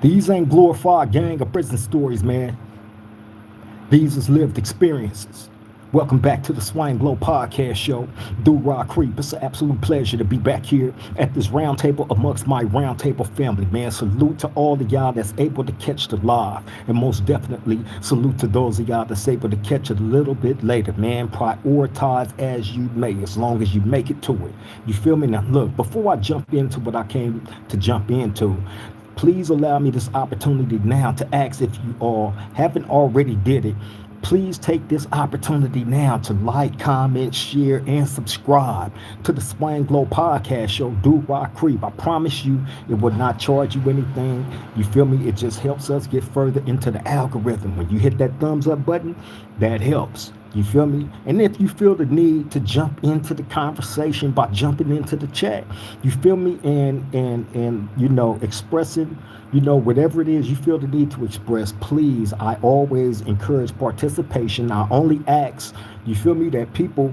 These ain't glorified gang or prison stories, man. These is lived experiences. Welcome back to the Swine Glow Podcast Show. Do Rock Creep. It's an absolute pleasure to be back here at this roundtable amongst my roundtable family, man. Salute to all of y'all that's able to catch the live. And most definitely salute to those of y'all that's able to catch it a little bit later, man. Prioritize as you may, as long as you make it to it. You feel me? Now, look, before I jump into what I came to jump into, please allow me this opportunity now to ask, if you all haven't already did it, please take this opportunity now to like, comment, share, and subscribe to the Swang Glow Podcast Show, Do Rock Creep. I promise you it will not charge you anything. You feel me? It just helps us get further into the algorithm. When you hit that thumbs up button, that helps. You feel me? And if you feel the need to jump into the conversation by jumping into the chat, you feel me? And you know, expressing, you know, whatever it is you feel the need to express, please, I always encourage participation. I only ask, you feel me, that people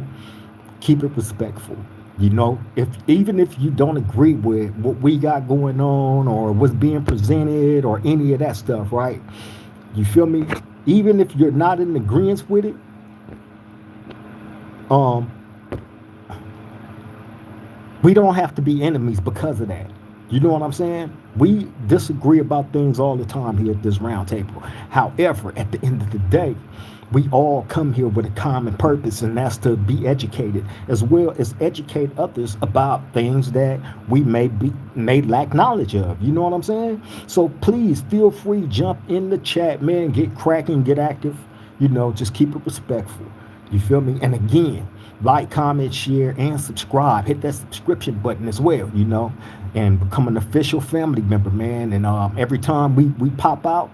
keep it respectful. You know, if even if you don't agree with what we got going on or what's being presented or any of that stuff, right? You feel me? Even if you're not in agreement with it, um, we don't have to be enemies because of that. You know what I'm saying? We disagree about things all the time here at this round table. However, at the end of the day, we all come here with a common purpose, and that's to be educated, as well as educate others about things that we may lack knowledge of. You know what I'm saying? So please feel free, jump in the chat, man, get cracking, get active. You know, just keep it respectful. You feel me? And again, like, comment, share, and subscribe. Hit that subscription button as well, you know, and become an official family member, man. And every time we pop out,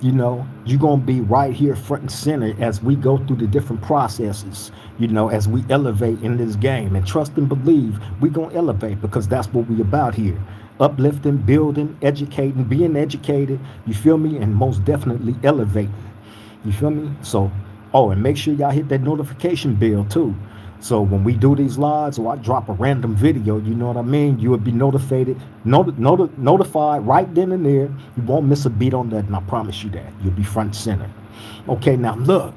you know, you're going to be right here front and center as we go through the different processes, you know, as we elevate in this game. And trust and believe we're going to elevate, because that's what we about here. Uplifting, building, educating, being educated, you feel me? And most definitely elevating. You feel me? So, oh, and make sure y'all hit that notification bell too. So when we do these lives, or I drop a random video, you know what I mean? You will be notified right then and there. You won't miss a beat on that, and I promise you that. You'll be front and center. Okay, now look.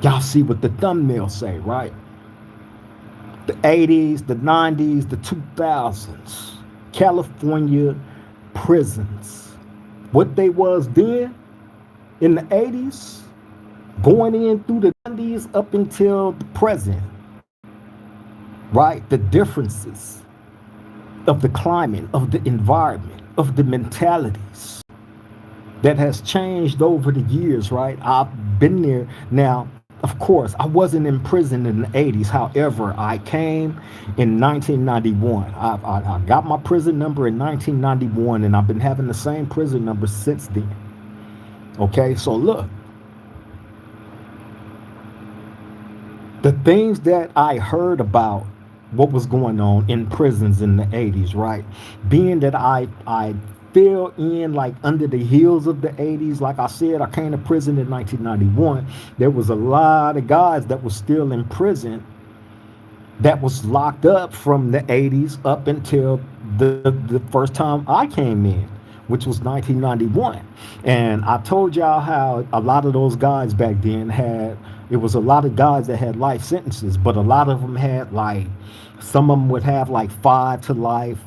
Y'all see what the thumbnail say, right? The 80s, the 90s, the 2000s. California prisons. What they was then in the 80s, going in through the 90s up until the present, right? The differences of the climate, of the environment, of the mentalities that has changed over the years, right? I've been there. Now, of course, I wasn't in prison in the 80s. However, I came in 1991. I got my prison number in 1991, and I've been having the same prison number since then. Okay, so look. The things that I heard about what was going on in prisons in the 80s, right? Being that I fell in like under the heels of the 80s, like I said, I came to prison in 1991. There was a lot of guys that was still in prison that was locked up from the 80s up until the first time I came in, which was 1991. And I told y'all how a lot of those guys back then it was a lot of guys that had life sentences, but a lot of them had like, some of them would have like 5 to life.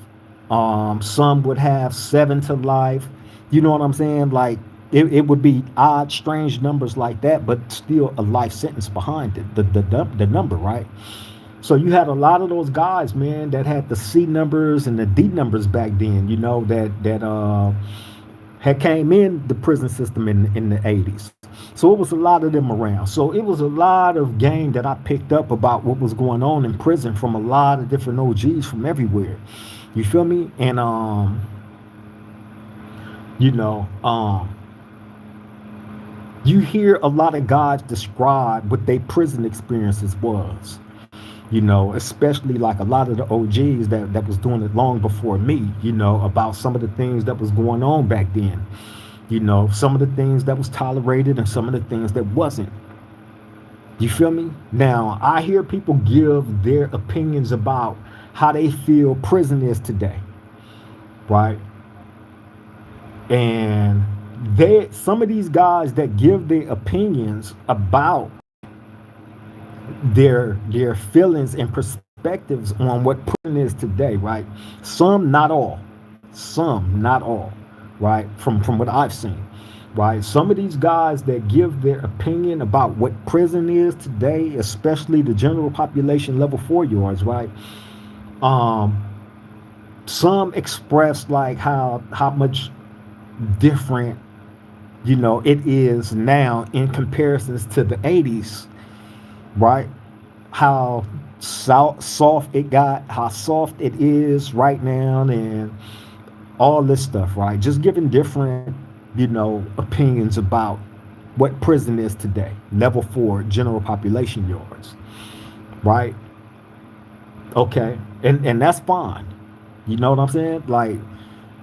Some would have 7 to life. You know what I'm saying? Like it would be odd, strange numbers like that, but still a life sentence behind it, the number, right? So you had a lot of those guys, man, that had the C numbers and the D numbers back then, you know, that had came in the prison system in the 80s. So it was a lot of them around. So it was a lot of game that I picked up about what was going on in prison from a lot of different OGs from everywhere. You feel me? And you know, you hear a lot of guys describe what their prison experiences was. You know, especially like a lot of the OGs that was doing it long before me, you know, about some of the things that was going on back then. You know, some of the things that was tolerated and some of the things that wasn't. You feel me? Now, I hear people give their opinions about how they feel prison is today, right? And some of these guys that give their opinions about their feelings and perspectives on what prison is today, right? Some, not all. Some, not all, right? From what I've seen, right? Some of these guys that give their opinion about what prison is today, especially the general population level 4 yards, right? Um, some express like how much different it is now in comparisons to the 80s, right? How soft it got, how soft it is right now, and all this stuff, right? Just giving different, opinions about what prison is today, level 4 general population yards, right? Okay, and that's fine. You know what I'm saying? Like,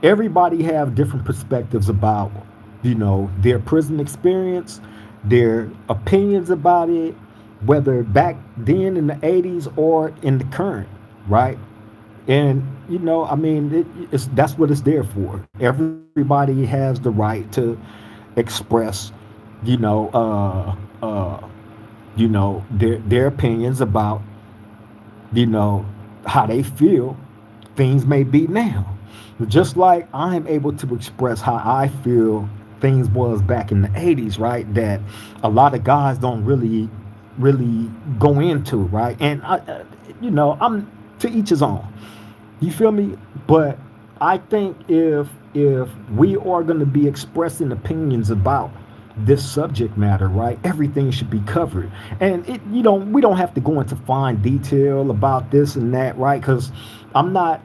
everybody have different perspectives about, their prison experience, their opinions about it, whether back then in the 80s or in the current, right? And I mean, it's that's what it's there for. Everybody has the right to express, you know, their opinions about, you know, how they feel things may be now. Just like I'm able to express how I feel things was back in the 80s, right? That a lot of guys don't really go into, right? And I'm to each his own. You feel me? But I think if we are going to be expressing opinions about this subject matter, right? Everything should be covered, and we don't have to go into fine detail about this and that, right? Because I'm not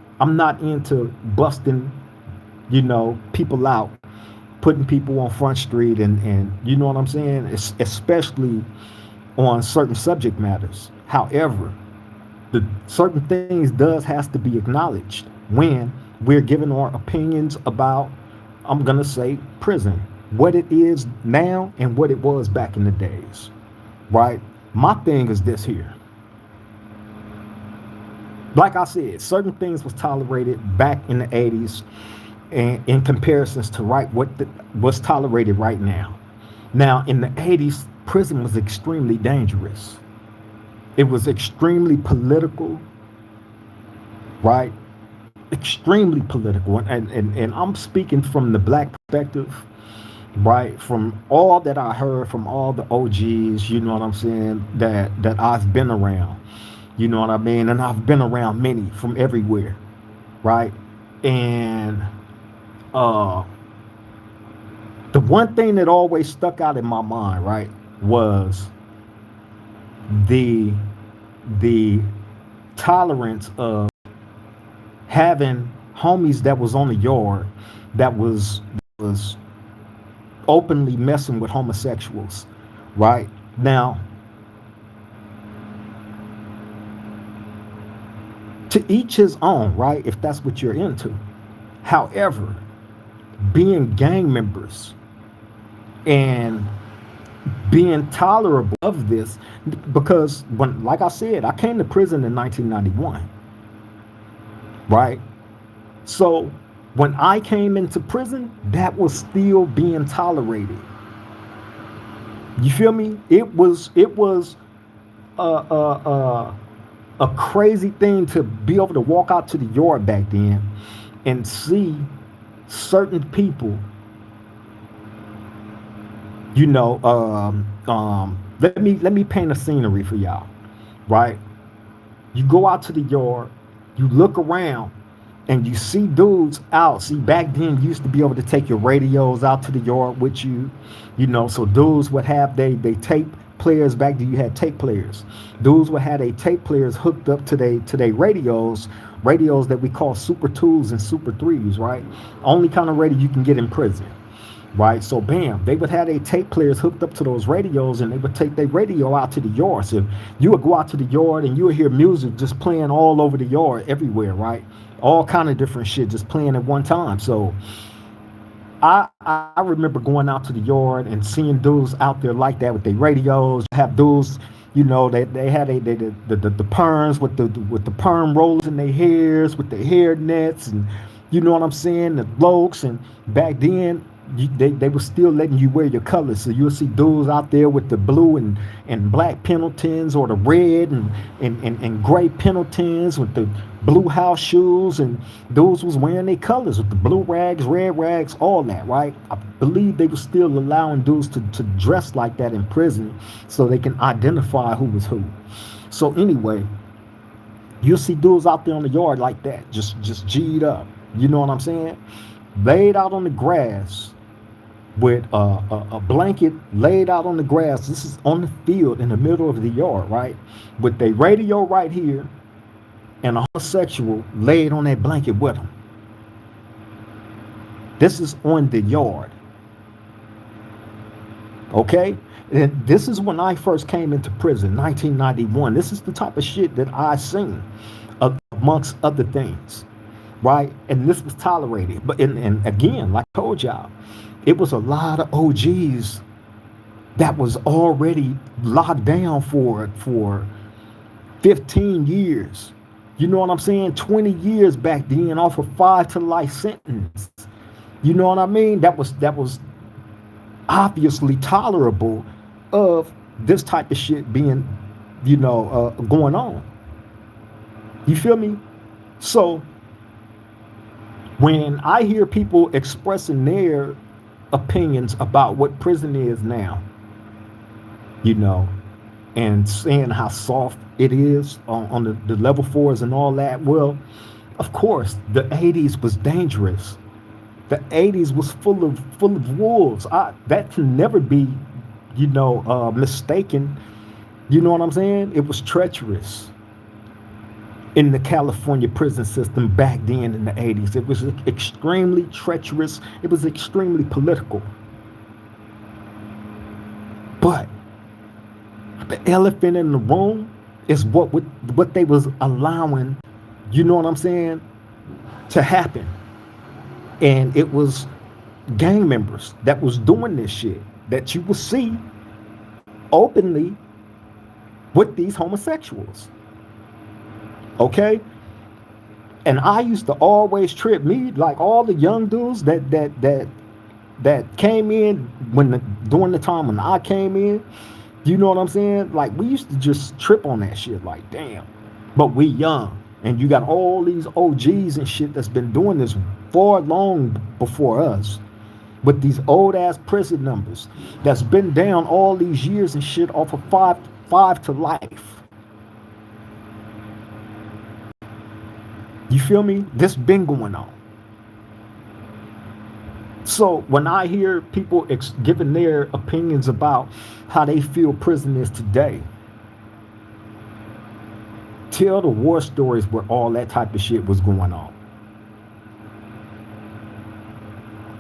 into busting, people out, putting people on Front Street, and you know what I'm saying, especially on certain subject matters. However, the certain things does has to be acknowledged when we're giving our opinions about, I'm gonna say, prison, what it is now and what it was back in the days, right? My thing is this here. Like I said, certain things was tolerated back in the 80s, and in comparisons to what's tolerated right now. Now, in the 80s, prison was extremely dangerous. It was extremely political, right? Extremely political. And I'm speaking from the black perspective, right? From all that I heard from all the OGs, you know what I'm saying, that I've been around. You know what I mean? And I've been around many from everywhere, right? And the one thing that always stuck out in my mind, right, was the the tolerance of having homies that was on the yard that was openly messing with homosexuals, right? Now, to each his own, right? If that's what you're into. However, being gang members and being tolerable of this, because when, like I said, I came to prison in 1991, right? So when I came into prison, that was still being tolerated. You feel me? It was a crazy thing to be able to walk out to the yard back then and see certain people, let me paint a scenery for y'all, right? You go out to the yard, you look around, and you see dudes out. See, back then you used to be able to take your radios out to the yard with you, so dudes would have they tape players. Back then you had tape players. Dudes would have their tape players hooked up to their radios that we call Super 2s and Super 3s, right? Only kind of radio you can get in prison, right? So bam, they would have their tape players hooked up to those radios, and they would take their radio out to the yard. So you would go out to the yard and you would hear music just playing all over the yard, everywhere, right? All kind of different shit just playing at one time. So I remember going out to the yard and seeing dudes out there like that with their radios. Have dudes, they had the perms with the perm rollers in their hairs with their hair nets, and You know what I'm saying? The blokes, and back then, they were still letting you wear your colors. So you'll see dudes out there with the blue and black Pendletons, or the red and gray Pendletons with the blue house shoes. And those was wearing their colors with the blue rags, red rags, all that, right? I believe they were still allowing dudes to dress like that in prison so they can identify who was who. So anyway, you'll see dudes out there on the yard like that, just G'd up. You know what I'm saying? Laid out on the grass with a blanket laid out on the grass. This is on the field in the middle of the yard, right? With a radio right here and a homosexual laid on that blanket with them. This is on the yard. Okay? And this is when I first came into prison, 1991. This is the type of shit that I seen, amongst other things, right? And this was tolerated. But and again, like I told y'all, it was a lot of OGs that was already locked down for 15 years. You know what I'm saying? 20 years back then, off a 5 to life sentence. You know what I mean? That was obviously tolerable of this type of shit being, going on. You feel me? So when I hear people expressing their opinions about what prison is now, and saying how soft it is on the level 4s and all that, well, of course, the 80s was dangerous. The 80s was full of wolves. That can never be, mistaken. You know what I'm saying? It was treacherous in the California prison system back then in the 80s. It was extremely treacherous. It was extremely political. But the elephant in the room is what they was allowing, you know what I'm saying, to happen. And it was gang members that was doing this shit that you will see openly with these homosexuals. Okay? And I used to always trip me, like all the young dudes that came in during the time when I came in, you know what I'm saying? Like, we used to just trip on that shit, like, damn. But we young. And you got all these OGs and shit that's been doing this far long before us, with these old ass prison numbers that's been down all these years and shit off of five to life. You feel me? This been going on. So when I hear people giving their opinions about how they feel prison is today, tell the war stories where all that type of shit was going on.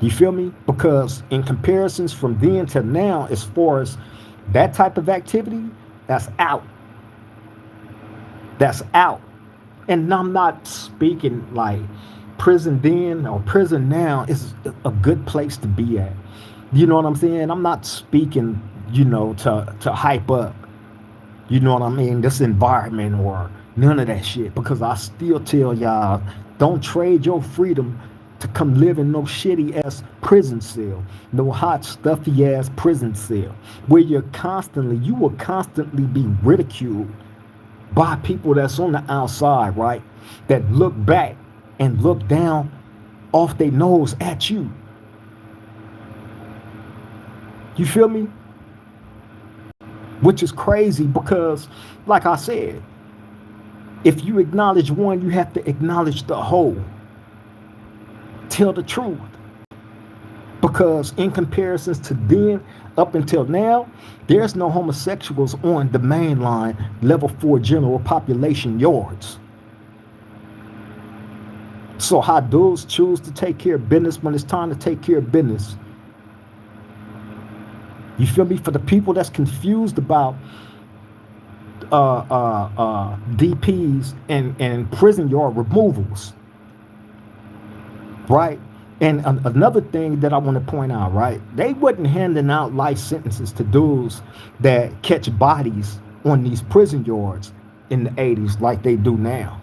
You feel me? Because in comparisons from then to now, as far as that type of activity, that's out. That's out. And I'm not speaking like prison then or prison now is a good place to be at. You know what I'm saying? I'm not speaking, to hype up, you know what I mean, this environment or none of that shit. Because I still tell y'all, don't trade your freedom to come live in no shitty ass prison cell, no hot stuffy ass prison cell, where you will constantly be ridiculed by people that's on the outside, right? That look back and look down off their nose at you. You feel me? Which is crazy because, like I said, if you acknowledge one, you have to acknowledge the whole. Tell the truth. Because in comparisons to then, up until now, there's no homosexuals on the mainline level 4 general population yards. So how dudes choose to take care of business when it's time to take care of business. You feel me? For the people that's confused about DPs and prison yard removals, right? And another thing that I want to point out, right? They wasn't handing out life sentences to dudes that catch bodies on these prison yards in the 80s like they do now.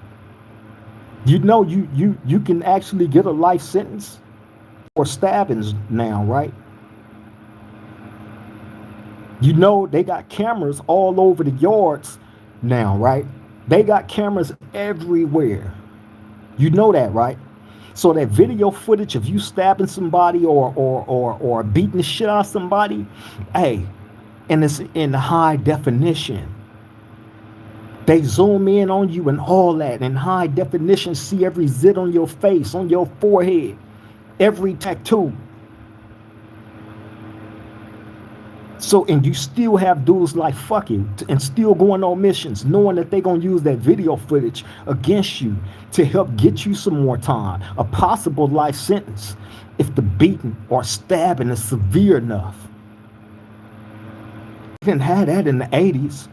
You know, you can actually get a life sentence for stabbings now, right? You know, they got cameras all over the yards now, right? They got cameras everywhere. You know that, right? So that video footage of you stabbing somebody or beating the shit out of somebody, hey, and it's in high definition. They zoom in on you and all that in high definition, see every zit on your face, on your forehead, every tattoo. So, and you still have dudes like fuck you and still going on missions, knowing that they're going to use that video footage against you to help get you some more time, a possible life sentence if the beating or stabbing is severe enough. We didn't have that in the 80s.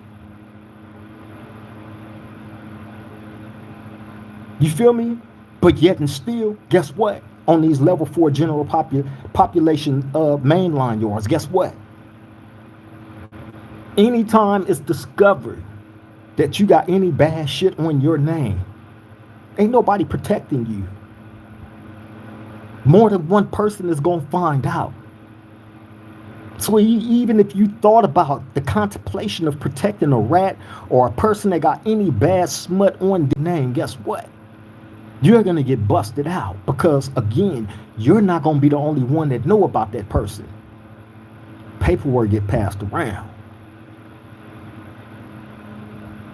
You feel me? But yet and still, guess what? On these level 4 general population mainline yards, guess what? Anytime it's discovered that you got any bad shit on your name, ain't nobody protecting you. More than one person is going to find out. So even if you thought about the contemplation of protecting a rat or a person that got any bad smut on their name, guess what? You're going to get busted out because, again, you're not going to be the only one that know about that person. Paperwork get passed around.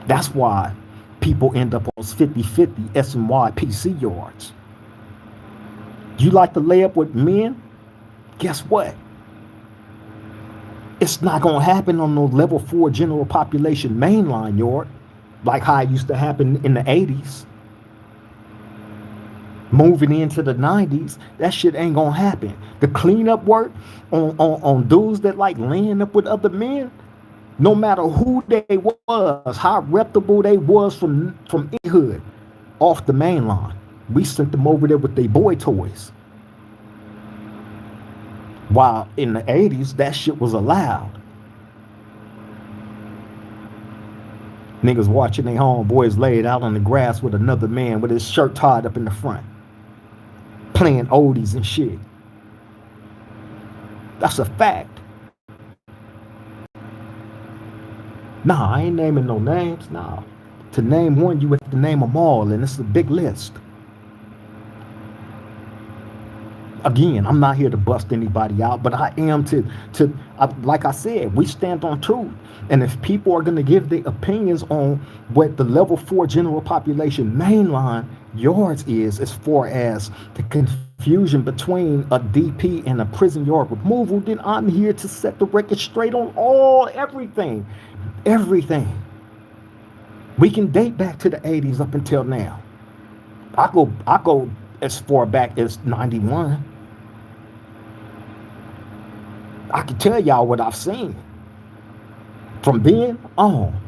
That's why people end up on those 50-50 SMY PC yards. You like to lay up with men? Guess what? It's not going to happen on no level 4 general population mainline yard like how it used to happen in the 80s. Moving into the 90s, that shit ain't going to happen. The cleanup work on dudes that like laying up with other men, no matter who they was, how reputable they was from any hood off the main line, we sent them over there with their boy toys. While in the 80s, that shit was allowed. Niggas watching their homeboys laid out on the grass with another man with his shirt tied up in the front, playing oldies and shit. That's a fact. Nah, I ain't naming no names. Nah. To name one, you have to name them all, and it's a big list. Again, I'm not here to bust anybody out, but I am like I said, we stand on truth. And if people are going to give their opinions on what the level 4 general population mainline yards is, as far as the confusion between a DP and a prison yard removal, then I'm here to set the record straight on everything. We can date back to the 80s up until now. I go as far back as 91. I can tell y'all what I've seen. From then on,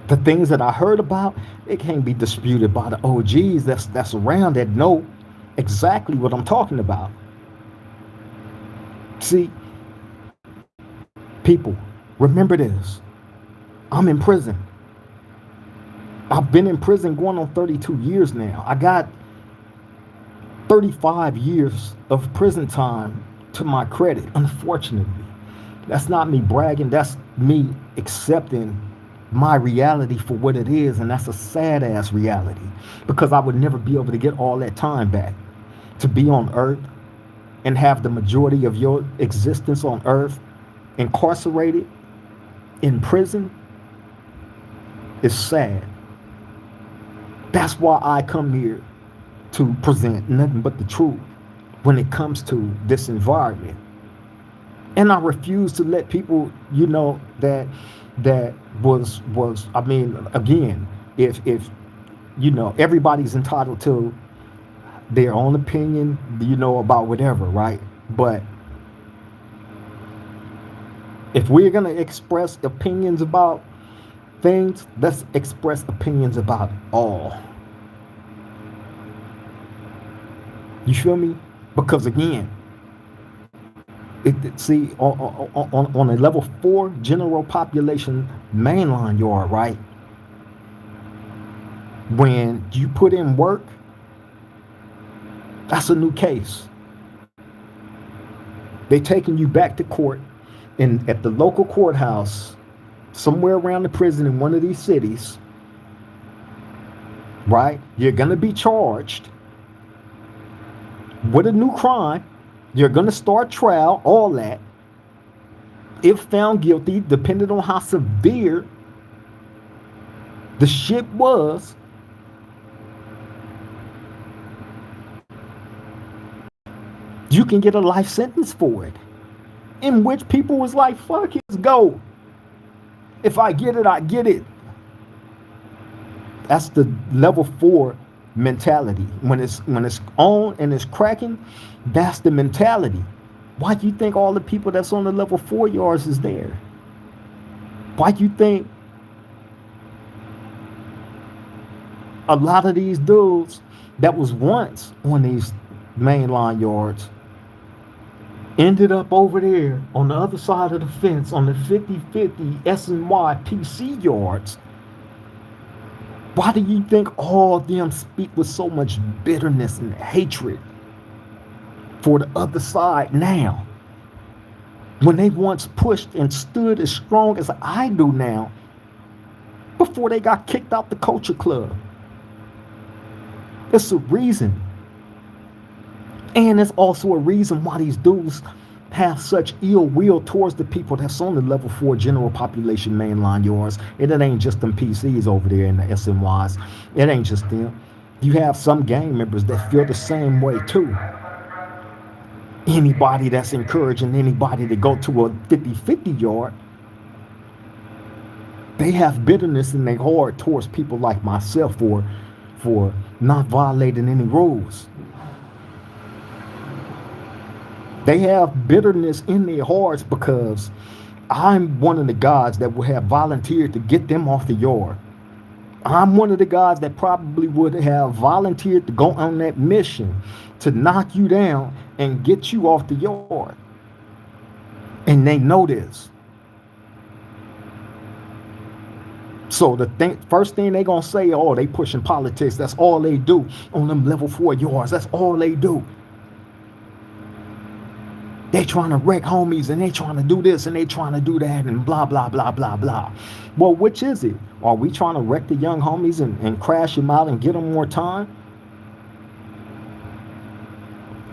the things that I heard about, it can't be disputed by the OGs that's around that know exactly what I'm talking about. See, people, remember this. I'm in prison. I've been in prison going on 32 years now. I got 35 years of prison time to my credit, unfortunately. That's not me bragging. That's me accepting my reality for what it is. And that's a sad ass reality because I would never be able to get all that time back. To be on earth and have the majority of your existence on earth incarcerated in prison is sad. That's why I come here to present nothing but the truth when it comes to this environment. And I refuse to let people, that was I mean, again, if everybody's entitled to their own opinion, about whatever, right? But if we're going to express opinions about things, let's express opinions about all. You feel me? Because again, on a level 4 general population mainline yard, right? When you put in work, that's a new case. They taking you back to court at the local courthouse, somewhere around the prison in one of these cities, right? You're gonna be charged with a new crime. You're gonna start trial, all that. If found guilty, depending on how severe the shit was, you can get a life sentence for it. In which people was like, fuck it, let's go. If I get it, I get it. That's the level 4 mentality. When it's on and it's cracking, that's the mentality. Why do you think all the people that's on the level 4 yards is there? Why do you think a lot of these dudes that was once on these mainline yards ended up over there on the other side of the fence on the 50-50 S&Y PC yards? Why do you think all of them speak with so much bitterness and hatred for the other side now, when they once pushed and stood as strong as I do now before they got kicked out the culture club? It's a reason. And it's also a reason why these dudes have such ill will towards the people that's on the level 4 general population mainline yards. And it ain't just them PCs over there in the SNYs. It ain't just them. You have some gang members that feel the same way too. Anybody that's encouraging anybody to go to a 50-50 yard, they have bitterness in their heart towards people like myself for not violating any rules. They have bitterness in their hearts because I'm one of the guys that would have volunteered to get them off the yard. I'm one of the guys that probably would have volunteered to go on that mission to knock you down and get you off the yard. And they know this. So the first thing they gonna say, oh, they pushing politics. That's all they do on them level 4 yards. That's all they do. They trying to wreck homies and they trying to do this and they trying to do that and blah, blah, blah, blah, blah. Well, which is it? Are we trying to wreck the young homies and crash them out and get them more time?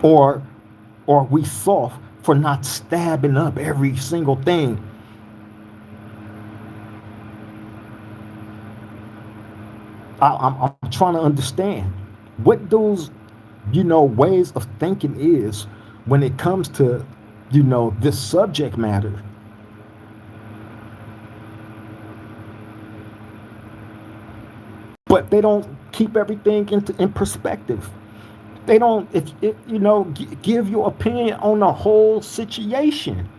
Or are we soft for not stabbing up every single thing? I'm trying to understand what those, ways of thinking is when it comes to, this subject matter. But they don't keep everything in perspective. They don't, give your opinion on the whole situation.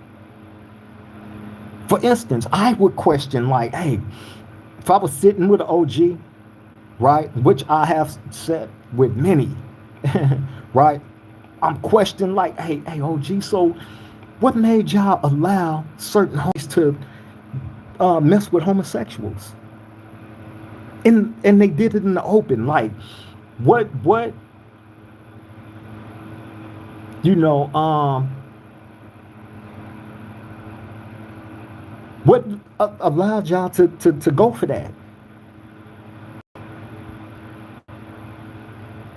For instance, I would question like, hey, if I was sitting with an OG, right, which I have sat with many, right, I'm questioning like, hey, OG, so what made y'all allow certain homies to mess with homosexuals? And they did it in the open. Like, what allowed y'all to go for that?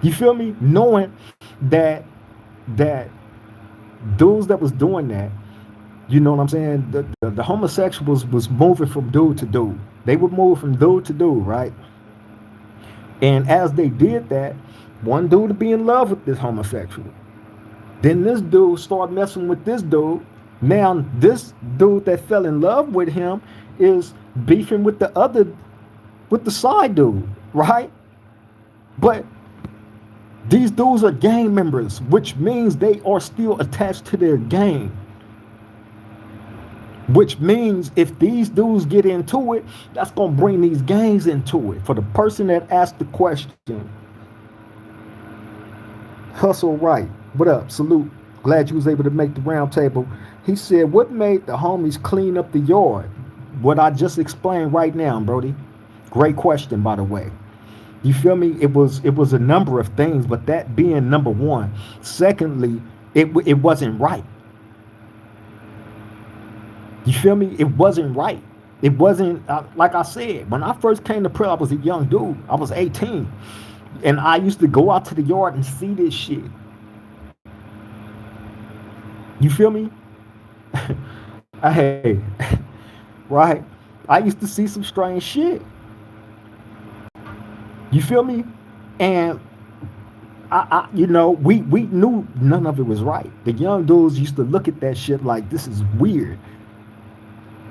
You feel me? Knowing that dudes that was doing that, you know what I'm saying? The homosexuals was moving from dude to dude. They would move from dude to dude, right? And as they did that, one dude would be in love with this homosexual. Then this dude started messing with this dude. Now this dude that fell in love with him is beefing with the side dude, right? But these dudes are gang members, which means they are still attached to their gang. Which means if these dudes get into it, that's going to bring these gangs into it. For the person that asked the question, Hustle Right, what up? Salute. Glad you was able to make the round table. He said, what made the homies clean up the yard? What I just explained right now, Brody. Great question, by the way. You feel me? It was a number of things, but that being number one. Secondly, it wasn't right. You feel me? It wasn't right. It wasn't like I said. When I first came to prison, I was a young dude. I was 18, and I used to go out to the yard and see this shit. You feel me? Hey, right? I used to see some strange shit. You feel me? And we knew none of it was right. The young dudes used to look at that shit like this is weird.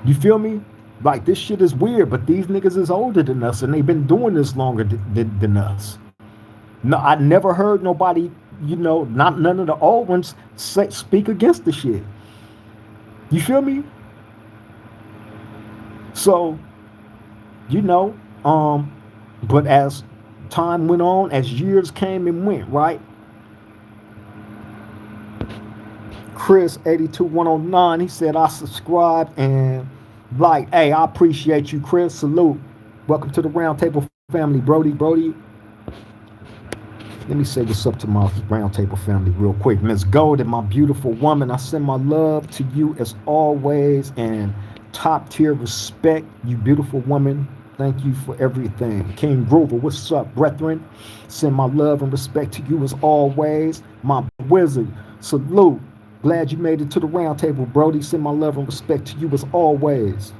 You feel me? Like this shit is weird, but these niggas is older than us and they've been doing this longer than us. No, I never heard nobody, not none of the old ones speak against the shit. You feel me? So, you know, um, but as time went on, as years came and went, right? Chris 82109, he said I subscribed and like, hey, I appreciate you, Chris. Salute. Welcome to the Roundtable family, Brody. Let me say this up to my Roundtable family real quick. Miss Gold and my beautiful woman, I send my love to you as always and top tier respect, you beautiful woman. Thank you for everything. King Grover, what's up, brethren? Send my love and respect to you as always. My wizard, salute. Glad you made it to the round table, Brody. Send my love and respect to you as always.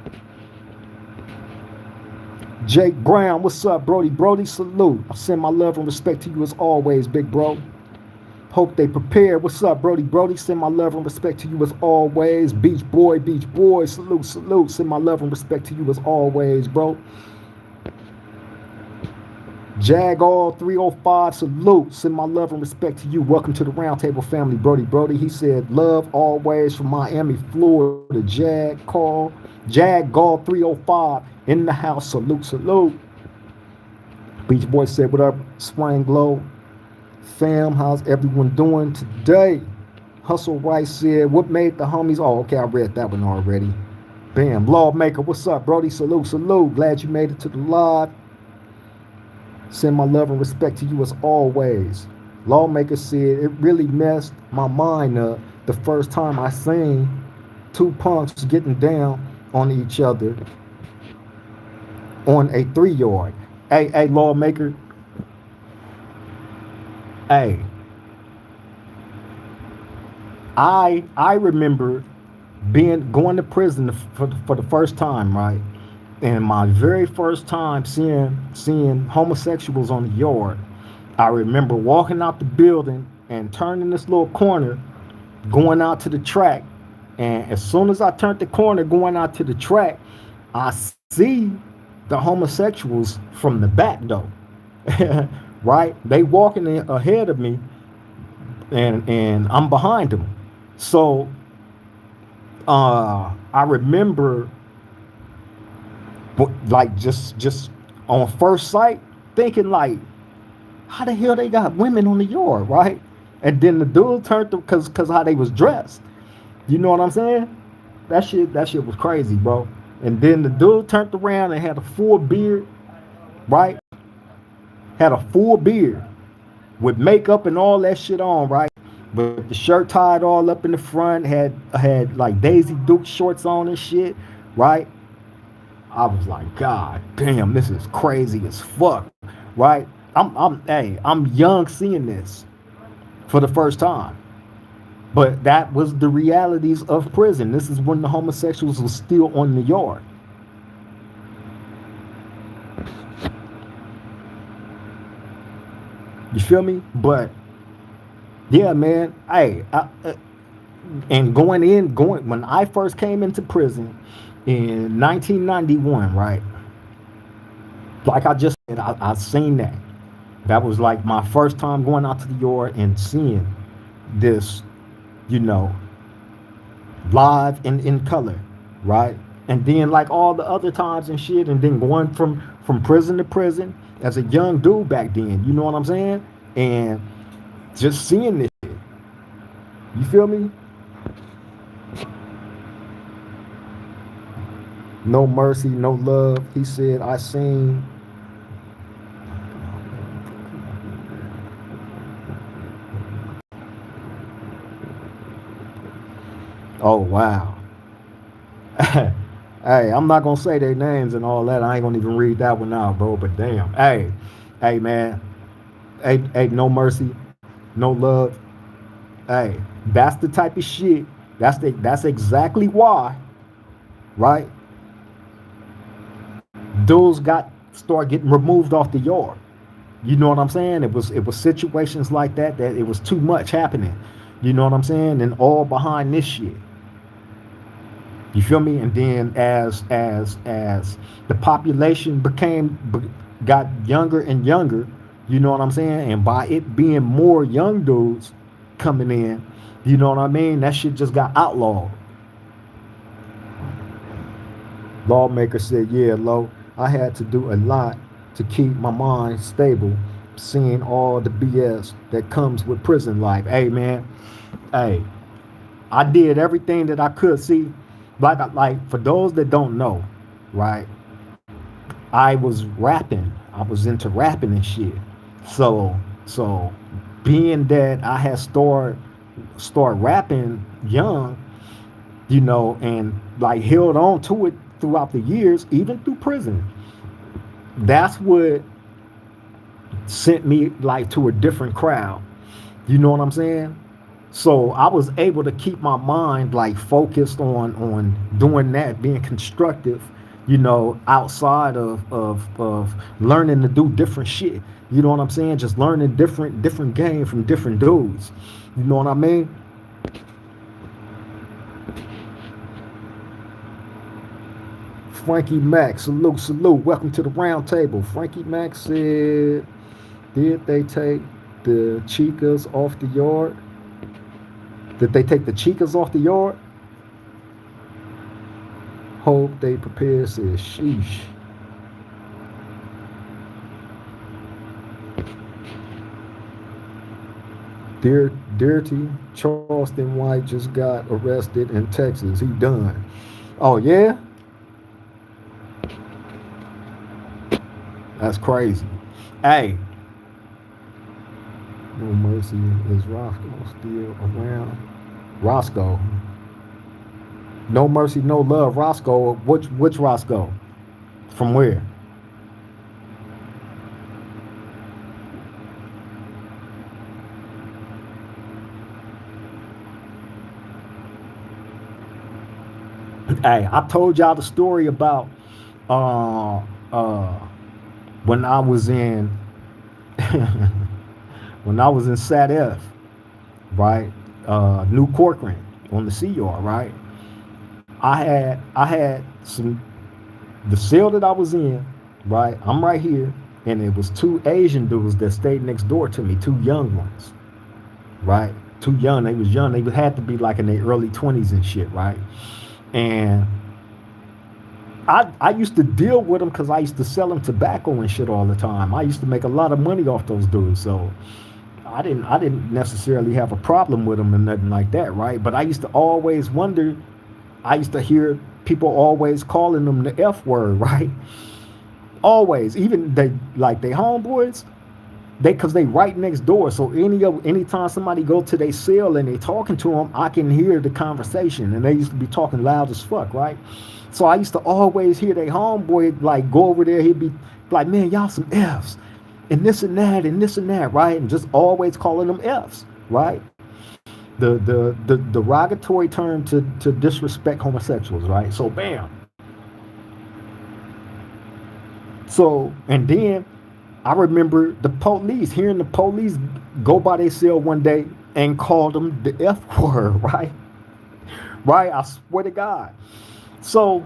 Jake Brown, what's up, Brody, salute. I send my love and respect to you as always, big bro. Hope they prepare. What's up, Brody? Send my love and respect to you as always. Beach boy, salute. Send my love and respect to you as always, bro. Jag all 305, salute. Send my love and respect to you. Welcome to the Roundtable family, Brody. He said, love always from Miami, Florida. Jag Gall 305 in the house, salute. Beach boy said, what up, Swang Glow? Fam, how's everyone doing today? Hustle Rice said, what made the homies? Oh, okay, I read that one already. Bam. Lawmaker, what's up, Brody? Salute. Glad you made it to the live. Send my love and respect to you as always. Lawmaker said, it really messed my mind up the first time I seen two punks getting down on each other on a 3-yard. Hey, Lawmaker. Hey, I remember going to prison for the first time, right? And my very first time seeing homosexuals on the yard. I remember walking out the building and turning this little corner, going out to the track. And as soon as I turned the corner going out to the track, I see the homosexuals from the back though. Right? They walking ahead of me and I'm behind them. So I remember like just on first sight thinking like, how the hell they got women on the yard, right? And then the dude turned to cause how they was dressed. You know what I'm saying? That shit was crazy, bro. And then the dude turned around and had a full beard, right? Had a full beard with makeup and all that shit on, right? With the shirt tied all up in the front, had like Daisy Duke shorts on and shit, right? I was like, God damn, this is crazy as fuck, right? I'm young seeing this for the first time. But that was the realities of prison. This is when the homosexuals were still on the yard. You feel me? But yeah, man. And when I first came into prison in 1991, right? Like I just said, I seen that. That was like my first time going out to the yard and seeing this, live and in color, right? And then like all the other times and shit, and then going from prison to prison as a young dude back then, you know what I'm saying? And just seeing this shit. You feel me? No mercy, no love. He said, I seen Oh wow. Hey, I'm not gonna say their names and all that. I ain't gonna even read that one out, bro. But damn, hey, man, hey, no mercy, no love. Hey, that's the type of shit. That's exactly why, right? Dudes got start getting removed off the yard. You know what I'm saying? It was situations like that that it was too much happening. You know what I'm saying? And all behind this shit. You feel me? And then as the population got younger and younger, you know what I'm saying? And by it being more young dudes coming in, you know what I mean? That shit just got outlawed. Lawmaker said, yeah, Lo, I had to do a lot to keep my mind stable, seeing all the BS that comes with prison life. Hey, man, hey, I did everything that I could see. Like for those that don't know, right? I was rapping. I was into rapping and shit. So being that I had start rapping young, you know, and like held on to it throughout the years, even through prison. That's what sent me like to a different crowd. You know what I'm saying? So I was able to keep my mind like focused on doing that, being constructive, you know, outside of learning to do different shit. You know what I'm saying? Just learning different game from different dudes. You know what I mean? Frankie Mac, salute. Welcome to the round table. Frankie Mac said, did they take the chicas off the yard? Did they take the chicas off the yard? Hope they prepare, says sheesh. Dirty Charleston White just got arrested in Texas. He done. Oh yeah? That's crazy. Hey, no mercy. Is Roscoe still around? Roscoe. No mercy, no love. Roscoe. Which Roscoe? From where? Hey, I told y'all the story about uh uh when I was in when I was in Sat F, right? New Corcoran on the Sea Yard, right? I had some the cell that I was in, right? I'm right here, and it was two Asian dudes that stayed next door to me, two young ones, right? Too young. They was young. They had to be like in their early 20s and shit, right? And I used to deal with them because I used to sell them tobacco and shit all the time. I used to make a lot of money off those dudes, so I didn't necessarily have a problem with them and nothing like that, right? But I used to always wonder. I used to hear people always calling them the F word, right? Always, even they homeboys, because they right next door. So anytime somebody go to their cell and they talking to them, I can hear the conversation, and they used to be talking loud as fuck, right? So I used to always hear their homeboy like go over there. He'd be like, "Man, y'all some Fs, and this and that, and this and that," right? And just always calling them Fs, right? The derogatory term to disrespect homosexuals, right? So bam. So and then I remember the police, hearing the police go by their cell one day and call them the F word, right? Right? I swear to God. So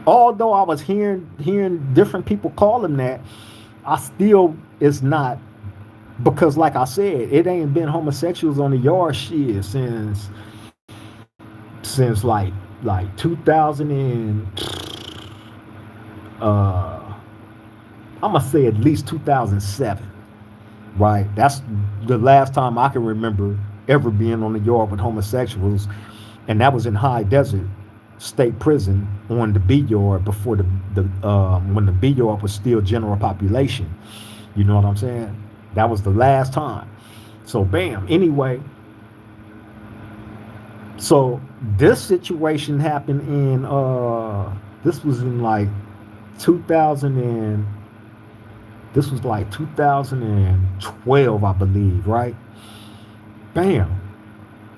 although I was hearing different people call them that, I still it's not because like I said, it ain't been homosexuals on the yard shit since like 2000 and I'm gonna say at least 2007, right? That's the last time I can remember ever being on the yard with homosexuals, and that was in High Desert State Prison on the B yard before the when the B yard was still general population. You know what I'm saying? That was the last time. So bam. Anyway, So this situation happened in this was in like 2000 and this was like 2012, I believe, right? Bam.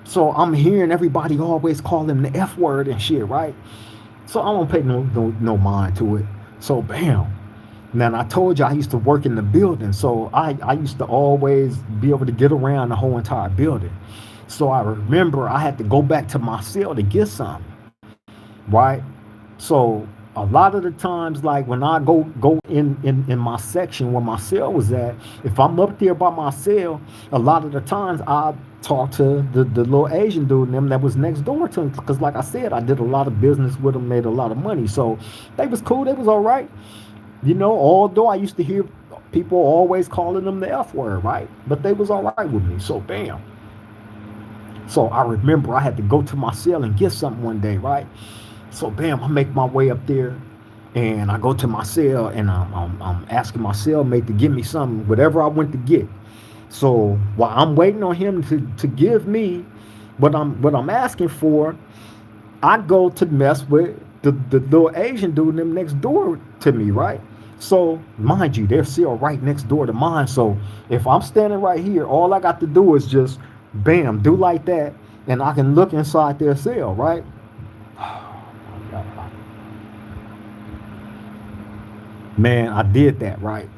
So I'm hearing everybody always call him the F word and shit, right? So I don't pay no mind to it. So bam. Now I told you I used to work in the building, so I used to always be able to get around the whole entire building. So I remember I had to go back to my cell to get something, right? So a lot of the times, like when I go in my section where my cell was at, if I'm up there by my cell, a lot of the times I talk to the little Asian dude and them that was next door to him, because like I said, I did a lot of business with them, made a lot of money, so they was cool, they was all right, you know. Although I used to hear people always calling them the F word, right? But they was all right with me. So bam. So I remember I had to go to my cell and get something one day, right? So bam, I make my way up there, and I go to my cell, and I'm asking my cellmate to give me something, whatever I went to get. So while I'm waiting on him to give me what I'm asking for, I go to mess with the little Asian dude them next door to me, right? So mind you, their cell right next door to mine. So if I'm standing right here, all I got to do is just bam, do like that, and I can look inside their cell, right? Man, I did that, right?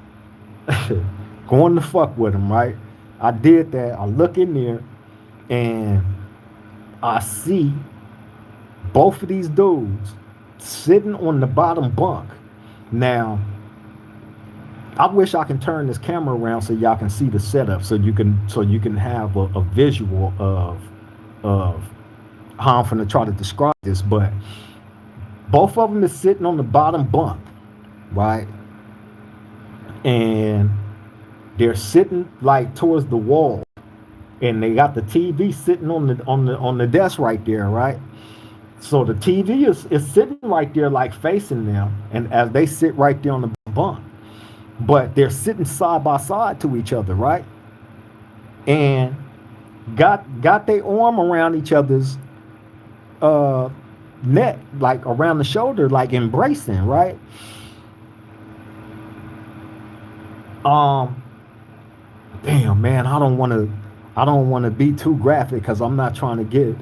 Going to fuck with him, right? I did that. I look in there and I see both of these dudes sitting on the bottom bunk. Now, I wish I can turn this camera around so y'all can see the setup, so you can have a visual of how I'm gonna try to describe this. But both of them is sitting on the bottom bunk, right? And they're sitting like towards the wall, and they got the TV sitting on the desk right there, right? So the TV is sitting right there, like facing them, and as they sit right there on the bunk, but they're sitting side by side to each other, right? And got their arm around each other's neck, like around the shoulder, like embracing, right? Um, Damn, man, I don't want to be too graphic because I'm not trying to get,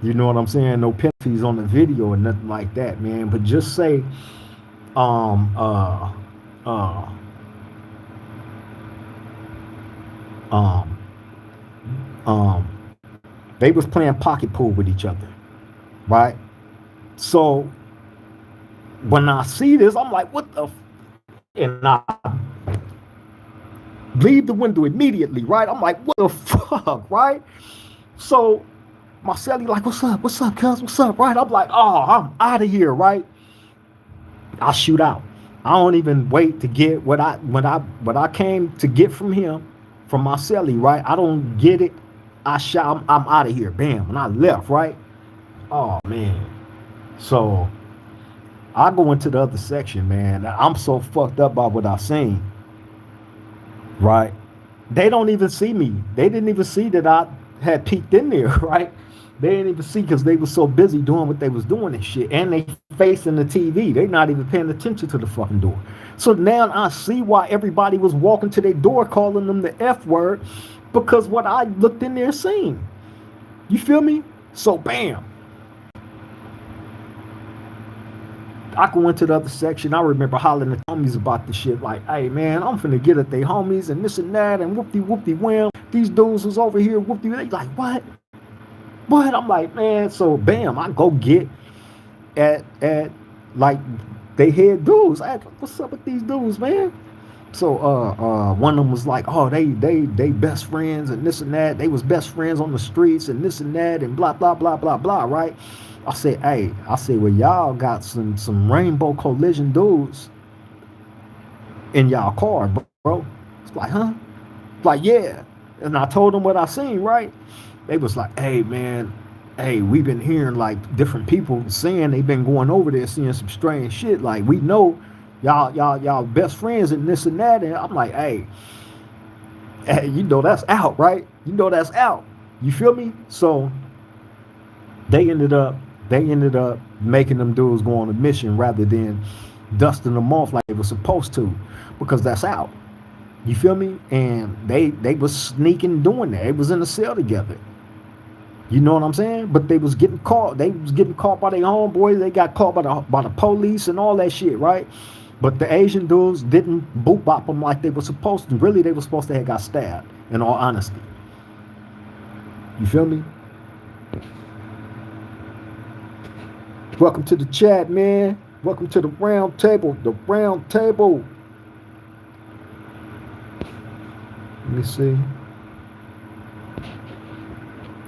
you know what I'm saying, no penalties on the video or nothing like that, man. But just say, um, uh, uh, um, um, they was playing pocket pool with each other, right? So when I see this, I'm like, what the? And I leave the window immediately, right? I'm like, what the fuck, right? So my celly like, what's up, cuz, what's up, right? I'm like, oh, I'm out of here, right? I shoot out. I don't even wait to get what I came to get from him, from my celly, right? I don't get it. I shot. I'm out of here, bam, and I left, right? Oh man. So I go into the other section, man. I'm so fucked up by what I seen, right? They don't even see me. They didn't even see that I had peeked in there, right? They didn't even see because they were so busy doing what they was doing and shit. And they facing the TV. They not even paying attention to the fucking door. So now I see why everybody was walking to their door calling them the F word, because what I looked in there seen. You feel me? So bam. I go into the other section. I remember hollering at homies about the shit, like, hey man, I'm finna get at they homies and this and that and whoopty wham. These dudes was over here, whoopty. They like, what? What? I'm like, man, so bam, I go get at like they head dudes. I asked, what's up with these dudes, man? So one of them was like, oh, they best friends and this and that. They was best friends on the streets and this and that and blah blah blah blah blah, right? I said, hey, well, y'all got some rainbow collision dudes in y'all car, bro. It's like, huh? It's like, yeah. And I told them what I seen, right? They was like, hey man, hey, we've been hearing like different people saying they've been going over there seeing some strange shit. Like, we know y'all best friends and this and that. And I'm like, hey, you know that's out, right? You know that's out. You feel me? So They ended up making them dudes go on a mission rather than dusting them off like they were supposed to, because that's out. You feel me? And they was sneaking doing that. They was in a cell together. You know what I'm saying? But they was getting caught. They was getting caught by their homeboys. They got caught by the police and all that shit, right? But the Asian dudes didn't boot bop them like they were supposed to. Really, they were supposed to have got stabbed, in all honesty. You feel me? Welcome to the chat, man. Welcome to the round table. The round table. Let me see.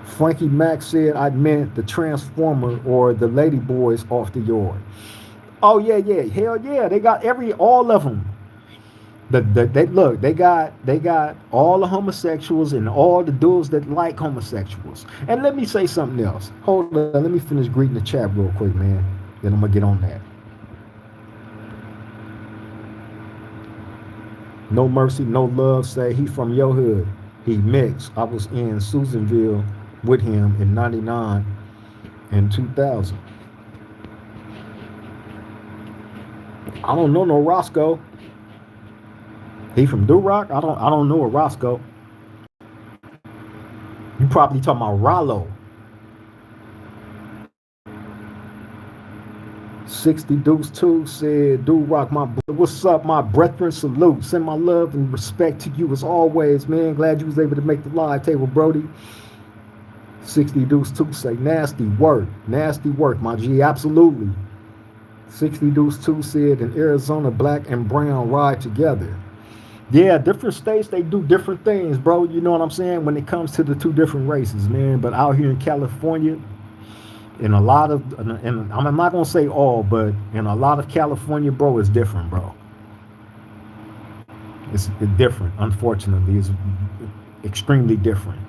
Frankie Mack said I meant the Transformer or the Lady Boys off the yard. Oh yeah, hell yeah, they got all of them. They got all the homosexuals and all the dudes that like homosexuals. And let me say something else. Hold on, let me finish greeting the chat real quick, man. Then I'm gonna get on that. No Mercy, No Love say he from your hood. He mixed. I was in Susanville with him in 99 and 2000. I don't know no Roscoe. He from Duroc? I don't know a Roscoe. You probably talking about Rollo. 60 Deuce 2 said, Duroc, what's up, my brethren? Salute. Send my love and respect to you as always, man. Glad you was able to make the live table, Brody. 60 Deuce 2 say, nasty work, my G. Absolutely. 60 Deuce 2 said, in Arizona, black and brown ride together. Yeah, different states, they do different things, bro. You know what I'm saying? When it comes to the two different races, man. But out here in California, in a lot of, and I'm not going to say all, but in a lot of California, bro, it's different, bro. It's different, unfortunately. It's extremely different.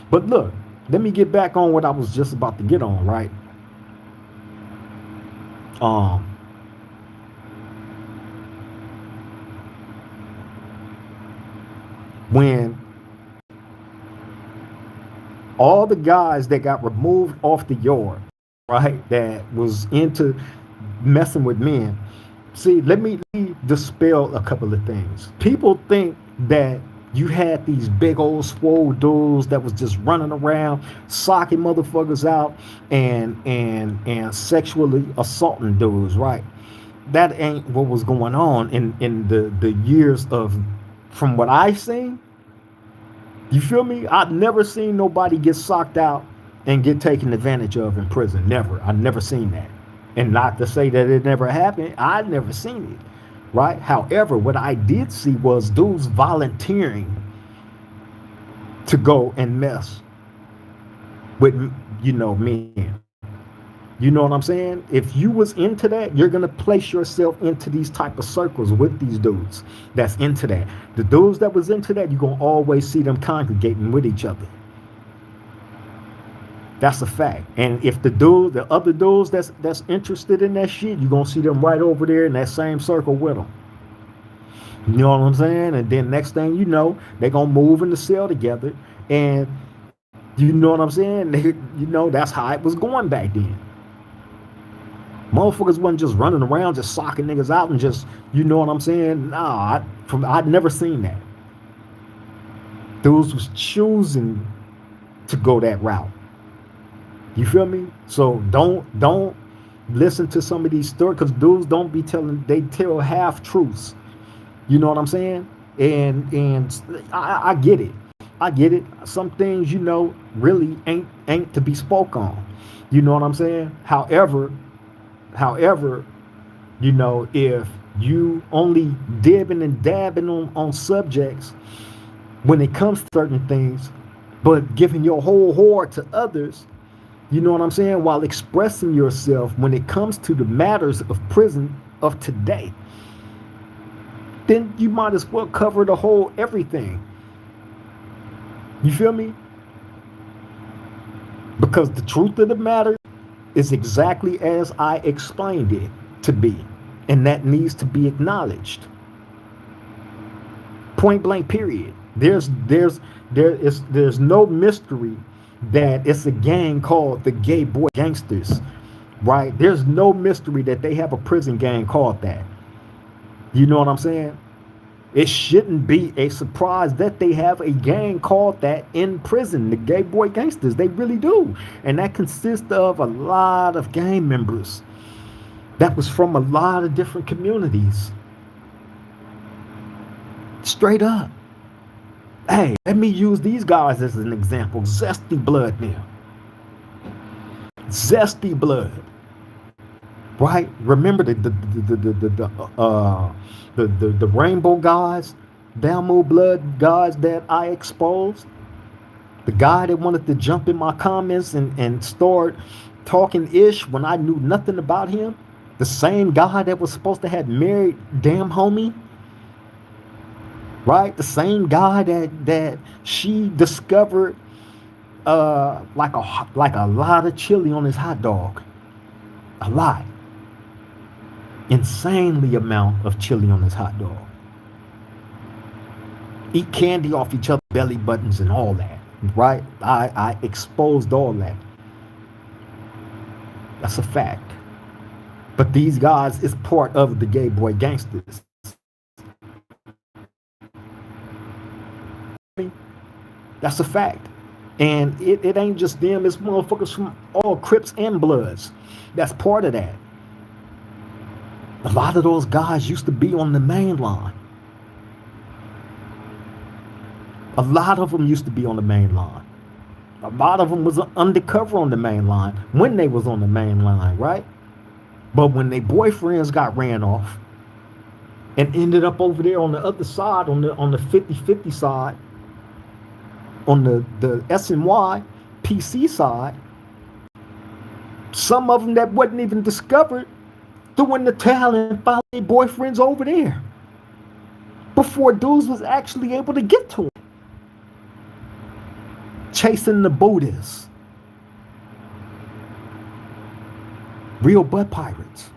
But look, let me get back on what I was just about to get on, right? When all the guys that got removed off the yard, right, that was into messing with men, see, let me dispel a couple of things. People think that you had these big old swole dudes that was just running around, socking motherfuckers out and sexually assaulting dudes, right? That ain't what was going on in the years of, from what I've seen. You feel me? I've never seen nobody get socked out and get taken advantage of in prison. Never. I've never seen that. And not to say that it never happened. I've never seen it. Right? However, what I did see was dudes volunteering to go and mess with, men. You know what I'm saying? If you was into that, you're going to place yourself into these type of circles with these dudes that's into that. The dudes that was into that, you're going to always see them congregating with each other. That's a fact. And if the other dudes that's interested in that shit, you're going to see them right over there in that same circle with them. You know what I'm saying? And then next thing you know, they're going to move in the cell together. And you know what I'm saying? That's how it was going back then. Motherfuckers wasn't just running around, just socking niggas out and just, you know what I'm saying? Nah, I'd never seen that. Dudes was choosing to go that route. You feel me? So don't listen to some of these stories, because dudes don't be they tell half truths. You know what I'm saying? And I get it. I get it. Some things, really ain't to be spoke on. You know what I'm saying? However, if you only dibbing and dabbing on subjects when it comes to certain things, but giving your whole heart to others, you know what I'm saying, while expressing yourself when it comes to the matters of prison of today, then you might as well cover the whole everything. You feel me? Because the truth of the matter is exactly as I explained it to be, and that needs to be acknowledged. Point blank period. There's no mystery that it's a gang called the Gay Boy Gangsters, right? There's no mystery that they have a prison gang called that. You know what I'm saying? It shouldn't be a surprise that they have a gang called that in prison, the Gay Boy Gangsters. They really do. And that consists of a lot of gang members that was from a lot of different communities. Straight up. Hey, let me use these guys as an example. Zesty Blood now. Zesty Blood. Right? Remember the rainbow guys, Damu Blood guys that I exposed? The guy that wanted to jump in my comments and start talking ish when I knew nothing about him? The same guy that was supposed to have married damn homie? Right? The same guy that she discovered like a lot of chili on his hot dog. A lot. Insanely amount of chili on his hot dog. Eat candy off each other's belly buttons and all that. Right? I exposed all that. That's a fact. But these guys is part of the Gay Boy Gangsters. That's a fact. And it ain't just them, it's motherfuckers from all Crips and Bloods. That's part of that. A lot of those guys used to be on the main line. A lot of them used to be on the main line. A lot of them was undercover on the main line when they was on the main line, right? But when their boyfriends got ran off and ended up over there on the other side, on the 50-50 side, on the SNY PC side, some of them that wasn't even discovered threw in the towel and found their boyfriends over there before dudes was actually able to get to them. Chasing the Buddhists. Real butt pirates.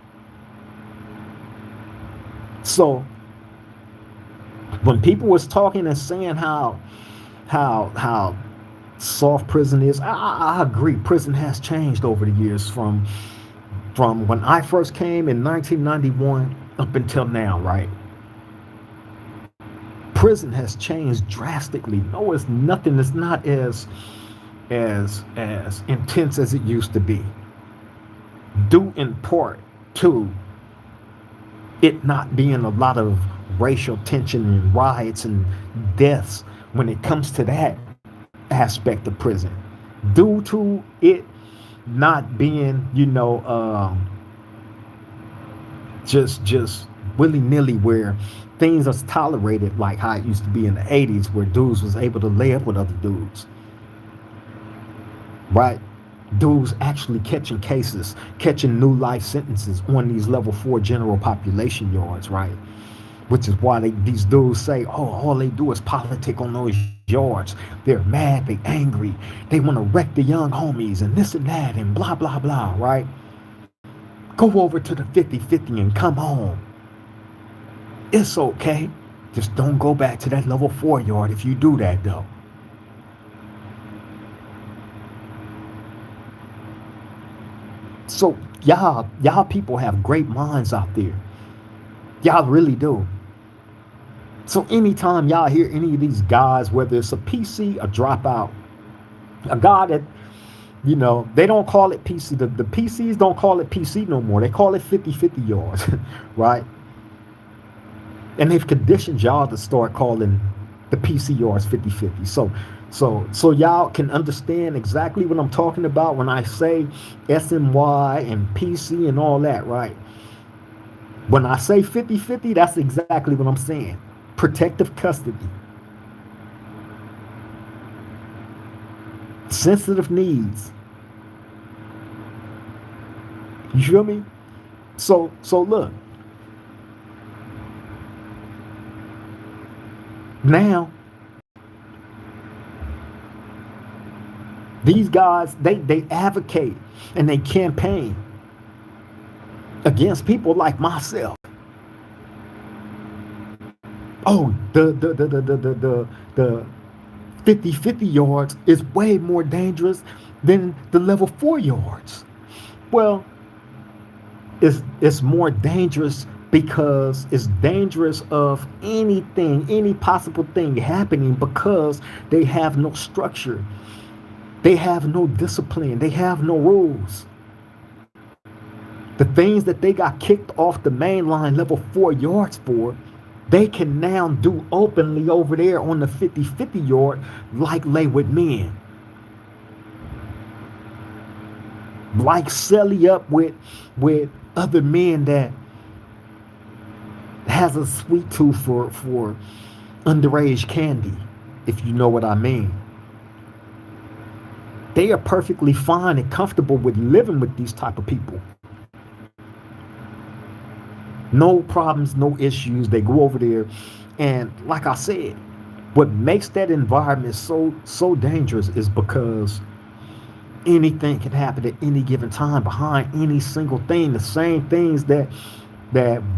So when people was talking and saying how soft prison is, I agree. Prison has changed over the years from when I first came in 1991 up until now, right? Prison has changed drastically. No, it's nothing. It's not as intense as it used to be. Due in part to it not being a lot of racial tension and riots and deaths when it comes to that aspect of prison. Due to it not being, just willy-nilly where things are tolerated like how it used to be in the 80s where dudes was able to lay up with other dudes. Right? Dudes actually catching cases, catching new life sentences on these level 4 general population yards, right? Which is why these dudes say, oh, all they do is politic on those yards. They're mad, they angry, they want to wreck the young homies and this and that and blah, blah, blah, right? Go over to the 50-50 and come home. It's okay. Just don't go back to that level 4 yard if you do that, though. So y'all people have great minds out there. Y'all really do. So anytime y'all hear any of these guys, whether it's a PC, a dropout, a guy that, they don't call it PC. The PCs don't call it PC no more. They call it 50-50 yards, right? And they've conditioned y'all to start calling the PC yards 50-50. So y'all can understand exactly what I'm talking about when I say SNY and PC and all that, right? When I say 50-50, that's exactly what I'm saying. Protective custody. Sensitive needs. You feel me? So look. Now, these guys, they advocate and they campaign against people like myself. Oh, the 50 yards is way more dangerous than the level 4 yards. Well, it's more dangerous because it's dangerous of anything, any possible thing happening, because they have no structure. They have no discipline. They have no rules. The things that they got kicked off the main line level 4 yards for, they can now do openly over there on the 50 yard, like lay with men. Like selly up with other men that has a sweet tooth for underage candy, if you know what I mean. They are perfectly fine and comfortable with living with these type of people. No problems, no issues. They go over there, and like I said, what makes that environment so dangerous is because anything can happen at any given time behind any single thing. The same things that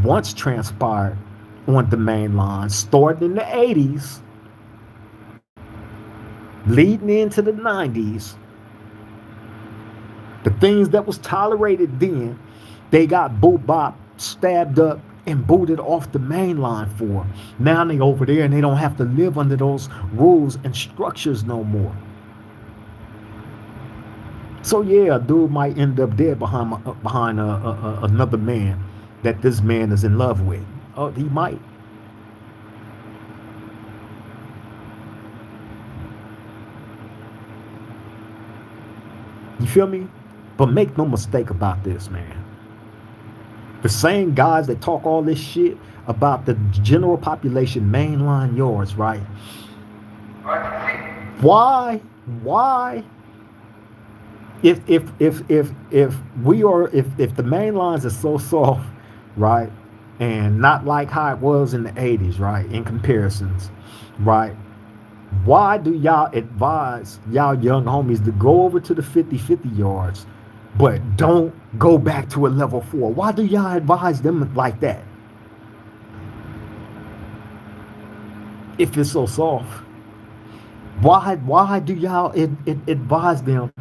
once transpired on the main line, starting in the 80s, leading into the 90s. The things that was tolerated then, they got boot bop, stabbed up, and booted off the main line for. Now they over there and they don't have to live under those rules and structures no more. So yeah, a dude might end up dead behind another man that this man is in love with. Oh, he might. You feel me? But make no mistake about this, man. The same guys that talk all this shit about the general population mainline yards, right? Why? If the main lines are so soft, right, and not like how it was in the 80s, right, in comparisons, right? Why do y'all advise y'all young homies to go over to the 50 yards, but don't go back to a level 4? Why do y'all advise them like that? If it's so soft, why do y'all advise them?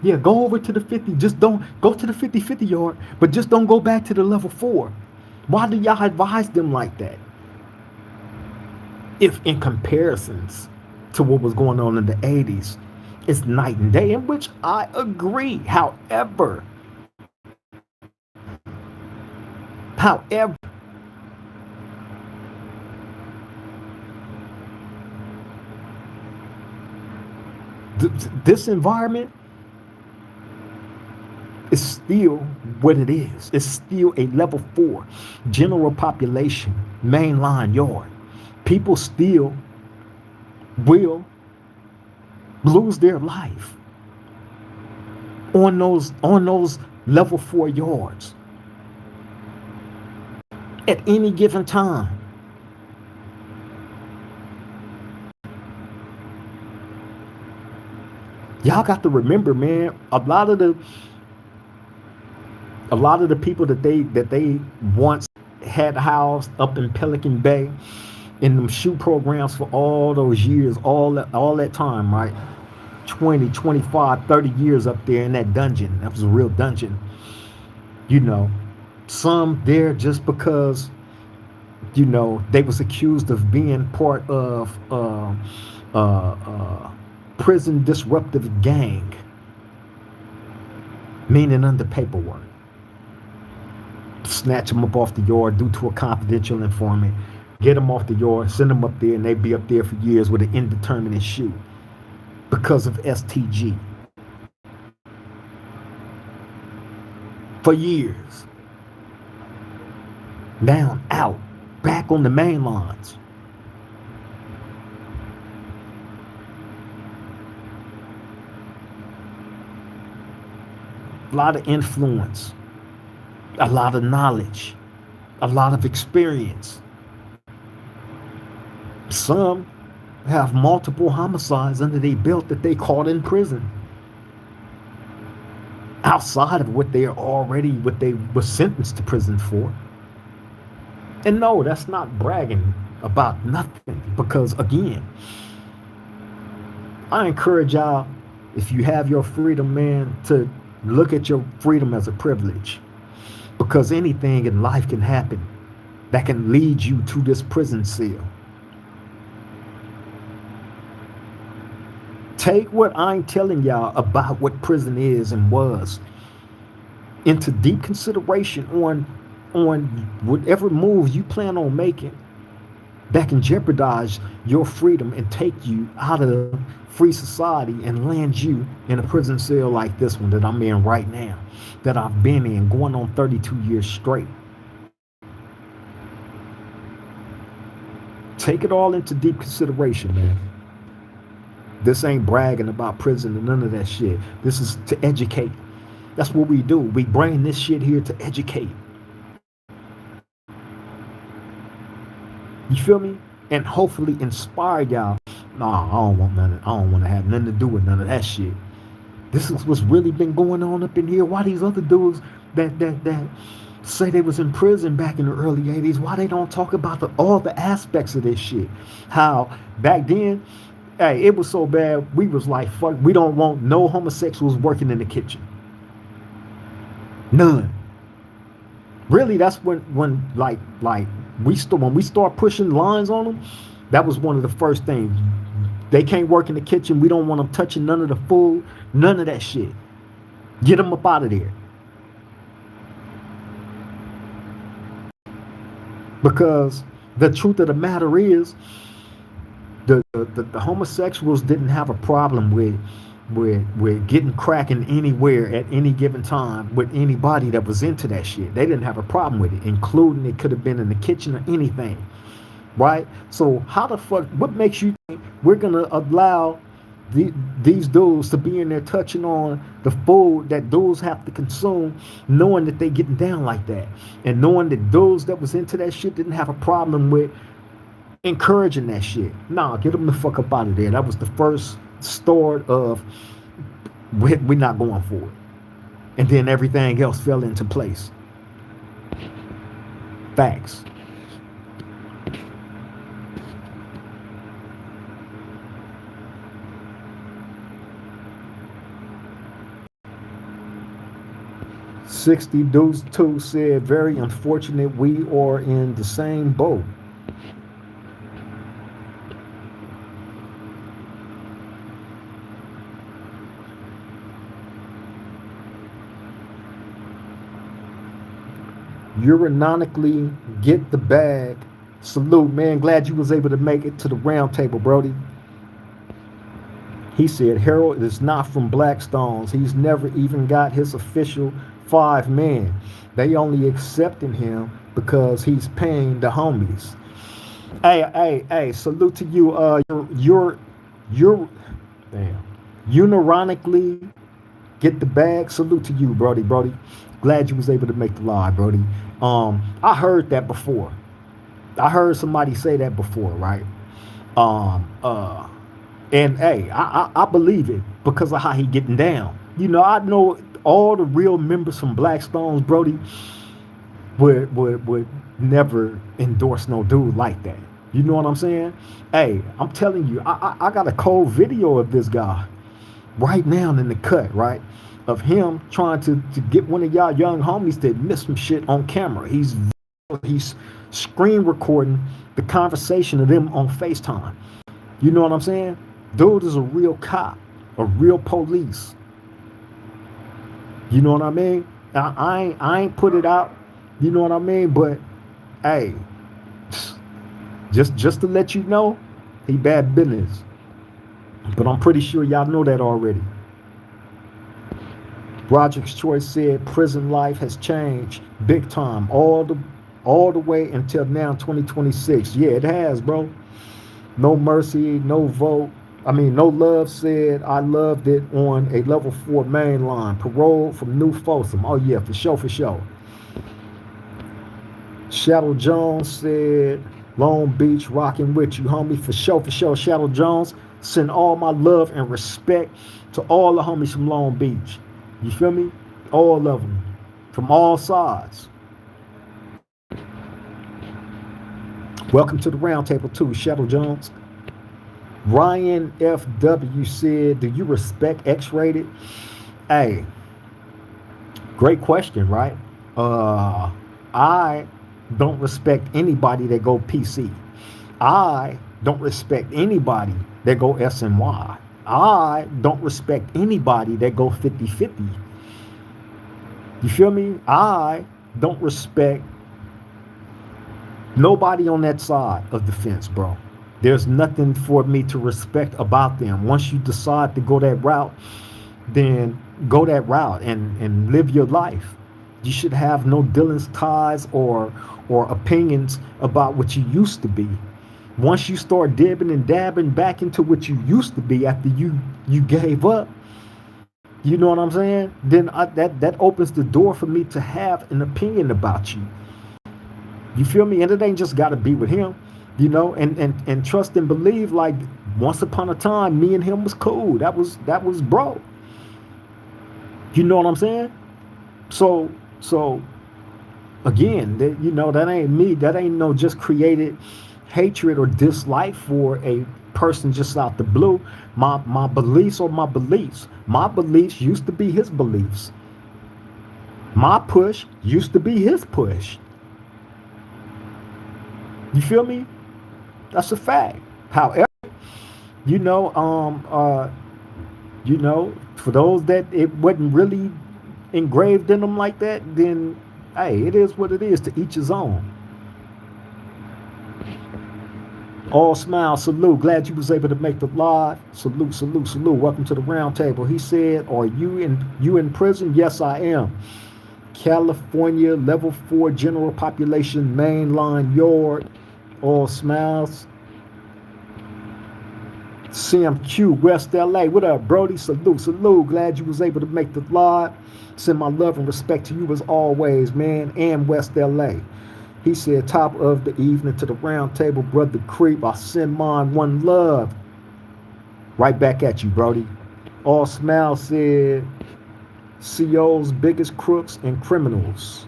Yeah, go over to the 50. Just don't go to the 50 yard, but just don't go back to the level 4. Why do y'all advise them like that? If in comparisons to what was going on in the 80s, it's night and day, in which I agree. However, this environment is still what it is. It's still a level 4 general population mainline yard. People still will lose their life on those level 4 yards at any given time. Y'all got to remember, man, a lot of the people that they once had housed up in Pelican Bay in them shoe programs for all those years, all that time, right? 20, 25, 30 years up there in that dungeon. That was a real dungeon. You know, some there just because, you know, they was accused of being part of prison disruptive gang, meaning under paperwork. Snatch them up off the yard due to a confidential informant, get them off the yard, send them up there, and they be up there for years with an indeterminate shoe because of STG. For years. Now out, back on the main lines. A lot of influence, a lot of knowledge, a lot of experience. Some have multiple homicides under their belt that they caught in prison, outside of what they were sentenced to prison for. And no, that's not bragging about nothing, because again, I encourage y'all, if you have your freedom, man, to look at your freedom as a privilege. Because anything in life can happen that can lead you to this prison cell. Take what I'm telling y'all about what prison is and was into deep consideration on whatever moves you plan on making that can jeopardize your freedom and take you out of free society and land you in a prison cell like this one that I'm in right now, that I've been in going on 32 years straight. Take it all into deep consideration, man. This ain't bragging about prison and none of that shit. This is to educate. That's what we do. We bring this shit here to educate. You feel me? And hopefully inspire y'all. Nah, I don't want none. I don't want to have nothing to do with none of that shit. This is what's really been going on up in here. Why these other dudes that say they was in prison back in the early 80s, why they don't talk about all the aspects of this shit? How back then, hey, it was so bad, we was like, fuck, we don't want no homosexuals working in the kitchen. None. Really, that's when we start pushing lines on them. That was one of the first things. They can't work in the kitchen. We don't want them touching none of the food, none of that shit. Get them up out of there. Because the truth of the matter is, the homosexuals didn't have a problem with getting cracking anywhere at any given time with anybody that was into that shit. They didn't have a problem with it, including it could have been in the kitchen or anything. Right? So how the fuck, what makes you think we're gonna allow these dudes to be in there touching on the food that dudes have to consume, knowing that they getting down like that, and knowing that dudes that was into that shit didn't have a problem with encouraging that shit? Nah, get them the fuck up out of there. That was the first start of we're not going for it, and then everything else fell into place. Facts. "60 Deuce 2 said, very unfortunate we are in the same boat. Urinanically get the bag. Salute, man. Glad you was able to make it to the round table, Brody." He said, "Harold is not from Blackstones. He's never even got his official 5 man. They only accepting him because he's paying the homies." Hey, salute to you. You're damn. Unironically get the bag. Salute to you, Brody. Glad you was able to make the live, Brody. I heard that before. I heard somebody say that before, right? Um, uh, and hey, I believe it because of how he getting down. I know all the real members from Blackstones, Brody, would never endorse no dude like that. You know what I'm saying? Hey, I'm telling you, I got a cold video of this guy right now in the cut, right? Of him trying to get one of y'all young homies to admit some shit on camera. He's screen recording the conversation of them on FaceTime. You know what I'm saying? Dude is a real cop, a real police. You know what I mean? I ain't put it out. You know what I mean? But hey, just to let you know, he bad business. But I'm pretty sure y'all know that already. Roger's Choice said prison life has changed big time, all the way until now, 2026. Yeah, it has, bro. No mercy, no vote. No love said, "I loved it" on a level 4 main line. Parole from New Folsom. Oh yeah, for sure. Shadow Jones said, "Long Beach rocking with you, homie." For sure. Shadow Jones, send all my love and respect to all the homies from Long Beach. You feel me? All of them. From all sides. Welcome to the round table too, Shadow Jones. Ryan FW said, do you respect X-rated? Hey, great question, right? Uh, I don't respect anybody that go PC. I don't respect anybody that go SNY. I don't respect anybody that go 50-50. You feel me? I don't respect nobody on that side of the fence, bro. There's nothing for me to respect about them. Once you decide to go that route, then go that route and live your life. You should have no dealings, ties, or opinions about what you used to be. Once you start dibbing and dabbing back into what you used to be after you gave up, you know what I'm saying? Then that opens the door for me to have an opinion about you. You feel me? And it ain't just got to be with him, you know. And trust and believe. Like once upon a time, me and him was cool. That was bro. You know what I'm saying? So again, you know, that ain't me. That ain't no just created hatred or dislike for a person just out the blue. My beliefs are my beliefs. My beliefs used to be his beliefs. My push used to be his push. You feel me? That's a fact. However, you know, you know, for those that it wasn't really engraved in them like that, then hey, it is what it is. To each his own. All smile, salute. Glad you was able to make the live. Salute, salute, salute. Welcome to the round table. He said, "Are you in prison?" Yes, I am. California, level 4 general population, mainline yard. All smiles. CMQ, West LA. What up, Brody? Salute, salute. Glad you was able to make the live. Send my love and respect to you as always, man, and West LA. He said, top of the evening to the round table, brother Creep. I send mine one love. Right back at you, Brody. All Smile said, CO's biggest crooks and criminals.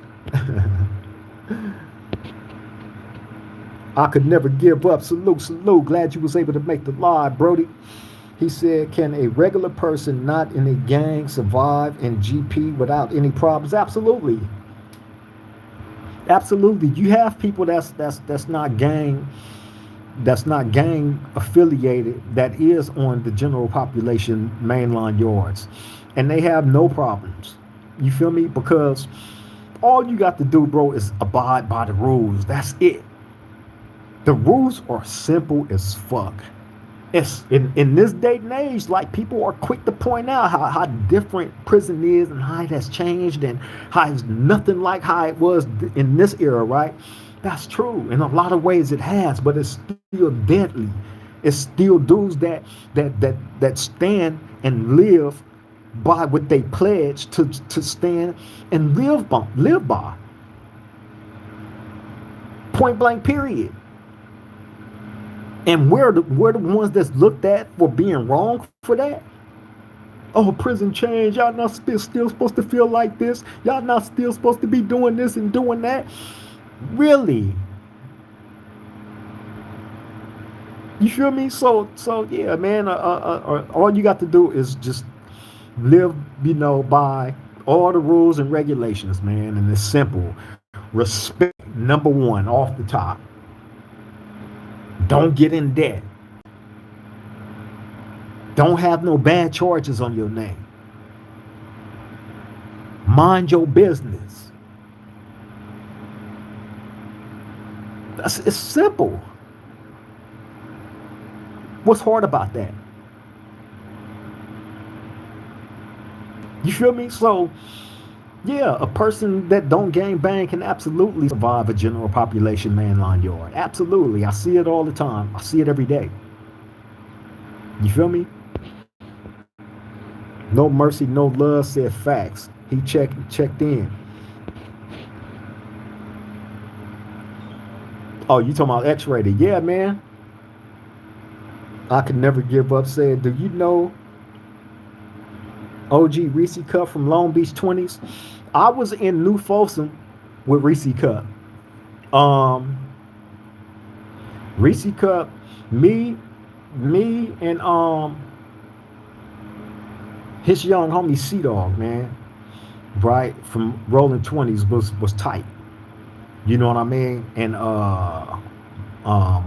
I could never give up. Salute, salute. Glad you was able to make the live, Brody. He said, can a regular person not in a gang survive in GP without any problems? Absolutely. Absolutely. You have people that's not gang affiliated, that is on the general population mainline yards, and they have no problems. You feel me? Because all you got to do, bro, is abide by the rules. That's it. The rules are simple as fuck. It's in this day and age, like people are quick to point out how different prison is and how it has changed and how it's nothing like how it was in this era, right? That's true. In a lot of ways it has, but it's still deadly. It's still dudes that stand and live by what they pledge to stand and live by. Point blank, period. And we're the ones that's looked at for being wrong for that. Oh, prison change. Y'all not still supposed to feel like this. Y'all not still supposed to be doing this and doing that. Really? You feel me? So yeah, man. All you got to do is just live, you know, by all the rules and regulations, man. And it's simple. Respect, number one, off the top. Don't get in debt. Don't have no bad charges on your name. Mind your business. It's simple. What's hard about that? You feel me? So, yeah, a person that don't gang bang can absolutely survive a general population mainline yard. Absolutely. I see it all the time. I see it every day. You feel me? No mercy, no love said facts. He checked in. Oh, you talking about X-rated? Yeah, man. I could never give up said, do you know OG Reese Cup from Long Beach 20s? I was in New Folsom with Reese Cup. Reese Cup, me, me and his young homie Sea Dog, man, right from Rolling 20s was tight. You know what I mean? And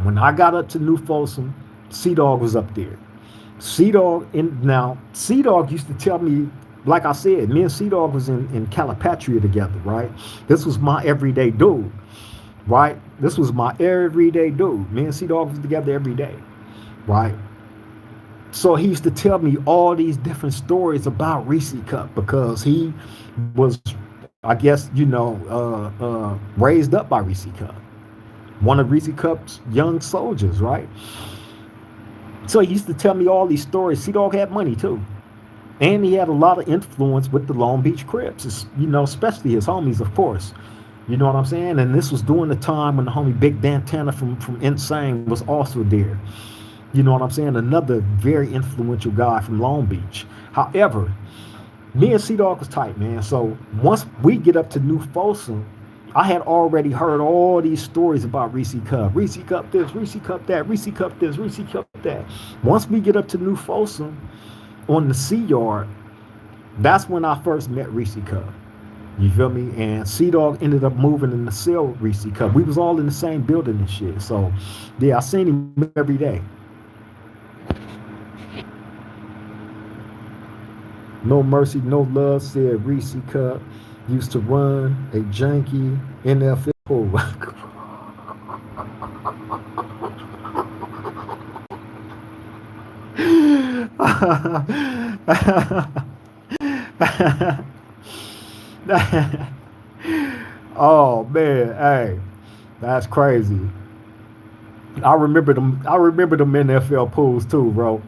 when I got up to New Folsom, Sea Dog was up there. Sea Dog, and now Sea Dog used to tell me, like I said, me and Sea Dog was in Calipatria together, right? This was my everyday dude, right? This was my everyday dude. Me and Sea Dog was together every day, right? So he used to tell me all these different stories about Reese Cup because he was, I guess, raised up by Reese Cup, one of Reese Cup's young soldiers, right? So he used to tell me all these stories. Sea Dog had money too. And he had a lot of influence with the Long Beach Crips, especially his homies, of course. You know what I'm saying? And this was during the time when the homie Big Dantana from Insane was also there. You know what I'm saying? Another very influential guy from Long Beach. However, me and Sea Dog was tight, man. So once we get up to New Folsom, I had already heard all these stories about Reese Cup. Reese Cup this, Reese Cup that, Reese Cup this, Reese Cup that. Once we get up to New Folsom on the Sea Yard, that's when I first met Reese Cup. You feel me? And Sea Dog ended up moving in the cell Reese Cup. We was all in the same building and shit. So yeah, I seen him every day. No Mercy, No Love said Reese Cup used to run a janky NFL pool. Oh man, hey, that's crazy. I remember them. I remember them NFL pools too, bro.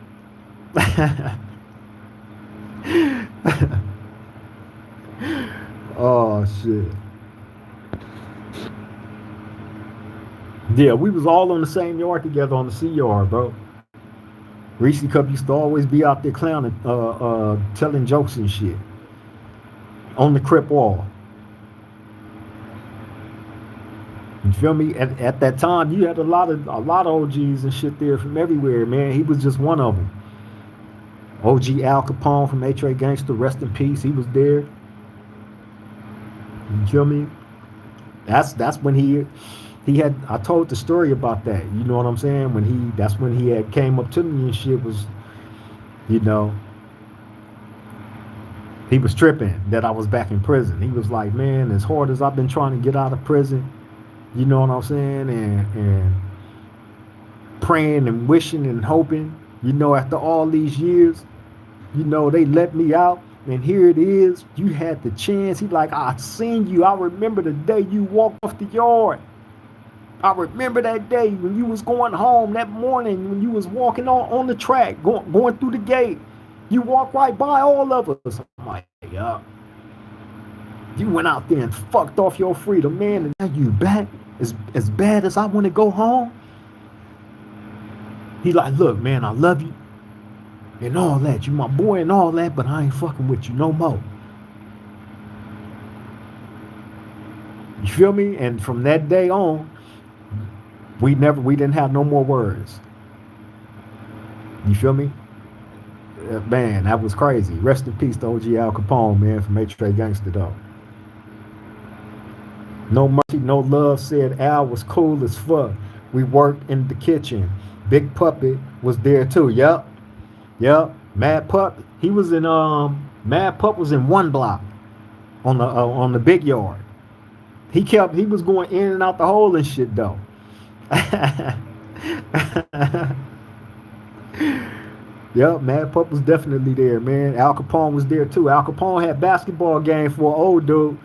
Oh shit. Yeah, we was all on the same yard together on the Sea Yard, bro. Reese Cup used to always be out there clowning, telling jokes and shit on the Crip wall. You feel me? At that time, you had a lot of OGs and shit there from everywhere, man. He was just one of them. OG Al Capone from H.A. Gangster, rest in peace. He was there. You feel me? That's when he had. I told the story about that. You know what I'm saying? That's when he had came up to me and shit was, you know, he was tripping that I was back in prison. He was like, man, as hard as I've been trying to get out of prison, you know what I'm saying, and praying and wishing and hoping, you know, after all these years, you know, they let me out. And here it is. You had the chance. He like, I seen you. I remember the day you walked off the yard. I remember that day when you was going home that morning when you was walking on the track, going through the gate. You walked right by all of us. I'm like, yeah. You went out there and fucked off your freedom, man. And now you back as bad as I want to go home. He like, look, man, I love you. And all that, you my boy and all that, but I ain't fucking with you no more. You feel me? And from that day on, we didn't have no more words. You feel me? Man, that was crazy. Rest in peace to OG Al Capone, man, from H.A. Gangster, though. No Mercy, No Love said Al was cool as fuck. We worked in the kitchen. Big Puppet was there too. Yep. Mad Pup. He was in Mad Pup was in one block on the big yard. He was going in and out the hole and shit though. Yep, Mad Pup was definitely there, man. Al Capone was there too. Al Capone had basketball game for an old dude.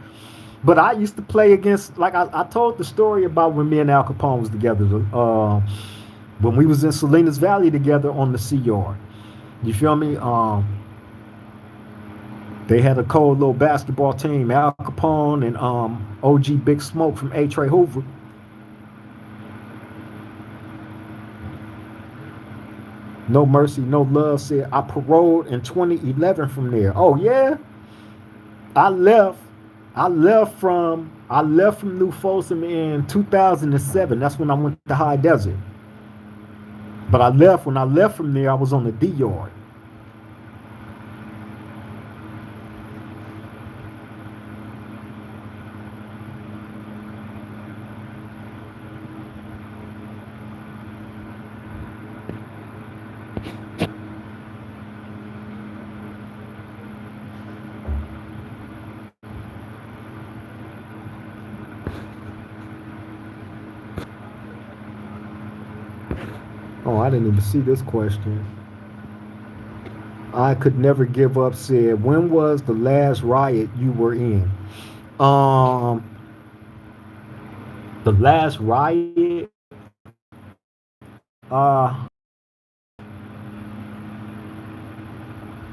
But I used to play against, like I told the story about when me and Al Capone was together. When we was in Salinas Valley together on the Sea Yard. You feel me? They had a cold little basketball team. Al Capone and OG Big Smoke from A. Trey Hoover. No Mercy, No Love said, I paroled in 2011 from there. Oh, yeah? I left from New Folsom in 2007. That's when I went to High Desert. But when I left from there, I was on the D yard. Oh, I didn't even see this question. I could never give up said, when was the last riot you were in? Um, the last riot, uh,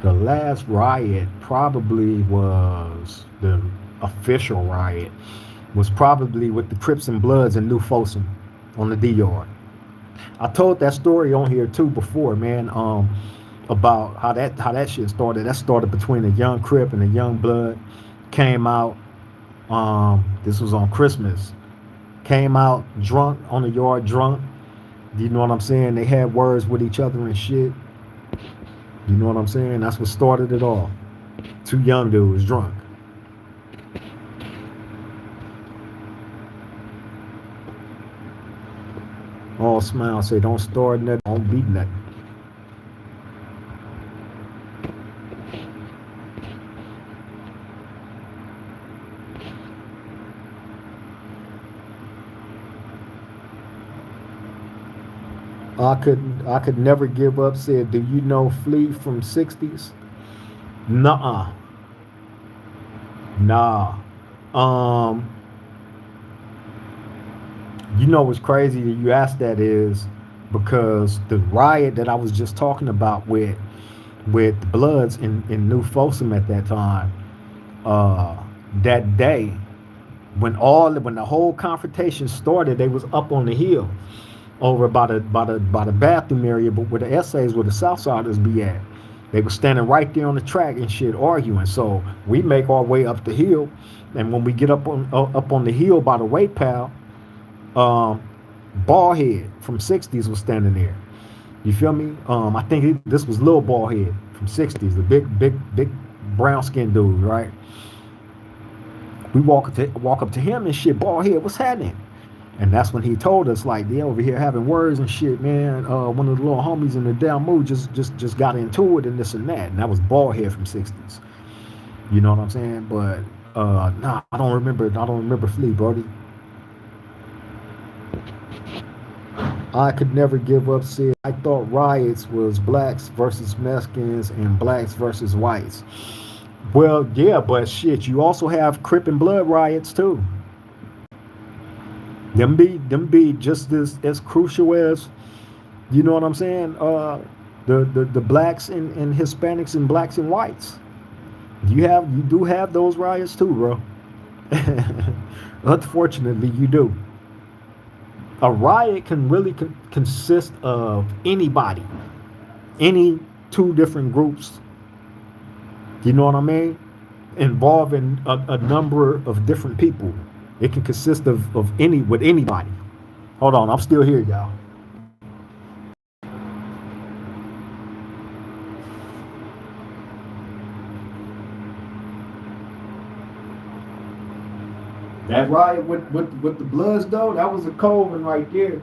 the last riot probably was the official riot. Was probably with the Crips and Bloods in New Folsom on the D yard. I told that story on here too before, man. About how that shit started. That started between a young Crip and a young Blood. Came out. This was on Christmas. Came out drunk on the yard, drunk. You know what I'm saying? They had words with each other and shit. You know what I'm saying? That's what started it all. Two young dudes drunk. All smile, say don't start nothing, don't beat nothing. I could never give up. Said, do you know Flea from 60's? Nuh-uh. Nah. Um, you know what's crazy that you asked that is because the riot that I was just talking about with the Bloods in New Folsom at that time, uh, that day when the whole confrontation started, they was up on the hill over by the bathroom area, but where the essays where the Southsiders be at. They were standing right there on the track and shit arguing. So we make our way up the hill, and when we get up on the hill by the weight pal, um, Ballhead from 60's was standing there. You feel me? I think this was Lil Ballhead from 60's, the big brown skinned dude, right? We walk up to him and shit. Ballhead, what's happening? And that's when he told us, like, they over here having words and shit, man. One of the little homies in the down mood just got into it and this and that. And that was Ballhead from 60's. You know what I'm saying? But nah, I don't remember Flea, Brody. I could never give up said I thought riots was blacks versus Mexicans and blacks versus whites. Well, yeah, but shit, you also have Crip and Blood riots too. Them be just as crucial as, you know what I'm saying? The blacks and Hispanics and blacks and whites. You do have those riots too, bro. Unfortunately, you do. A riot can really consist of anybody, any two different groups. You know what I mean? Involving a number of different people. It can consist of anybody. Hold on, I'm still here, y'all. That riot with the Bloods though, that was a cold one right there.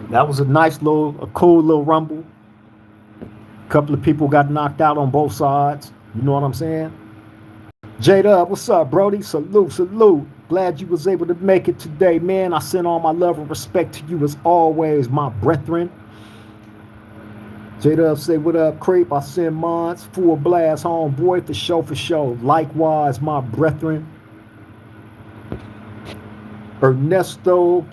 That was a cool little rumble. A couple of people got knocked out on both sides. You know what I'm saying? J-Dub, what's up, Brody? Salute, salute. Glad you was able to make it today, man. I send all my love and respect to you as always, my brethren. J-Dub say, what up, Creep? I send mines. Full blast, homeboy, for show, for show. Likewise, my brethren. Ernesto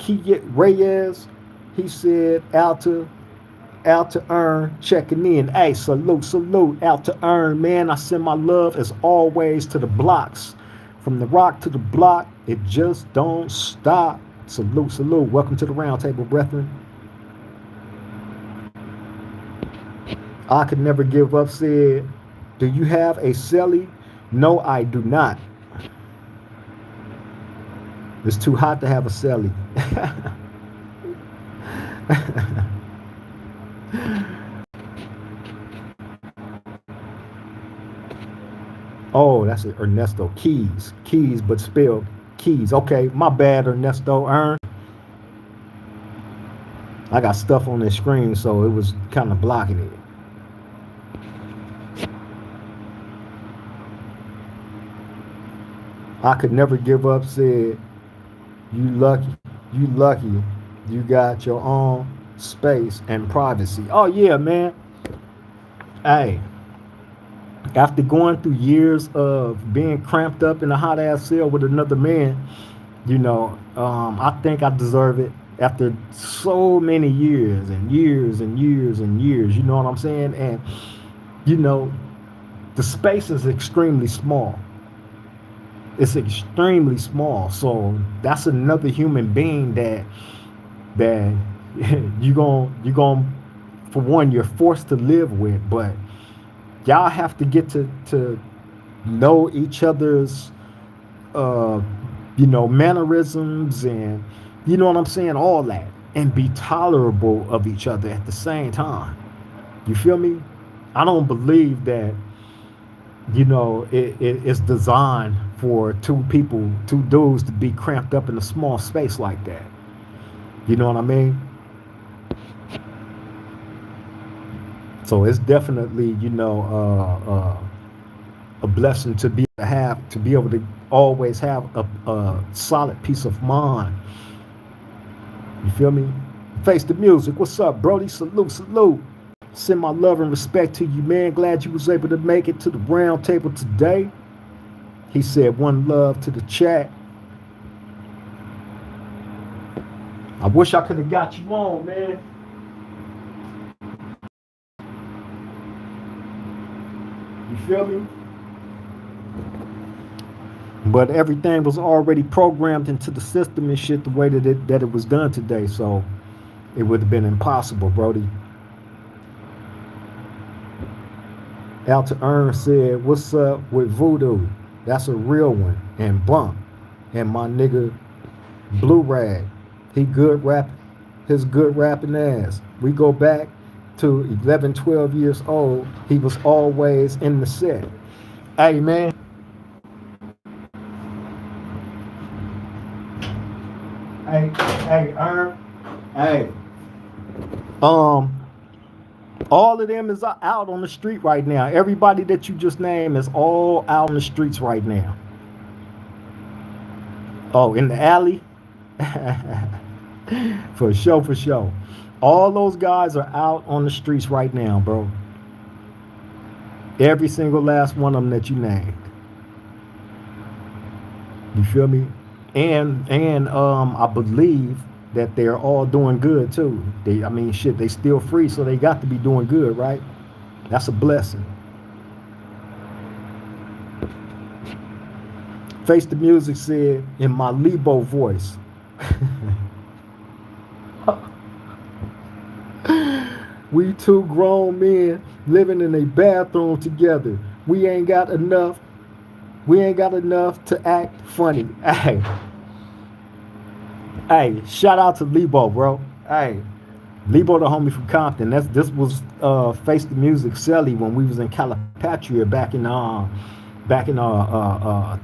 Reyes, he said, out to earn, checking in. Hey, salute, out to earn, man. I send my love as always to the blocks. From the rock to the block, it just don't stop. Salute. Welcome to the round table, brethren. I could never give up said, do you have a celly No, I do not. It's too hot to have a celly. Oh, that's it. Ernesto. Keys. Keys, but spelled keys. Okay, my bad, Ernesto. I got stuff on the screen, so it was kind of blocking it. I could never give up, said, you lucky, you lucky, you got your own space and privacy. Oh, yeah, man. Hey, after going through years of being cramped up in a hot ass cell with another man, I think I deserve it after so many years and years and years and years. You know what I'm saying? And, you know, the space is extremely small. It's extremely small. So that's another human being that you going for one, you're forced to live with, but y'all have to get to know each other's mannerisms, and you know what I'm saying, all that, and be tolerable of each other at the same time. You feel me? I don't believe that it's designed for two dudes to be cramped up in a small space like that. You know what I mean? So it's definitely a blessing to be able to always have a solid peace of mind. You feel me? Face the music. What's up, Brody? Salute, salute. Send my love and respect to you, man. Glad you was able to make it to the round table today. He said one love to the chat. I wish I could have got you on, man. You feel me? But everything was already programmed into the system and shit the way that it was done today. So it would have been impossible, Brody. Out to Earn said, what's up with Voodoo? That's a real one. And Bump. And my nigga Blue Rag. He good rap. His good rapping ass. We go back to 11, 12 years old. He was always in the set. Hey, man. Hey, Earn. Hey. All of them is out on the street right now. Everybody that you just named is all out on the streets right now. Oh, in the alley? For sure, for sure. All those guys are out on the streets right now, bro. Every single last one of them that you named. You feel me? And I believe that they're all doing good too. They still free, so they got to be doing good, right? That's a blessing. Face the Music said in my Lebo voice. We two grown men living in a bathroom together. We ain't got enough to act funny. Hey, shout out to Lebo, bro. Hey, Lebo, the homie from Compton. This was Face the Music Selly when we was in Calipatria back in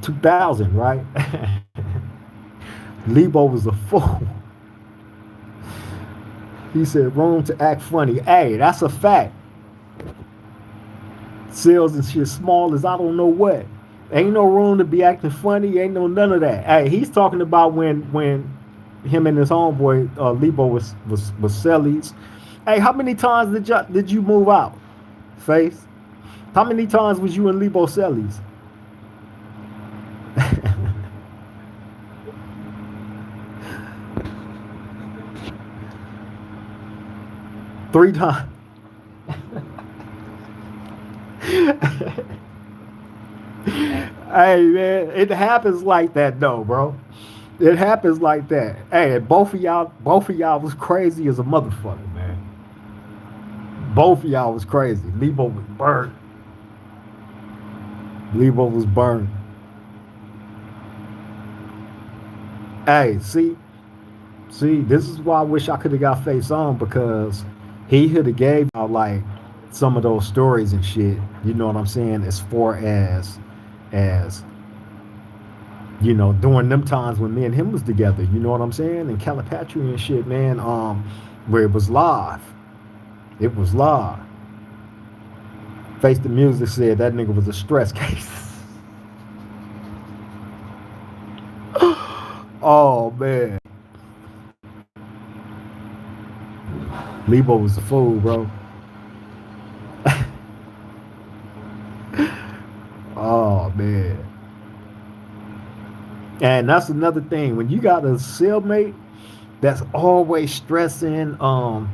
2000, right? Lebo was a fool. He said, room to act funny. Hey, that's a fact. Sales and shit small as I don't know what. Ain't no room to be acting funny. Ain't no none of that. Hey, he's talking about when him and his homeboy Lebo was Sellies. Hey, how many times did you move out, Face? How many times was you and Lebo Sellies? 3 times. Hey, man, it happens like that though, bro. It happens like that. Hey, both of y'all was crazy as a motherfucker, man. Both of y'all was crazy. Lebo was burnt. Lebo was burned. Hey, see, this is why I wish I could have got Face on, because he could have gave out like some of those stories and shit. You know what I'm saying? As far as during them times when me and him was together. You know what I'm saying? And Calipatria and shit, man. Where it was live. It was live. Face the Music said that nigga was a stress case. Oh man. Lebo was a fool, bro. Oh man. And that's another thing. When you got a cellmate that's always stressing, oh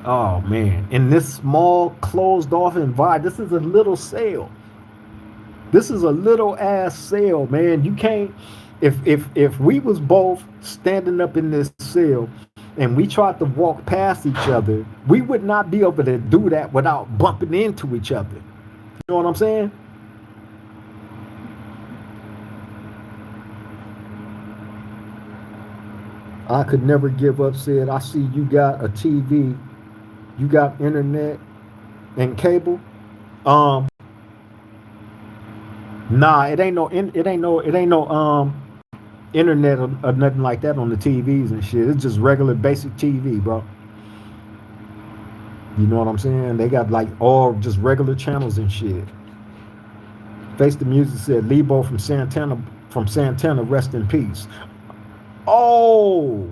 man, in this small closed off environment, this is a little cell. This is a little ass cell, man. You can't, if we was both standing up in this cell and we tried to walk past each other, we would not be able to do that without bumping into each other. You know what I'm saying? I could never give up. Said, I see you got a TV, you got internet and cable. Um, nah, it ain't no internet or nothing like that on the TVs and shit. It's just regular basic TV, bro. You know what I'm saying? They got like all just regular channels and shit. Face the Music said Lebo from Santana, rest in peace. Oh,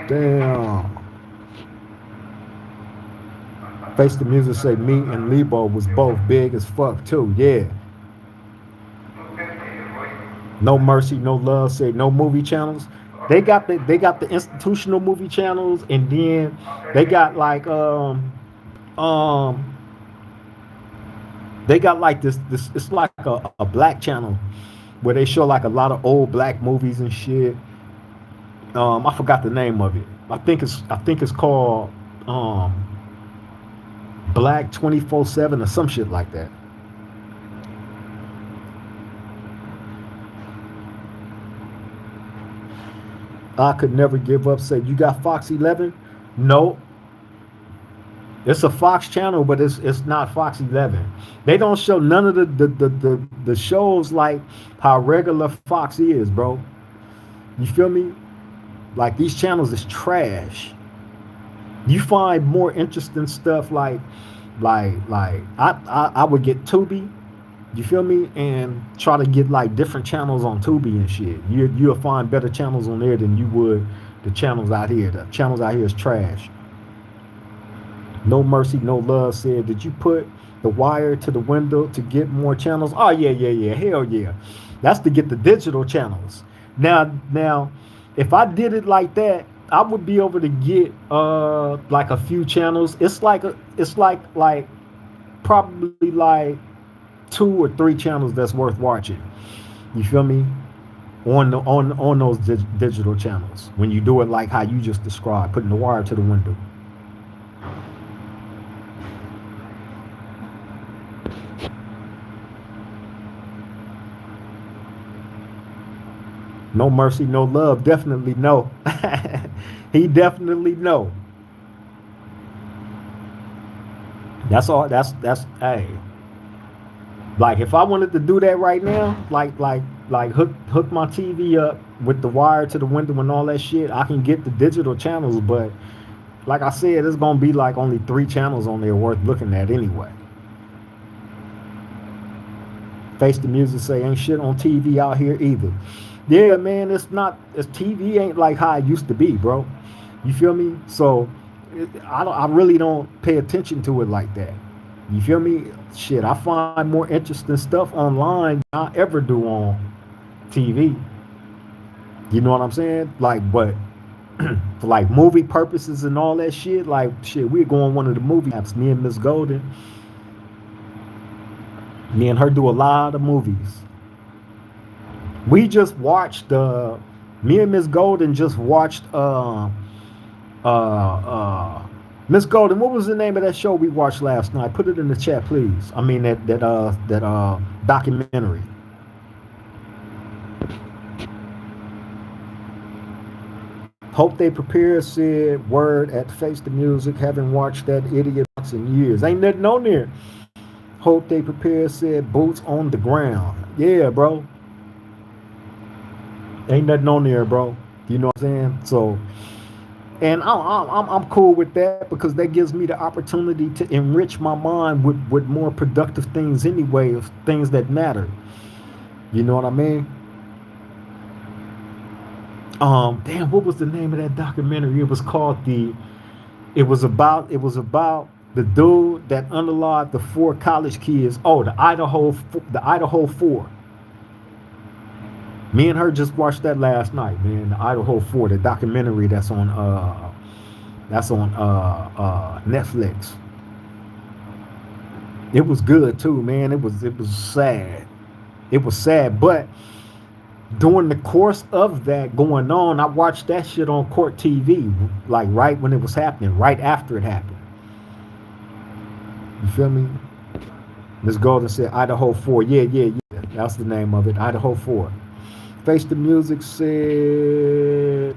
damn. Face the Music say me and Lebo was both big as fuck too. Yeah. No Mercy, No Love say no movie channels. They got the institutional movie channels, and then they got like um they got like this it's like a black channel where they show like a lot of old black movies and shit. I forgot the name of it. I think it's called um Black 24/7 or some shit like that. I could never give up. Say you got Fox 11? No, it's a Fox channel, but it's not Fox 11. They don't show none of the shows like how regular Fox is, bro. You feel me? Like these channels is trash. You find more interesting stuff like I would get Tubi. You feel me? And try to get like different channels on Tubi and shit. You'll find better channels on there than you would the channels out here. The channels out here is trash. No Mercy, No Love said, did you put the wire to the window to get more channels? Oh yeah. Hell yeah. That's to get the digital channels. Now, if I did it like that, I would be able to get like a few channels. It's like probably like 2 or 3 channels that's worth watching. You feel me? On those digital channels. When you do it like how you just described, putting the wire to the window. No Mercy, No Love. Definitely no. He definitely no. That's all. That's hey. Like if I wanted to do that right now, like hook my TV up with the wire to the window and all that shit, I can get the digital channels. But like I said, it's gonna be like only 3 channels on there worth looking at anyway. Face the Music say ain't shit on TV out here either. Yeah, man, it's not. It's TV ain't like how it used to be, bro. You feel me? So I really don't pay attention to it like that. You feel me? Shit, I find more interesting stuff online than I ever do on TV. You know what I'm saying? Like, but for like movie purposes and all that shit, like shit, we're going one of the movie apps. Me and Miss Golden, me and her do a lot of movies. We just watched Me and Miss Golden just watched Miss Golden, what was the name of that show we watched last night? Put it in the chat, please. I mean that documentary. Hope they prepare, said word at Face the Music. Haven't watched that idiot in years. Ain't nothing on there. Hope they prepare, said boots on the ground. Yeah, bro. Ain't nothing on there, bro. You know what I'm saying? So, and I'm cool with that because that gives me the opportunity to enrich my mind with more productive things anyway, of things that matter. You know what I mean? Damn, what was the name of that documentary? It was called the. It was about the dude that unalived the four college kids. Oh, the Idaho Four. Me and her just watched that last night, man. The Idaho Four, the documentary that's on Netflix. It was good too, man. It was sad. It was sad, but during the course of that going on, I watched that shit on Court TV, like right when it was happening, right after it happened. You feel me? Miss Golden said Idaho 4. Yeah, yeah, yeah. That's the name of it. Idaho 4. Face the Music said,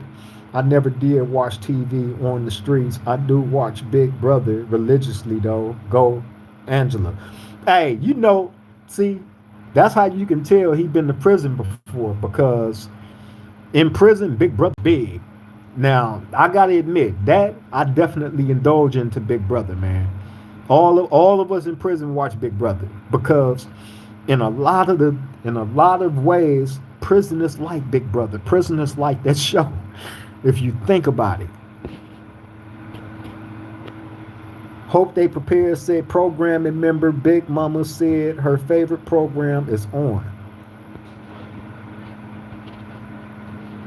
I never did watch TV on the streets. I do watch Big Brother religiously, though. Go, Angela. Hey, see, that's how you can tell he been to prison before, because in prison, Big Brother big. Now, I gotta admit that I definitely indulge into Big Brother, man. All of us in prison watch Big Brother because in a lot of ways, prisoners like Big Brother. Prisoners like that show. If you think about it. Hope they prepare, said programming member Big Mama said her favorite program is on.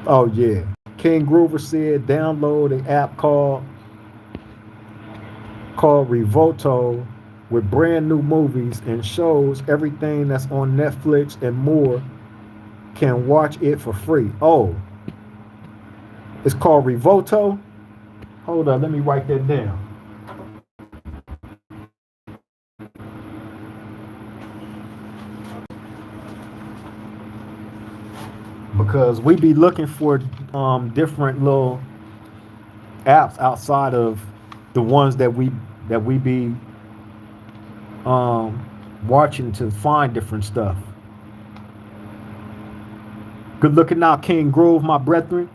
Oh yeah. King Groover said download an app called Revoto with brand new movies and shows. Everything that's on Netflix and more can watch it for free. Oh, it's called Revoto. Hold on, let me write that down. Because we be looking for different little apps outside of the ones that we be watching to find different stuff. Good looking out, King Grove, my brethren.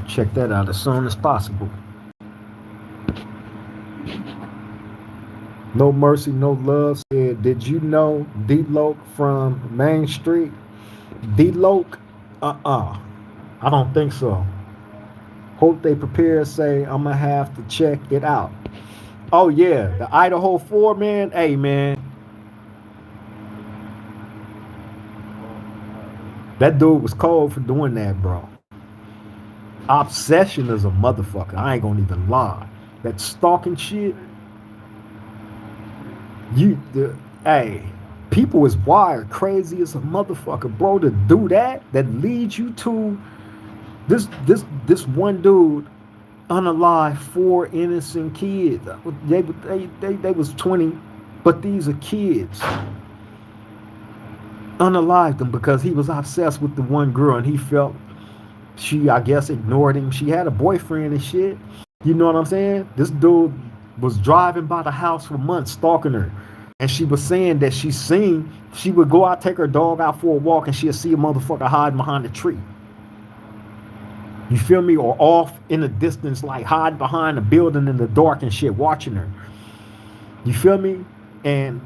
Check that out as soon as possible. No Mercy, No Love said, did you know D-Loke from Main Street? D-Loke? I don't think so. Hope they prepare, say, I'm going to have to check it out. Oh, yeah. The Idaho 4, man. Hey, man. That dude was cold for doing that, bro. Obsession is a motherfucker. I ain't going to even lie. That stalking shit. Hey, people is wired crazy as a motherfucker, bro. To do that leads you to this one dude unalive 4 innocent kids. They was 20, but these are kids. Unalived them because he was obsessed with the one girl and he felt she, I guess, ignored him. She had a boyfriend and shit. You know what I'm saying? This dude was driving by the house for months stalking her. And she was saying that she would go out, take her dog out for a walk, and she'll see a motherfucker hiding behind a tree. You feel me? Or off in the distance, like hiding behind a building in the dark and shit, watching her. You feel me? And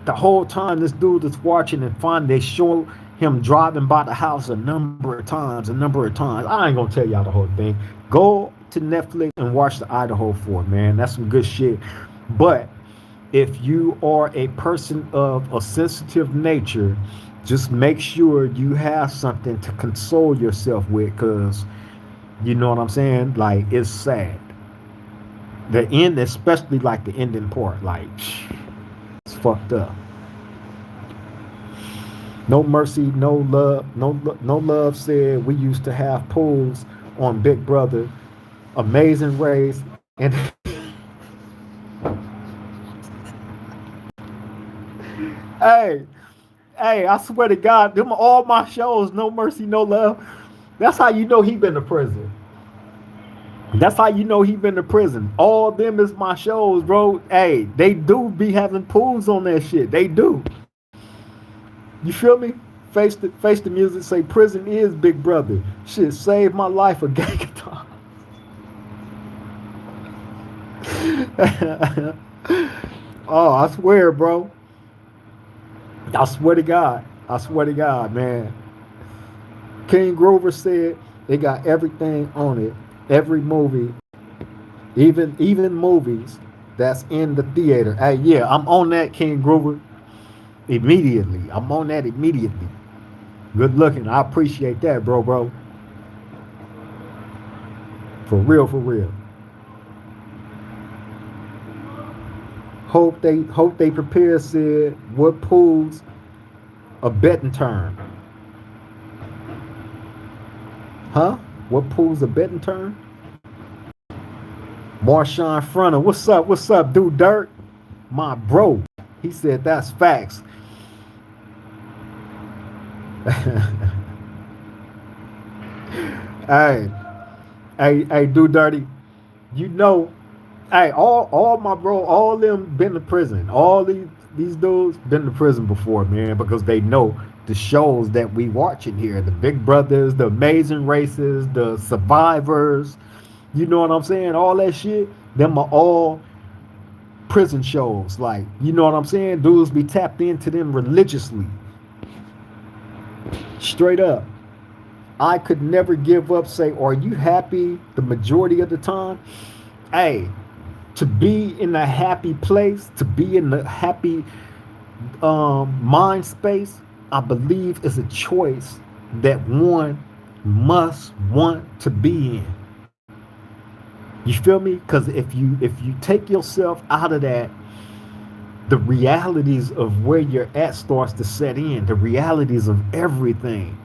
the whole time this dude is watching and finally they show him driving by the house a number of times. I ain't gonna tell y'all the whole thing. Go to Netflix and watch the Idaho 4, man. That's some good shit. But if you are a person of a sensitive nature, just make sure you have something to console yourself with, because you know what I'm saying? Like, it's sad. The end, especially like the ending part, like, It's fucked up. No Mercy, no love, no love said we used to have pools on Big Brother, Amazing Race, and hey, hey, I swear to God, them all my shows, No Mercy, No Love. That's how you know he been to prison. That's how you know he been to prison. All of them is my shows, bro. Hey, they do be having pools on that shit. They do. You feel me? Face the music. Say prison is Big Brother. Shit saved my life a gang of times. Oh, I swear, bro. I swear to God. I swear to God, man. King Grover said they got everything on it. Every movie, even movies that's in the theater. Hey, yeah, I'm on that, King Grover. Immediately. I'm on that immediately. Good looking. I appreciate that, bro. For real, for real. Hope they prepare said what pulls a betting turn. Huh? What pulls a betting turn? Marshawn Fronter. What's up, dude Dirt? My bro. He said that's facts. hey, hey, do dirty. You know, hey, all my bro, all them been to prison. All these dudes been to prison before, man, because they know the shows that we watching here, the Big Brothers, the Amazing Races, the Survivors. You know what I'm saying? All that shit. Them are all prison shows. Like, you know what I'm saying? Dudes be tapped into them religiously. Straight up. I could never give up. Say, are you happy the majority of the time? Hey, to be in a happy place, to be in a happy mind space, I believe is a choice that one must want to be in. You feel me? Because if you take yourself out of that, the realities of where you're at starts to set in. The realities of everything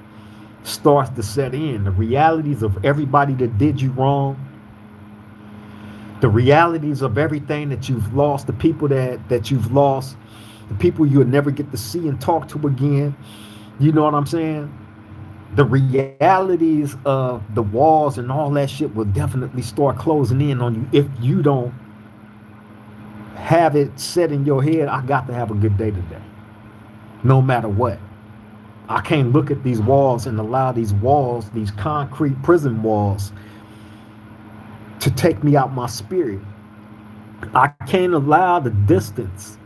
starts to set in. The realities of everybody that did you wrong. The realities of everything that you've lost. The people that you've lost. The people you'll never get to see and talk to again. You know what I'm saying? The realities of the walls and all that shit will definitely start closing in on you if you don't have it set in your head, I got to have a good day today. No matter what. I can't look at these walls and allow these walls, these concrete prison walls, to take me out my spirit. I can't allow the distance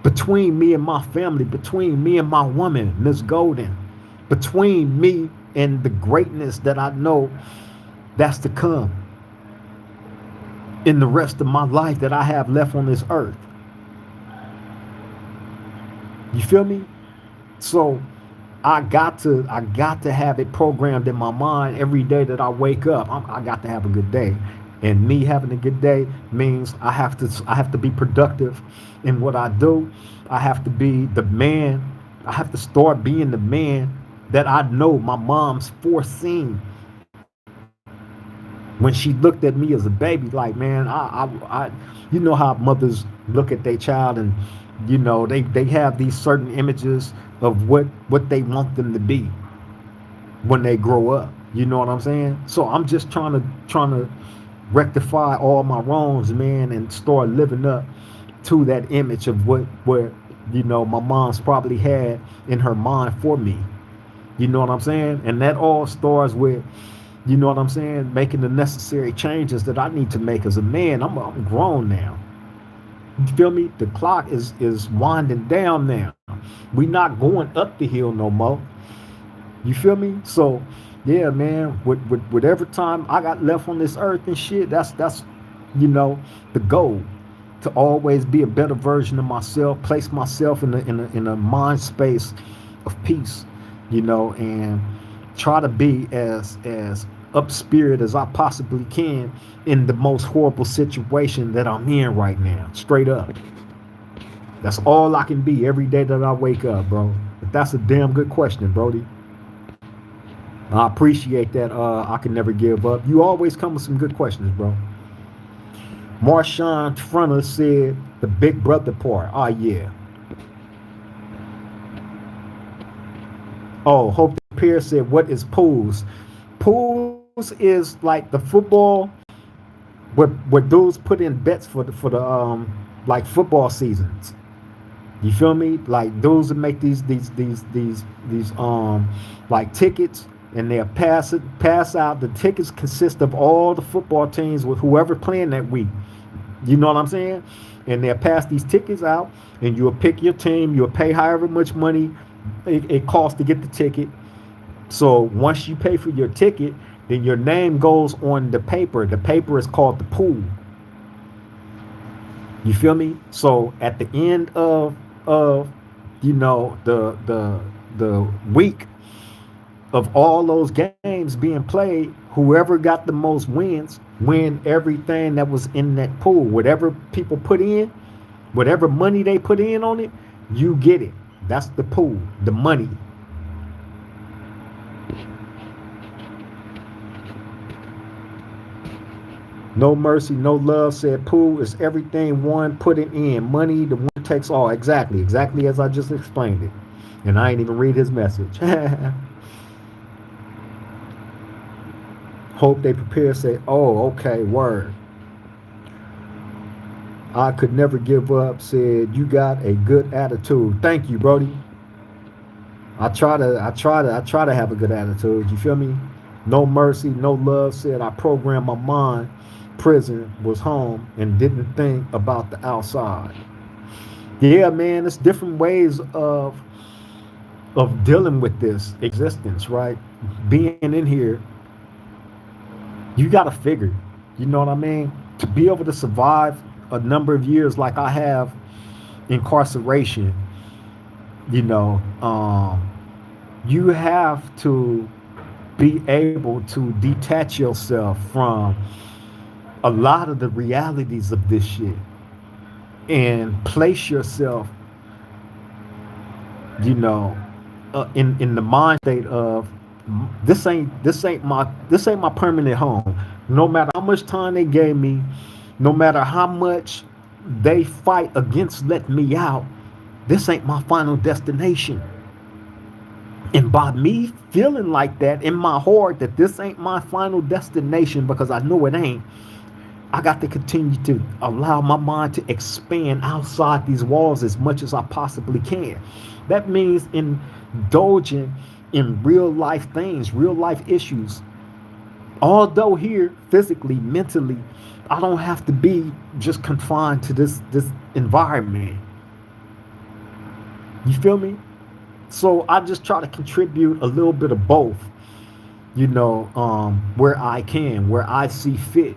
between me and my family, between me and my woman, Miss Golden, between me and the greatness that I know that's to come in the rest of my life that I have left on this earth. You feel me? So I got to have it programmed in my mind every day that I wake up. I got to have a good day. And me having a good day means I have to be productive in what I do. I have to be the man. I have to start being the man that I know my mom's foreseen when she looked at me as a baby. Like, man, I you know how mothers look at their child, and you know they have these certain images of what they want them to be when they grow up. You know what I'm saying? So I'm just trying to rectify all my wrongs, man, and start living up to that image of what you know my mom's probably had in her mind for me. You know what I'm saying? And that all starts with, you know what I'm saying, making the necessary changes that I need to make as a man. I'm grown now. You feel me? The clock is winding down now. We not going up the hill no more. You feel me? So yeah, man, with whatever time I got left on this earth and shit, that's you know, the goal. To always be a better version of myself, place myself in a mind space of peace, you know, and try to be as up spirit as I possibly can in the most horrible situation that I'm in right now. Straight up. That's all I can be every day that I wake up, bro. But that's a damn good question, Brody. I appreciate that. I can never give up. You always come with some good questions, bro. Marshawn Fronter said the big brother part. Oh yeah. Oh, Hope Pierce said, what is pools? Pools is like the football where dudes put in bets for the like football seasons. You feel me? Like dudes that make these like tickets, and they'll pass out. The tickets consist of all the football teams with whoever playing that week. You know what I'm saying? And they'll pass these tickets out, and you'll pick your team. You'll pay however much money it costs to get the ticket. So once you pay for your ticket, then your name goes on the paper. The paper is called the pool. You feel me? So at the end of the week of all those games being played, whoever got the most wins win everything that was in that pool. Whatever people put in, whatever money they put in on it, you get it. That's the pool, the money. No Mercy, No Love said pool is everything one put it in. Money, the one takes all. Exactly as I just explained it. And I ain't even read his message. Hope they prepare, say, oh, okay, word. I could never give up, said you got a good attitude. Thank you, Brody. I try to have a good attitude. You feel me? No Mercy, No Love said I programmed my mind. Prison was home and didn't think about the outside. Yeah, man, it's different ways of dealing with this existence, right? Being in here, you got to figure. You know what I mean? To be able to survive a number of years like I have incarceration, you know, you have to be able to detach yourself from a lot of the realities of this shit and place yourself, you know, in the mind state of this ain't my permanent home. No matter how much time they gave me, no matter how much they fight against letting me out, this ain't my final destination. And by me feeling like that in my heart that this ain't my final destination, because I know it ain't, I got to continue to allow my mind to expand outside these walls as much as I possibly can. That means indulging in real life things, real life issues. Although here, physically, mentally, I don't have to be just confined to this environment. You feel me? So I just try to contribute a little bit of both, you know, where I can, where I see fit.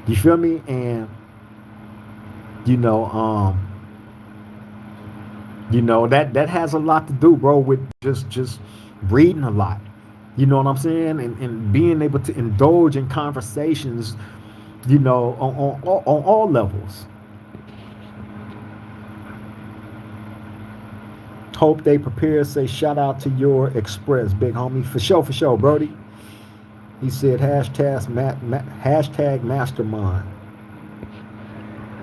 You feel me? And that has a lot to do, bro, with just reading a lot. You know what I'm saying? And being able to indulge in conversations, you know, on all levels. Hope they prepare. Say shout out to your express, big homie. For sure, Brody. He said hashtag mastermind.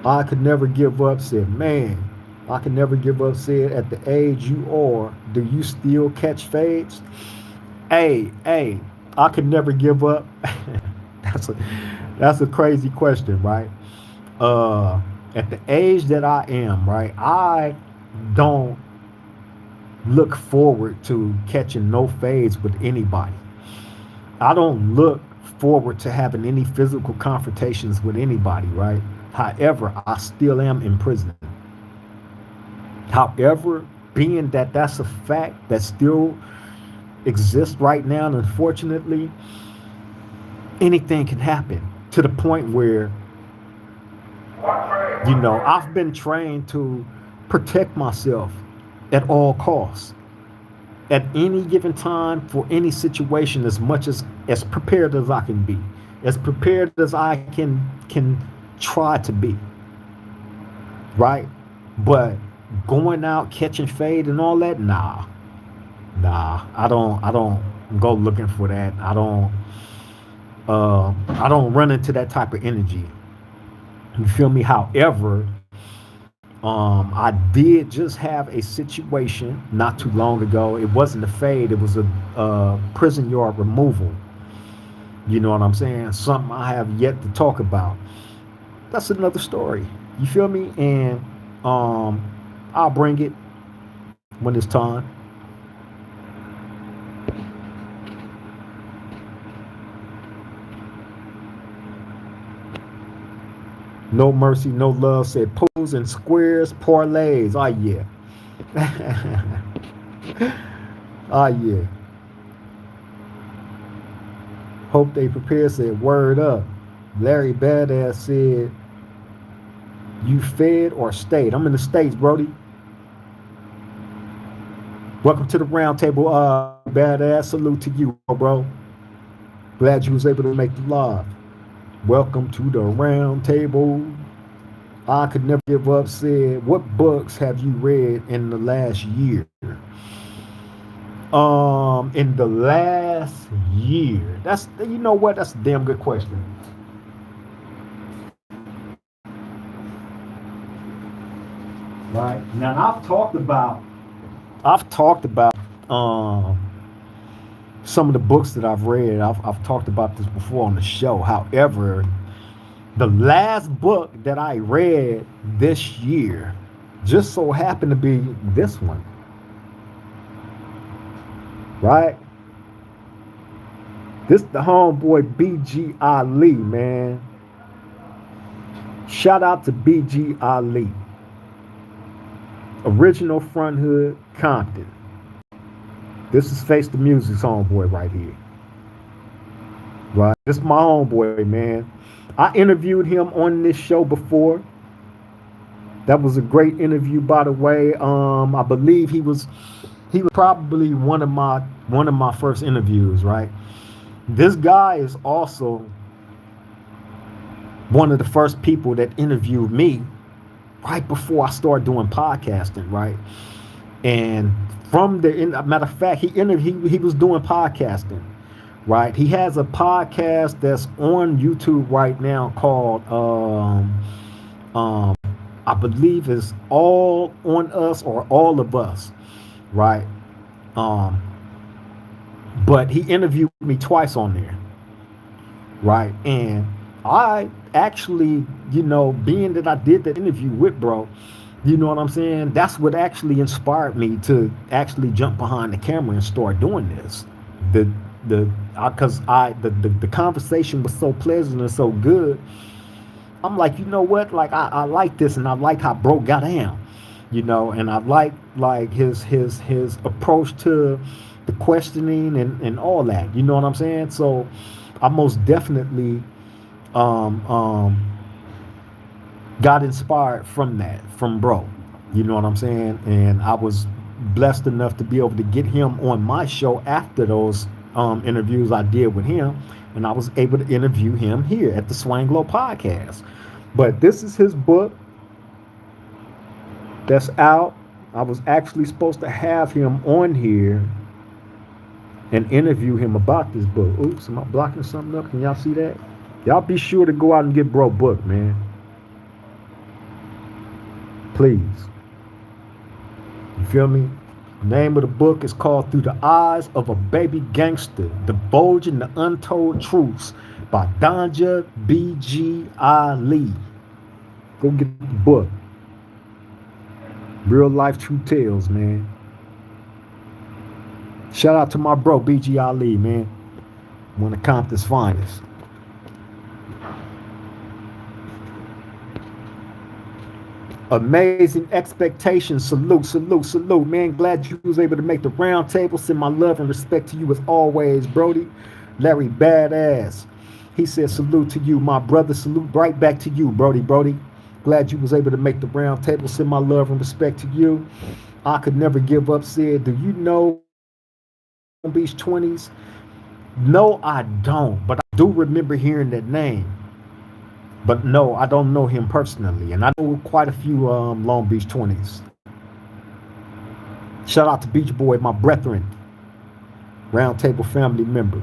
I could never give up. Said man, I could never give up. Said at the age you are, do you still catch fades? Hey, I could never give up. that's a crazy question, right? At the age that I am, right, I don't look forward to catching no fades with anybody. I don't look forward to having any physical confrontations with anybody, right? However, I still am in prison. However, being that that's a fact that still exists right now, and unfortunately, anything can happen to the point where, you know, I've been trained to protect myself at all costs, at any given time, for any situation, as much as prepared as I can be, as prepared as I can try to be, right? But going out catching fade and all that, nah. I don't go looking for that. I don't run into that type of energy. You feel me? However, I did just have a situation not too long ago. It wasn't a fade. It was a prison yard removal. You know what I'm saying? Something I have yet to talk about. That's another story. You feel me? And um, I'll bring it when it's time. No mercy, no love said pools and squares, parlays. Oh yeah. Oh yeah. Hope they prepare said word up. Larry Badass said, you fed or stayed? I'm in the States, Brody. Welcome to the round table, Badass. Salute to you, bro. Glad you was able to make the live. Welcome to the round table. I could never give up said, what books have you read in the last year? In the last year. That's, you know what? That's a damn good question. Right. Now I've talked about um some of the books that I've read. I've talked about this before on the show. However, the last book that I read this year just so happened to be this one. Right? This the homeboy BG Ali, man. Shout out to BG Ali. Original Front Hood Compton. This is Face the Music's homeboy right here. Right? This is my homeboy, man. I interviewed him on this show before. That was a great interview, by the way. I believe he was probably one of my first interviews, right? This guy is also one of the first people that interviewed me right before I started doing podcasting, right? And from the matter of fact, he was doing podcasting, right? He has a podcast that's on YouTube right now called I believe is All on Us or All of Us, right? Um, but he interviewed me twice on there, right? And I actually, being that I did that interview with bro, you know what I'm saying? That's what actually inspired me to actually jump behind the camera and start doing this. The because the conversation was so pleasant and so good. I'm like, you know what? Like I like this, and I like how bro got down, and I like his approach to the questioning and all that. You know what I'm saying? So I most definitely um, um, got inspired from that, from bro. You know what I'm saying? And I was blessed enough to be able to get him on my show after those interviews I did with him. And I was able to interview him here at the Swang Glow podcast. But this is his book that's out. I was actually supposed to have him on here and interview him about this book. Oops, am I blocking something up? Can y'all see that? Y'all be sure to go out and get bro book, man. Please. You feel me? The name of the book is called Through the Eyes of a Baby Gangster, Divulging the Untold Truths by Danja B.G. Ali. Go get the book. Real life true tales, man. Shout out to my bro, B.G. Ali, man. One of Compton's finest. Amazing expectations. Salute, man. Glad you was able to make the round table. Send my love and respect to you as always, Brody. Larry Badass. He said salute to you, my brother. Salute right back to you, Brody. Glad you was able to make the round table. Send my love and respect to you. I could never give up said, do you know Beach 20s? No, I don't. But I do remember hearing that name. But no, I don't know him personally, and I know quite a few Long Beach 20s. Shout out to Beach Boy, my brethren, Roundtable family member.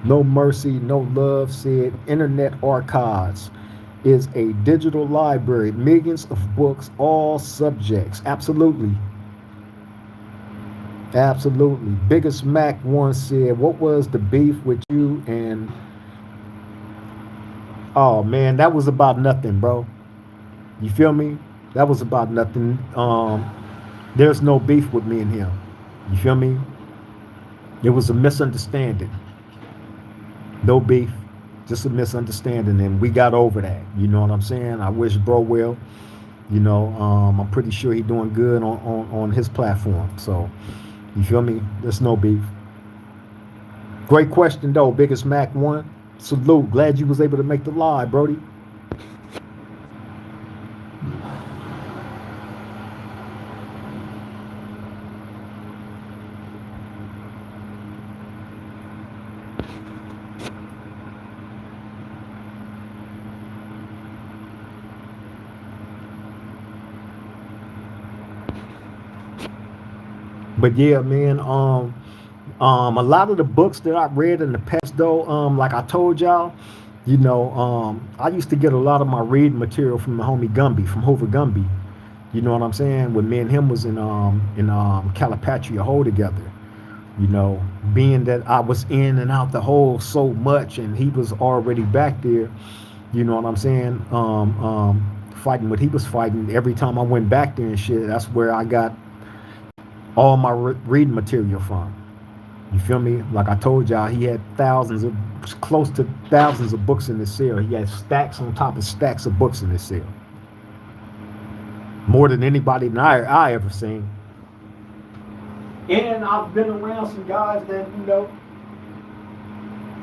No Mercy, No Love said Internet Archives is a digital library, millions of books, all subjects. Absolutely. Absolutely. Biggest Mac once said, what was the beef with you? And oh man, that was about nothing, bro. You feel me? That was about nothing. There's no beef with me and him. You feel me? It was a misunderstanding. No beef, just a misunderstanding, and we got over that. You know what I'm saying? I wish bro well. You know, I'm pretty sure he's doing good on his platform. So, you feel me? There's no beef. Great question though, Biggest Mac one. Salute. Glad you was able to make the live, Brody. But yeah, man, a lot of the books that I read in the past though, like I told y'all, you know, I used to get a lot of my reading material from the homie Gumby, from Hoover Gumby. You know what I'm saying? When me and him was in Calipatria Hole together. You know, being that I was in and out the hole so much and he was already back there, you know what I'm saying? Fighting what he was fighting. Every time I went back there and shit, that's where I got all my reading material from. You feel me? Like I told y'all, he had close to thousands of books in his cell. He had stacks on top of stacks of books in his cell. More than anybody that I ever seen. And I've been around some guys that, you know,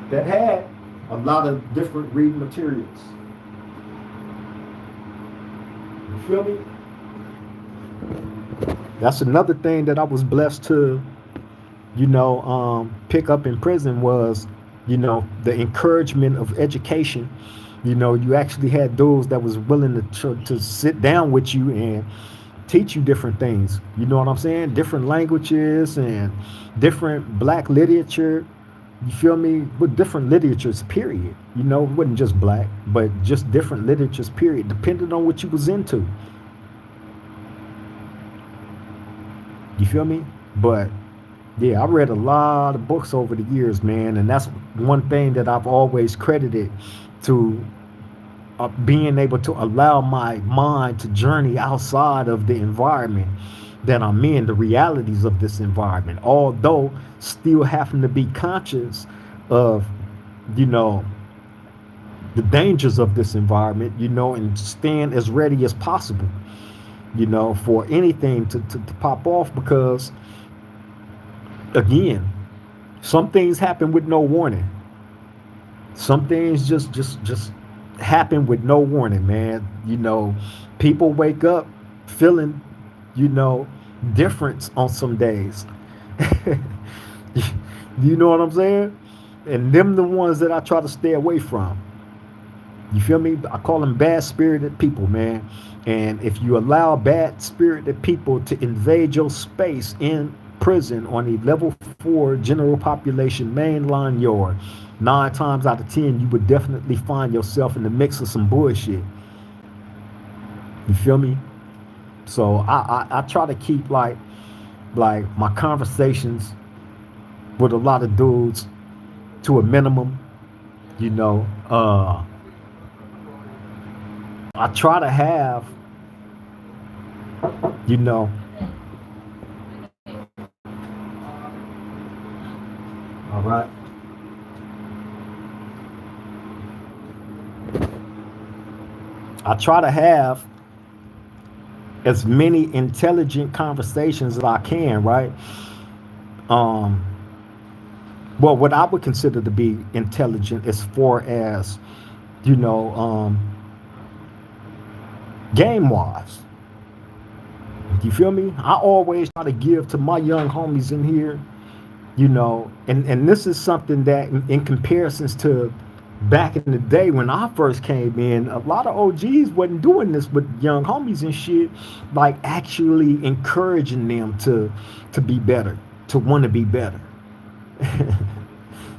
that had a lot of different reading materials. You feel me? That's another thing that I was blessed to, you know, pick up in prison was, you know, the encouragement of education. You know, you actually had those that was willing to sit down with you and teach you different things. You know what I'm saying? Different languages and different black literature. You feel me? With different literatures, period. You know, it wasn't just black, but just different literatures, period, depending on what you was into. You feel me? But yeah, I read a lot of books over the years, man, and that's one thing that I've always credited to being able to allow my mind to journey outside of the environment that I'm in, the realities of this environment, although still having to be conscious of, you know, the dangers of this environment, you know, and stand as ready as possible, you know, for anything to pop off, because again, some things happen with no warning. Some things just happen with no warning, man. You know, people wake up feeling, you know, different on some days. You know what I'm saying? And them the ones that I try to stay away from. You feel me? I call them bad spirited people, man. And if you allow bad spirited people to invade your space in prison on a level 4 general population mainline yard, 9 times out of 10, you would definitely find yourself in the mix of some bullshit. You feel me? So I try to keep like my conversations with a lot of dudes to a minimum. You know, I try to have, you know, all right. I try to have as many intelligent conversations as I can, right? Um, well, what I would consider to be intelligent as far as, you know, game wise. You feel me? I always try to give to my young homies in here, you know, and this is something that in comparisons to back in the day when I first came in, a lot of OGs wasn't doing this with young homies and shit, like actually encouraging them to be better, to want to be better.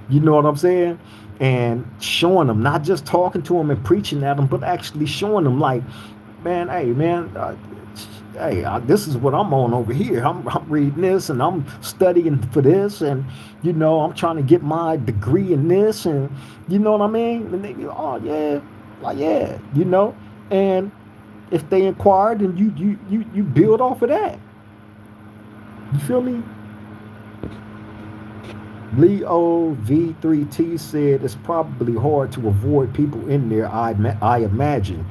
You know what I'm saying? And showing them, not just talking to them and preaching at them, but actually showing them, like, man, hey, man, hey, this is what I'm on over here. I'm reading this and I'm studying for this, and I'm trying to get my degree in this, and you know what I mean. And they go, oh yeah, like yeah, And if they inquire, then you build off of that. You feel me? Leo V3T said it's probably hard to avoid people in there. I imagine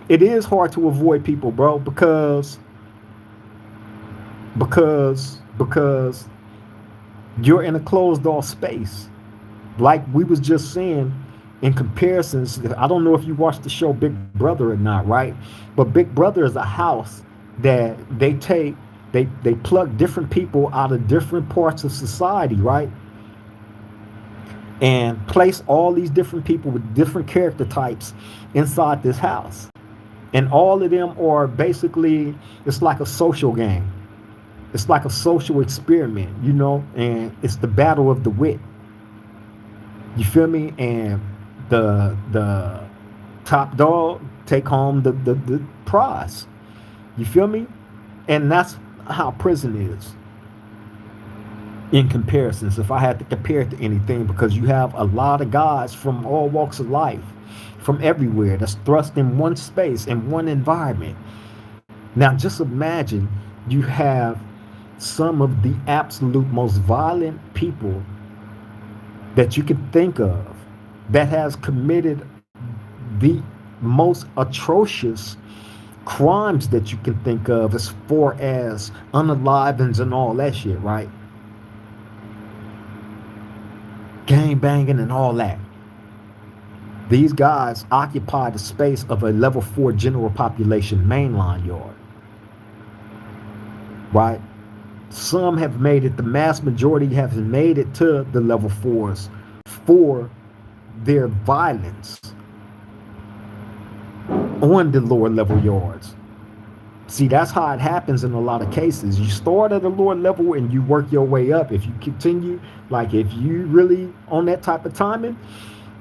it is hard to avoid people, bro, because you're in a closed off space. Like we was just saying, in comparisons, I don't know if you watched the show Big Brother or not, right? But Big Brother is a house that they plug different people out of different parts of society, right? And place all these different people with different character types inside this house. And all of them are basically, it's like a social game. It's like a social experiment, and it's the battle of the wit. You feel me? And the top dog take home the prize. You feel me? And that's how prison is in comparisons, if I had to compare it to anything, because you have a lot of guys from all walks of life, from everywhere, that's thrust in one space, in one environment. Now just imagine you have some of the absolute most violent people that you can think of that has committed the most atrocious crimes that you can think of, as far as unalivings and all that shit, right? Gang banging and all that. These guys occupy the space of a level 4 general population mainline yard, right? Some have made it, the mass majority have made it to the level 4s for their violence on the lower level yards. See, that's how it happens in a lot of cases. You start at a lower level and you work your way up. If you continue, like if you really on that type of timing,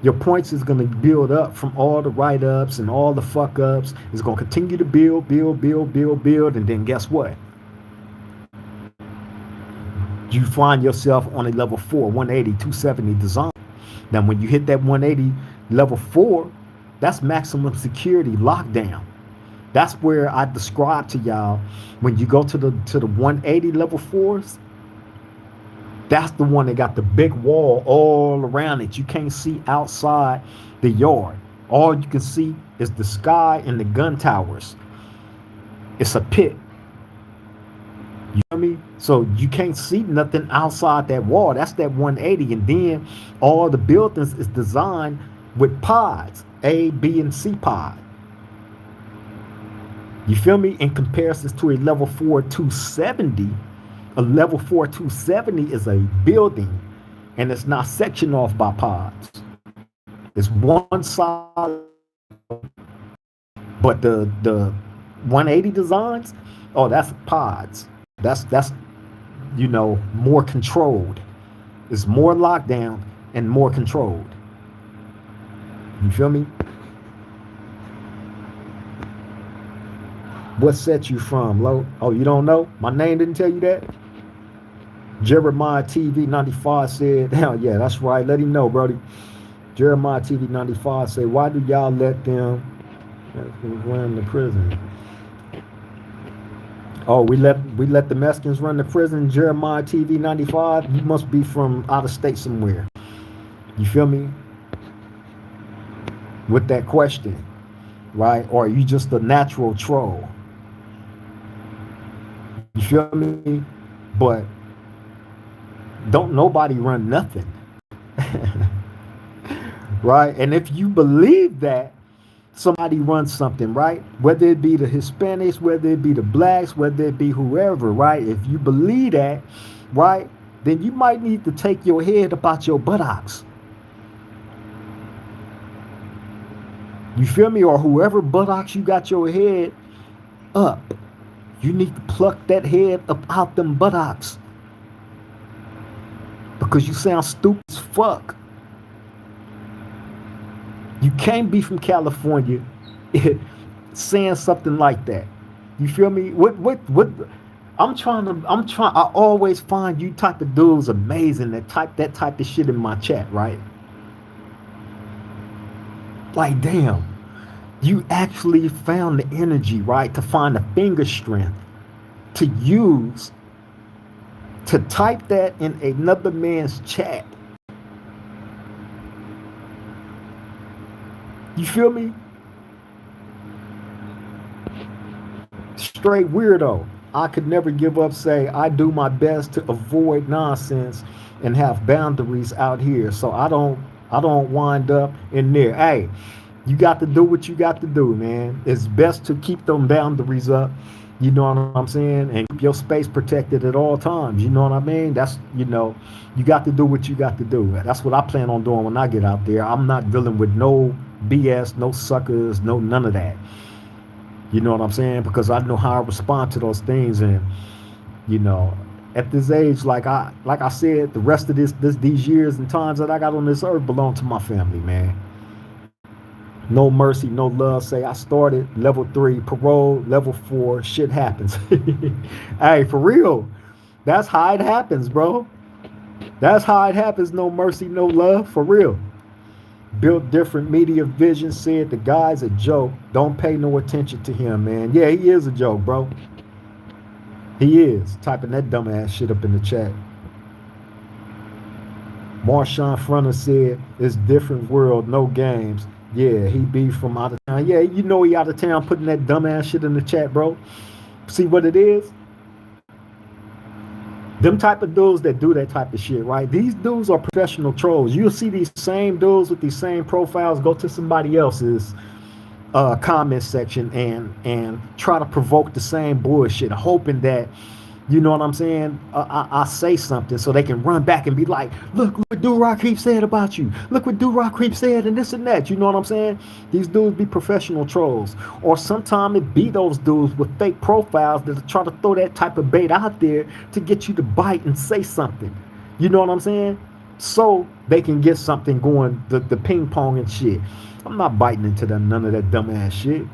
your points is going to build up from all the write-ups and all the fuck-ups. It's going to continue to build. And then guess what? You find yourself on a level 4, 180, 270 design. Now, when you hit that 180 level 4, that's maximum security lockdown. That's where I described to y'all, when you go to the 180 level 4s, that's the one that got the big wall all around it. You can't see outside the yard. All you can see is the sky and the gun towers. It's a pit. You know what I mean? So you can't see nothing outside that wall. That's that 180. And then all the buildings is designed with pods, A, B, and C pod. You feel me? In comparisons to a level 4 270, a level 4 270 is a building, and it's not sectioned off by pods. It's one side, but the 180 designs, oh, that's pods. That's more controlled. It's more lockdown and more controlled. You feel me? What set you from, Lo? Oh, you don't know? My name didn't tell you that? Jeremiah TV 95 said, hell yeah, that's right. Let him know, Brody. Jeremiah TV 95 said, why do y'all let them run the prison? Oh, we let the Mexicans run the prison. Jeremiah TV 95. You must be from out of state somewhere. You feel me? With that question, right? Or are you just a natural troll? You feel me? But don't nobody run nothing. Right? And if you believe that somebody runs something, right? Whether it be the Hispanics, whether it be the blacks, whether it be whoever, right? If you believe that, right, then you might need to take your head about your buttocks. You feel me? Or whoever buttocks you got your head up, you need to pluck that head up out them buttocks because you sound stupid as fuck. You can't be from California saying something like that. You feel me? What I'm trying I always find you type of dudes amazing that type that type of shit in my chat, right? Like damn, you actually found the energy, right, to find the finger strength to use to type that in another man's chat. You feel me? Straight weirdo. I could never give up, say, I do my best to avoid nonsense and have boundaries out here. So I don't wind up in there. Hey, you got to do what you got to do, man. It's best to keep them boundaries up. You know what I'm saying? And keep your space protected at all times. You know what I mean? You got to do what you got to do. That's what I plan on doing when I get out there. I'm not dealing with no BS, no suckers, no none of that. You know what I'm saying? Because I know how I respond to those things, and you know, at this age, like I said, the rest of these years and times that I got on this earth belong to my family, man. No mercy, no love. Say I started level 3 parole, level 4 shit happens. Hey, for real, that's how it happens, bro. That's how it happens. No mercy, no love, for real. Built different media vision said the guy's a joke. Don't pay no attention to him, man. Yeah, he is a joke, bro. He is. Typing that dumbass shit up in the chat. Marshawn Fronter said it's different world, no games. Yeah, he be from out of town. Yeah, you know he out of town putting that dumbass shit in the chat, bro. See what it is? Them type of dudes that do that type of shit, right? These dudes are professional trolls. You'll see these same dudes with these same profiles go to somebody else's comment section and try to provoke the same bullshit, hoping that you know what I'm saying. I say something so they can run back and be like, "Look what Do Rock Creep said about you. Look what Do Rock Creep said, and this and that." You know what I'm saying? These dudes be professional trolls, or sometimes it be those dudes with fake profiles that try to throw that type of bait out there to get you to bite and say something. You know what I'm saying? So they can get something going, the ping pong and shit. I'm not biting into none of that dumbass shit.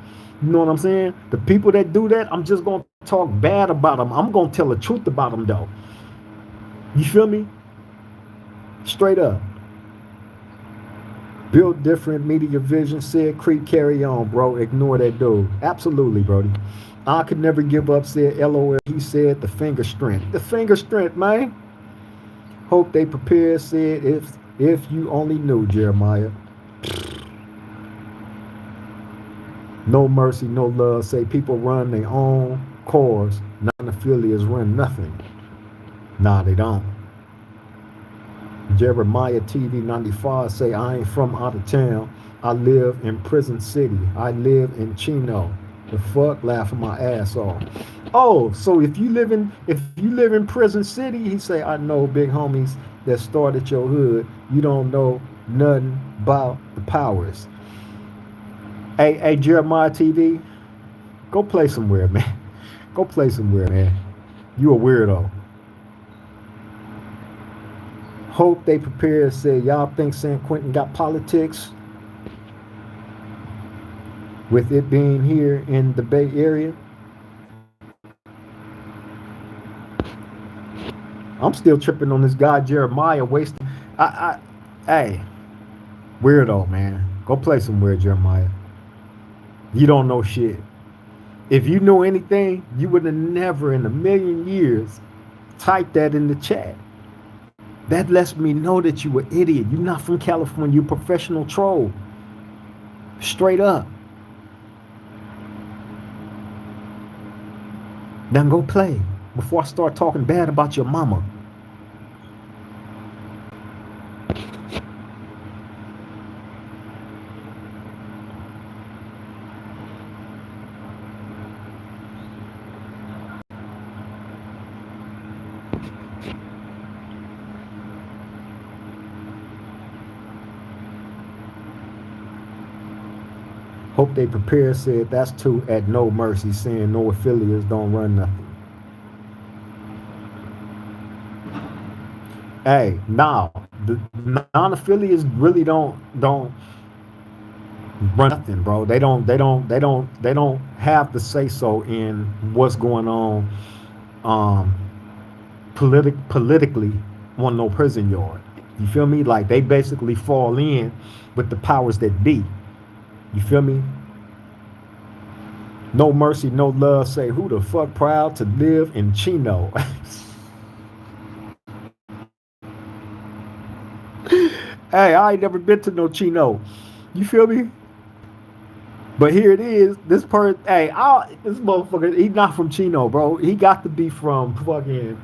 You know what I'm saying? The people that do that, I'm just gonna talk bad about them. I'm gonna tell the truth about them though. You feel me? Straight up. Build different media vision. Said Creep, carry on, bro. Ignore that dude. Absolutely, Brody. I could never give up. Said LOL. He said the finger strength. The finger strength, man. Hope they prepare. Said if you only knew, Jeremiah. No mercy, no love. Say people run their own cars. Non-affiliates run nothing. Nah, they don't. Jeremiah TV 95 say I ain't from out of town. I live in Prison City. I live in Chino. The fuck, laughing my ass off. Oh, so if you live in Prison City, he say I know big homies that started your hood. You don't know nothing about the powers. Hey, Jeremiah TV, go play somewhere, man. Go play somewhere, man. You a weirdo. Hope they prepare. Say y'all think San Quentin got politics with it being here in the Bay Area? I'm still tripping on this guy Jeremiah wasting. Hey, weirdo, man. Go play somewhere, Jeremiah. You don't know shit. If you knew anything, you would have never in a million years typed that in the chat. That lets me know that you an idiot. You're not from California. You're a professional troll. Straight up. Now go play before I start talking bad about your mama. Hope They Prepare said that's too at No Mercy, saying no affiliates don't run nothing. Hey, now the non-affiliates really don't run nothing, bro. They don't have the say so in what's going on um politically on no prison yard. You feel me? Like they basically fall in with the powers that be. You feel me? No mercy, no love. Say who the fuck proud to live in Chino? Hey, I ain't never been to no Chino. You feel me? But here it is. This person, hey, this motherfucker, he not from Chino, bro. He got to be from fucking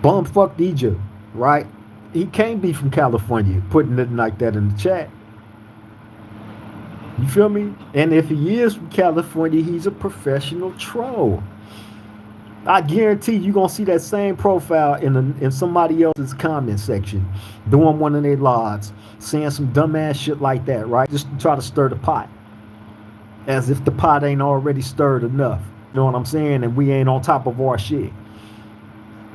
bumfuck Egypt, right? He can't be from California, putting it like that in the chat. You feel me? And if he is from California, he's a professional troll. I guarantee you're gonna see that same profile in somebody else's comment section, doing one of their lives, saying some dumbass shit like that, right? Just to try to stir the pot, as if the pot ain't already stirred enough. You know what I'm saying? And we ain't on top of our shit.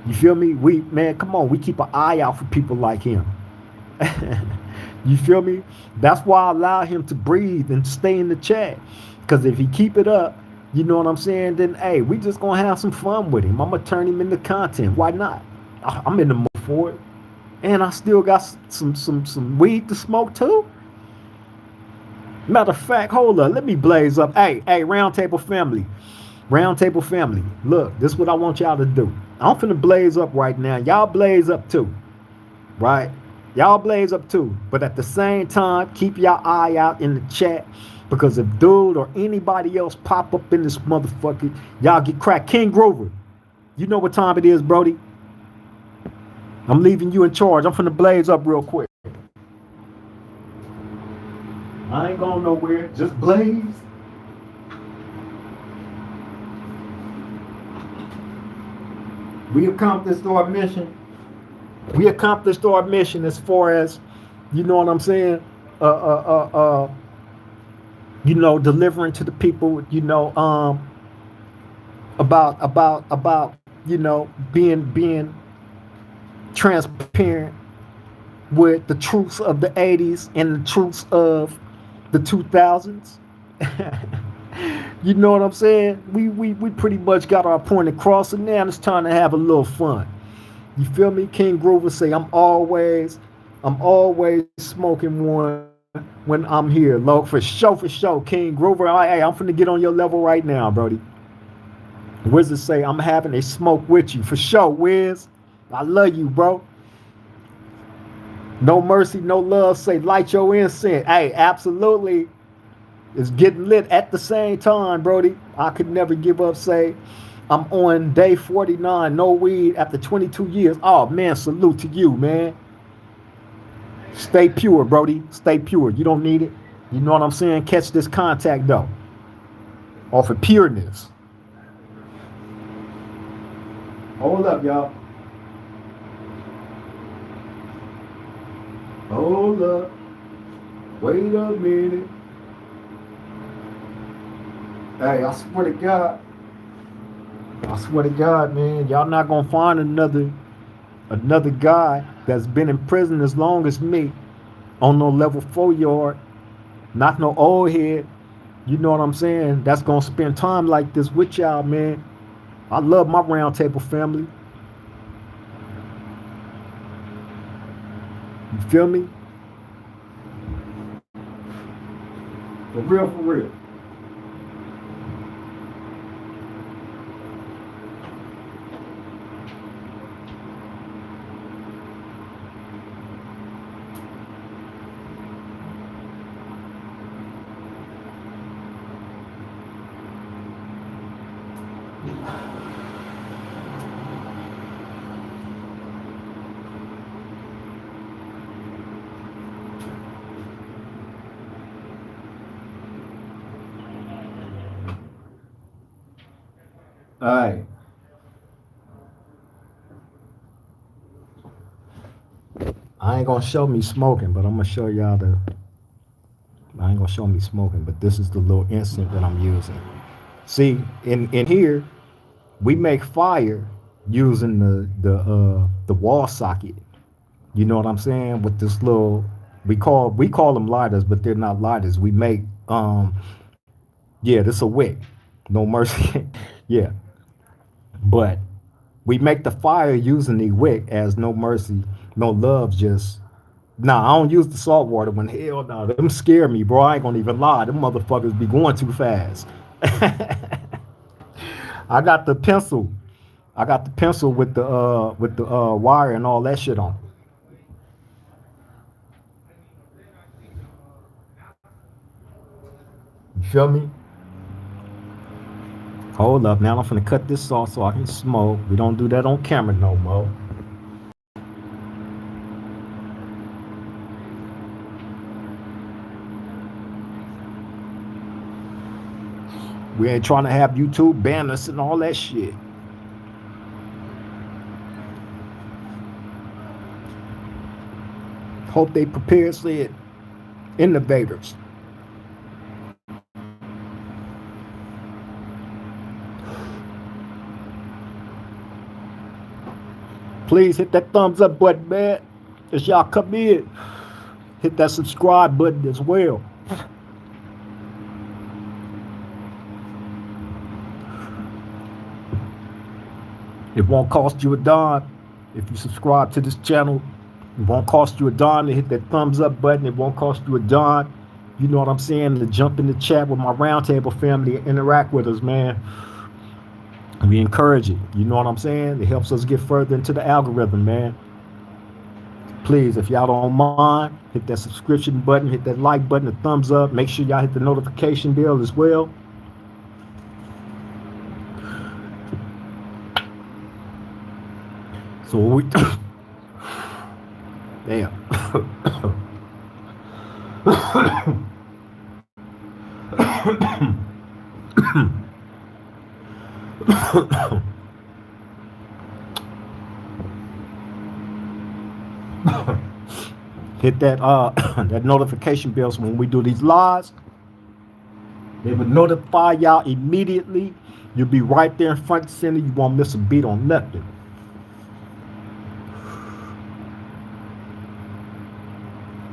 You feel me? We man, come on, we keep an eye out for people like him. You feel me? That's why I allow him to breathe and stay in the chat. Because if he keep it up, you know what I'm saying? Then hey, we just gonna have some fun with him. I'm gonna turn him into content. Why not? I'm in the mood for it, and I still got some weed to smoke too. Matter of fact, hold up, let me blaze up. Hey, roundtable family, roundtable family. Look, this is what I want y'all to do. I'm finna blaze up right now. Y'all blaze up too, right? Y'all blaze up too. But at the same time, keep y'all eye out in the chat. Because if dude or anybody else pop up in this motherfucker, y'all get cracked. King Grover, you know what time it is, Brody. I'm leaving you in charge. I'm finna blaze up real quick. I ain't going nowhere. Just blaze. We accomplished our mission. We accomplished our mission as far as, you know what I'm saying? Uh, uh, uh, uh, delivering to the people, about being transparent with the truths of the 80s and the truths of the 2000s. You know what I'm saying? We pretty much got our point across, and now it's time to have a little fun. You feel me? King Grover say I'm always smoking one when I'm here. Look, for sure. King Grover, hey, I'm finna get on your level right now, Brody. Wizard say I'm having a smoke with you. For sure, Wiz. I love you, bro. No mercy, no love. Say light your incense. Hey, absolutely. It's getting lit at the same time, Brody. I could never give up. Say I'm on day 49, no weed after 22 years. Oh man, salute to you, man. Stay pure, Brody. Stay pure. You don't need it. You know what I'm saying? Catch this contact though. Off of pureness. Hold up, y'all. Hold up. Wait a minute. Hey, I swear to God. I swear to God, man. Y'all not gonna find another guy that's been in prison as long as me on no level 4 yard, not no old head. You know what I'm saying? That's gonna spend time like this with y'all, man. I love my roundtable family. You feel me? For real, for real. All right. I ain't gonna show me smoking, but I'm gonna show y'all I ain't gonna show me smoking, but this is the little instant that I'm using. See, in here, we make fire using the wall socket. You know what I'm saying? With this little, we call them lighters, but they're not lighters. We make yeah, this a wick. No mercy. Yeah, but we make the fire using the wick as no mercy, no love. Just nah, I don't use the salt water one. Hell no, them scare me, bro. I ain't gonna even lie. Them motherfuckers be going too fast. I got the pencil. I got the pencil with the wire and all that shit on. You feel me? Hold up, now I'm finna cut this off so I can smoke. We don't do that on camera no more. We ain't trying to have YouTube ban us and all that shit. Hope they prepared, said innovators. Please hit that thumbs up button, man. As y'all come in, hit that subscribe button as well. It won't cost you a dime if you subscribe to this channel. It won't cost you a dime to hit that thumbs up button. It won't cost you a dime, you know what I'm saying, to jump in the chat with my roundtable family and interact with us, man. We encourage it. You know what I'm saying? It helps us get further into the algorithm, man. Please, if y'all don't mind, hit that subscription button, hit that like button, the thumbs up. Make sure y'all hit the notification bell as well. So we damn. Hit that that notification bell so when we do these lives, they would notify y'all immediately. You'll be right there in front and center. You won't miss a beat on nothing.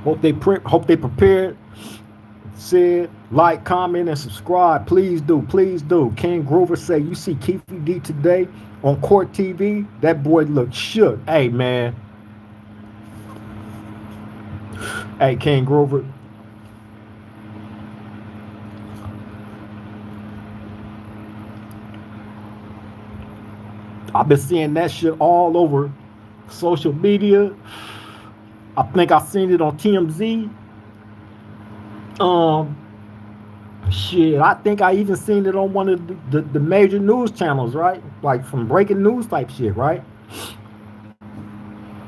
Hope they prepared. Said like, comment, and subscribe. Please do, please do. King Grover say you see Keefy D today on Court TV. That boy looked shook. Hey man. Hey King Grover. I've been seeing that shit all over social media. I think I seen it on TMZ. Shit, I think I even seen it on one of the major news channels, right? Like from breaking news type shit, right?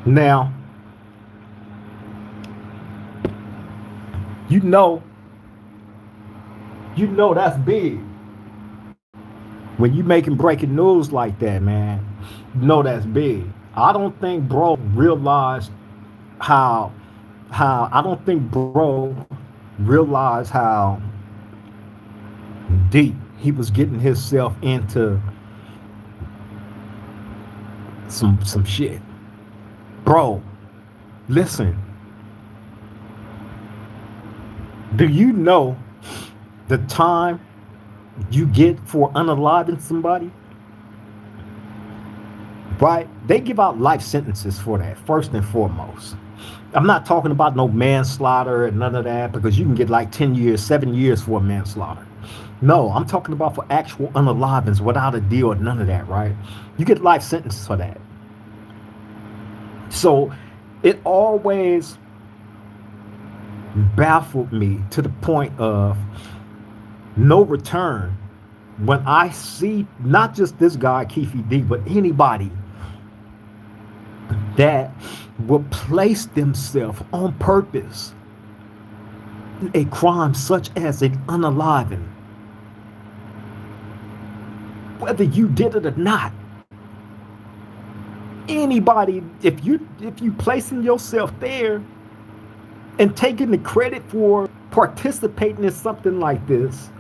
Now, you know that's big. When you making breaking news like that, man, you know that's big. I don't think bro realized how I don't think bro realized how deep he was getting himself into some shit. Bro, listen. Do you know the time you get for unaliving somebody? Right? They give out life sentences for that, first and foremost. I'm not talking about no manslaughter and none of that, because you can get like 10 years, 7 years for a manslaughter. No, I'm talking about for actual unalivings without a deal or none of that, right? You get life sentences for that. So it always baffled me to the point of no return when I see not just this guy, Keefy D, but anybody that will place themselves on purpose in a crime such as an unaliving, whether you did it or not. Anybody, if you placing yourself there and taking the credit for participating in something like this,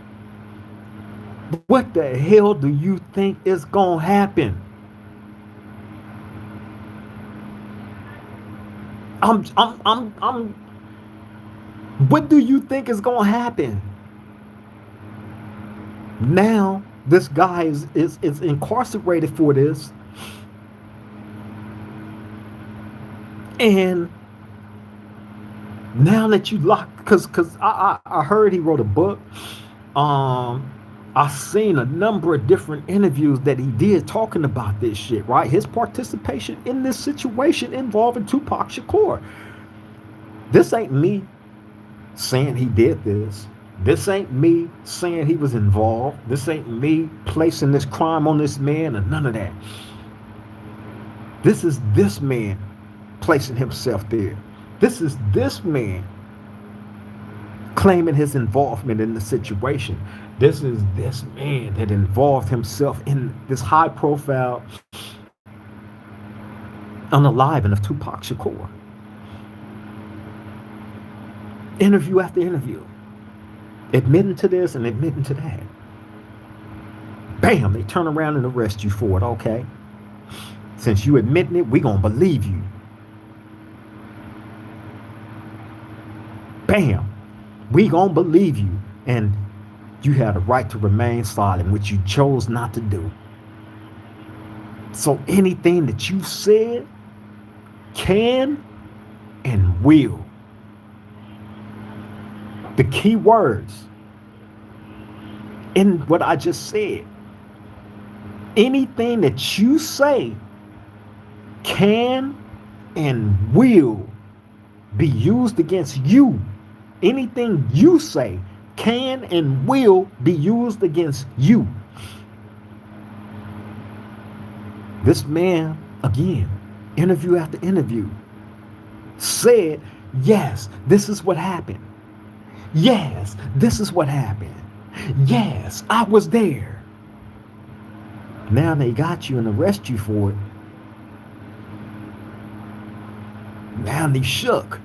what the hell do you think is gonna happen? I'm what do you think is gonna happen? Now this guy is incarcerated for this, and now that you lock, because I heard he wrote a book. I've seen a number of different interviews that he did talking about this shit, right? His participation in this situation involving Tupac Shakur. This ain't me saying he did this. This ain't me saying he was involved. This ain't me placing this crime on this man or none of that. This is this man placing himself there. This is this man claiming his involvement in the situation. This is this man that involved himself in this high profile unaliving of Tupac Shakur. Interview after interview. Admitting to this and admitting to that. Bam, they turn around and arrest you for it. Okay. Since you admitting it, we gonna believe you. Bam, we gonna believe you. And you had a right to remain silent, which you chose not to do. So anything that you said can and will. The key words in what I just said. Anything that you say can and will be used against you. Anything you say can and will be used against you. This man, again, interview after interview, said, yes, this is what happened. Yes, this is what happened. Yes, I was there. Now they got you and arrest you for it. Now they shook.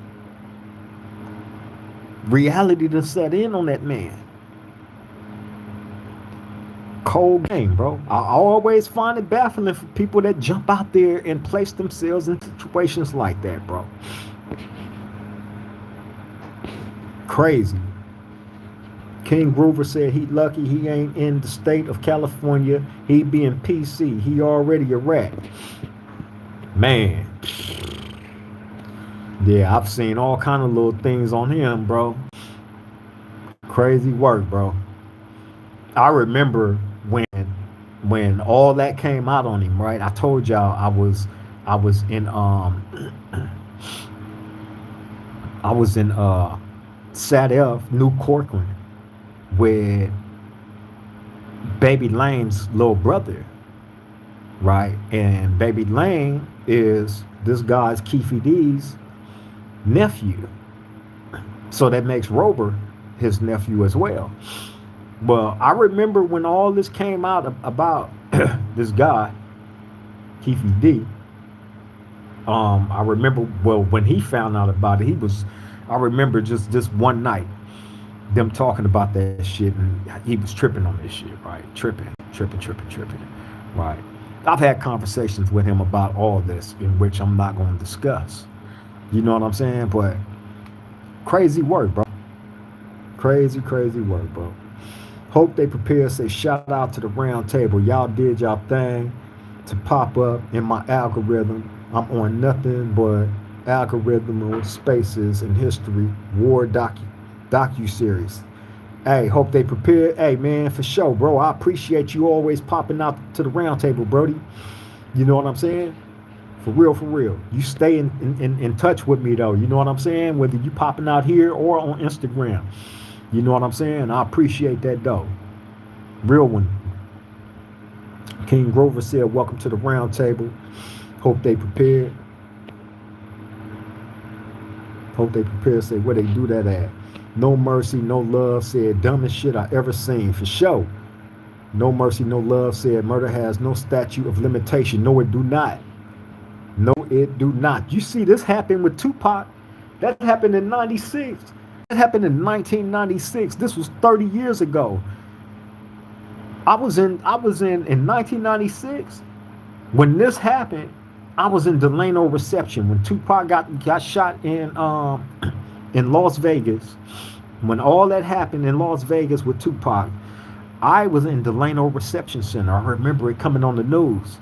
Reality done set in on that man. Cold game, bro. I always find it baffling for people that jump out there and place themselves in situations like that, bro. Crazy. King Groover said he lucky he ain't in the state of California. He be in PC. He already a rat. Man. Yeah, I've seen all kind of little things on him, bro. Crazy work, bro. I remember when all that came out on him, right? I told y'all I was in Sat F, New Corcoran, with Baby Lane's little brother, right? And Baby Lane is this guy's Keefe D's nephew. So that makes Rober his nephew as well. Well, I remember when all this came out about this guy, Keefe D. I remember, well, when he found out about it, I remember just this one night, them talking about that shit, and he was tripping on this shit, right? Tripping, right? I've had conversations with him about all this, in which I'm not going to discuss. You know what I'm saying? But crazy work, bro. Crazy work, bro. Hope they prepare. Say shout out to the round table. Y'all did y'all thing to pop up in my algorithm. I'm on nothing but algorithm spaces and history war docu-series. Hey, hope they prepare. Hey, man, for sure, bro. I appreciate you always popping out to the round table, Brody. You know what I'm saying? For real. You stay in touch with me, though. You know what I'm saying? Whether you popping out here or on Instagram. You know what I'm saying? I appreciate that, though. Real one. King Grover said, welcome to the round table. Hope they prepared. Say where they do that at. No Mercy, No Love said, dumbest shit I ever seen, for sure. No Mercy, No Love said, murder has no statute of limitation. No, it do not. No, it do not. You see, this happened with Tupac. That happened in 96. happened in 1996. This was 30 years ago. I was in 1996 when this happened. I was in Delano reception when Tupac got shot in Las Vegas. When all that happened in Las Vegas with Tupac, I was in Delano reception center. I remember it coming on the news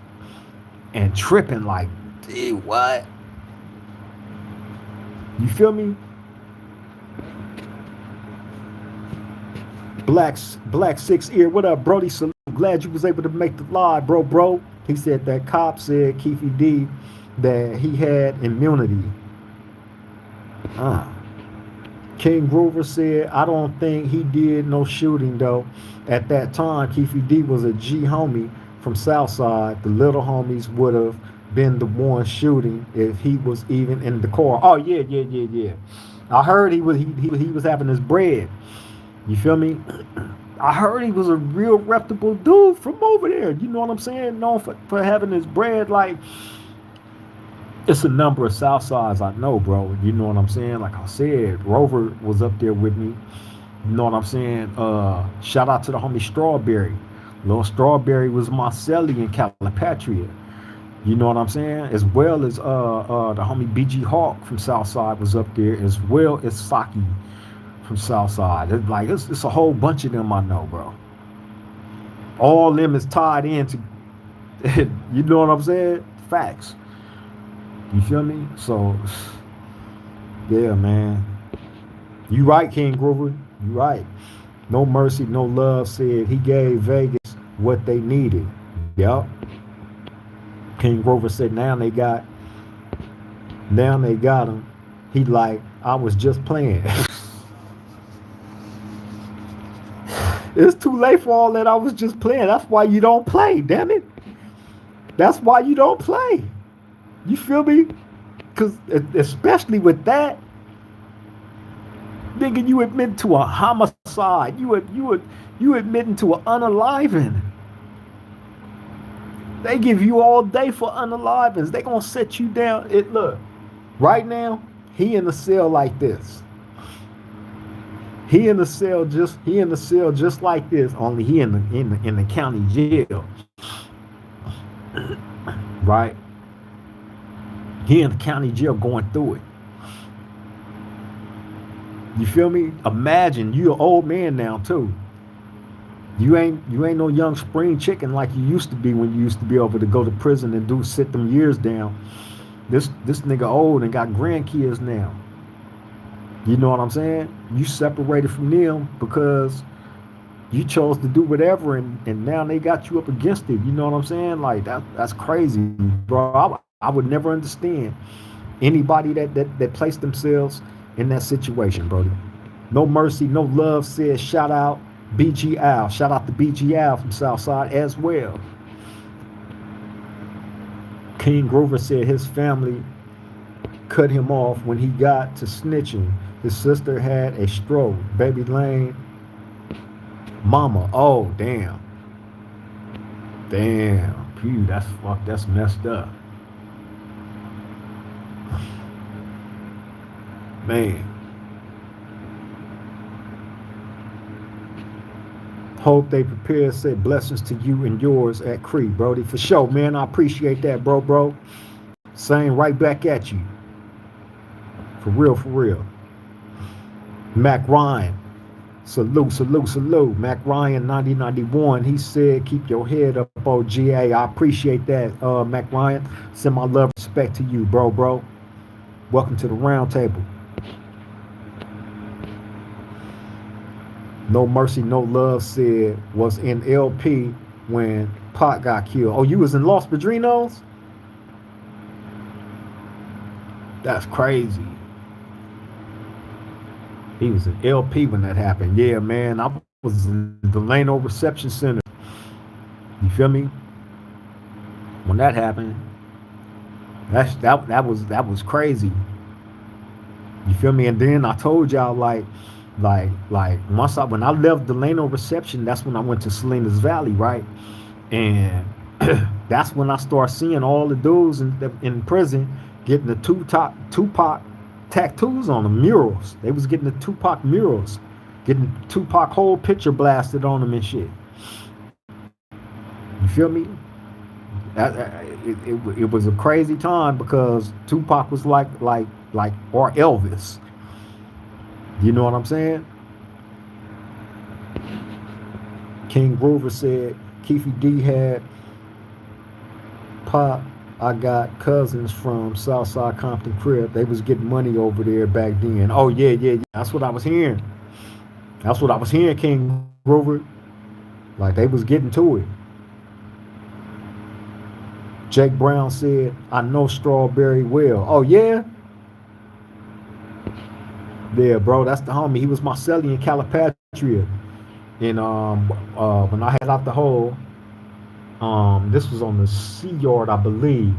and tripping like, dude, what? You feel me? Black Six Ear, what up, Brody? Salute. Glad you was able to make the live, bro. He said that cop said Keefe D that he had immunity. King Grover said, I don't think he did no shooting though. At that time, Keefe D was a G homie from Southside. The little homies would have been the one shooting if he was even in the car. Oh yeah. I heard he was having his bread. You feel me? I heard he was a real reputable dude from over there. You know what I'm saying? Known for having his bread. Like, it's a number of Southsides I know, bro. You know what I'm saying? Like I said, Rover was up there with me. You know what I'm saying? Shout out to the homie Strawberry. Lil Strawberry was Marcelli in Calipatria. You know what I'm saying? As well as the homie BG Hawk from Southside was up there, as well as Saki from Southside. It's a whole bunch of them I know, bro. All them is tied into, you know what I'm saying? Facts. You feel me? So, yeah, man. You right, King Grover. You right. No Mercy, No Love said he gave Vegas what they needed. Yep. King Grover said now they got him. He like, I was just playing. It's too late for all that. I was just playing. That's why you don't play, damn it. That's why you don't play. You feel me? Because especially with that, nigga, you admit to a homicide. You admitting to an unaliving. They give you all day for unalivings. They gonna set you down. Look, right now, he in the cell like this. He in the cell just like this. Only he in the county jail. Right? He in the county jail going through it. You feel me? Imagine you an old man now too. You ain't no young spring chicken like you used to be when you used to be able to go to prison and sit them years down. This nigga old and got grandkids now. You know what I'm saying? You separated from them because you chose to do whatever, and now they got you up against it. You know what I'm saying? Like that's crazy, bro. I would never understand anybody that placed themselves in that situation, brother. No Mercy, No Love said shout out BG Al. Shout out to BG Al from Southside as well. King Grover said his family cut him off when he got to snitching. His sister had a stroke. Baby Lane mama. Oh, damn. Phew, that's messed up. Man. Hope they prepare. Say blessings to you and yours at Cree, Brody. For sure, man. I appreciate that, bro. Same right back at you. For real. Mac Ryan. Salute. Mac Ryan 9091. He said, keep your head up, OGA. I appreciate that, Mac Ryan. Send my love, respect to you, bro. Welcome to the round table. No Mercy, No Love said was in LP when Pac got killed. Oh, you was in Los Padrinos? That's crazy. He was in LP when that happened. Yeah, man. I was in Delano Reception Center. You feel me? When that happened, that was crazy. You feel me? And then I told y'all like when I left Delano Reception, that's when I went to Salinas Valley, right? And that's when I started seeing all the dudes in prison getting the Tupac tattoos on them, murals. They was getting the Tupac murals, getting Tupac whole picture blasted on them and shit. You feel me? It was a crazy time because Tupac was like or Elvis. You know what I'm saying? King Grover said Keefy D had Pop. I got cousins from Southside Compton Crib. They was getting money over there back then. Oh yeah, yeah, yeah. That's what I was hearing. That's what I was hearing, King Grover. Like they was getting to it. Jake Brown said, I know Strawberry well. Oh yeah? Yeah, bro, that's the homie. He was my celly in Calipatria. And when I had out the hole, this was on the Sea Yard, I believe.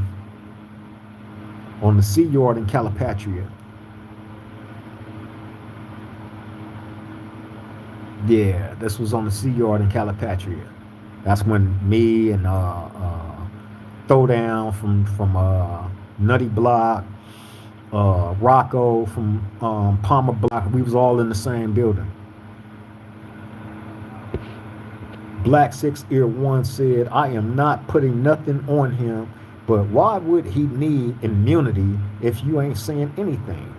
On the Sea Yard in Calipatria. Yeah, this was on the Sea Yard in Calipatria. That's when me and Throwdown from Nutty Block, Rocco from Palmer Block, we was all in the same building. Black Six Ear One said, I am not putting nothing on him, but why would he need immunity if you ain't saying anything?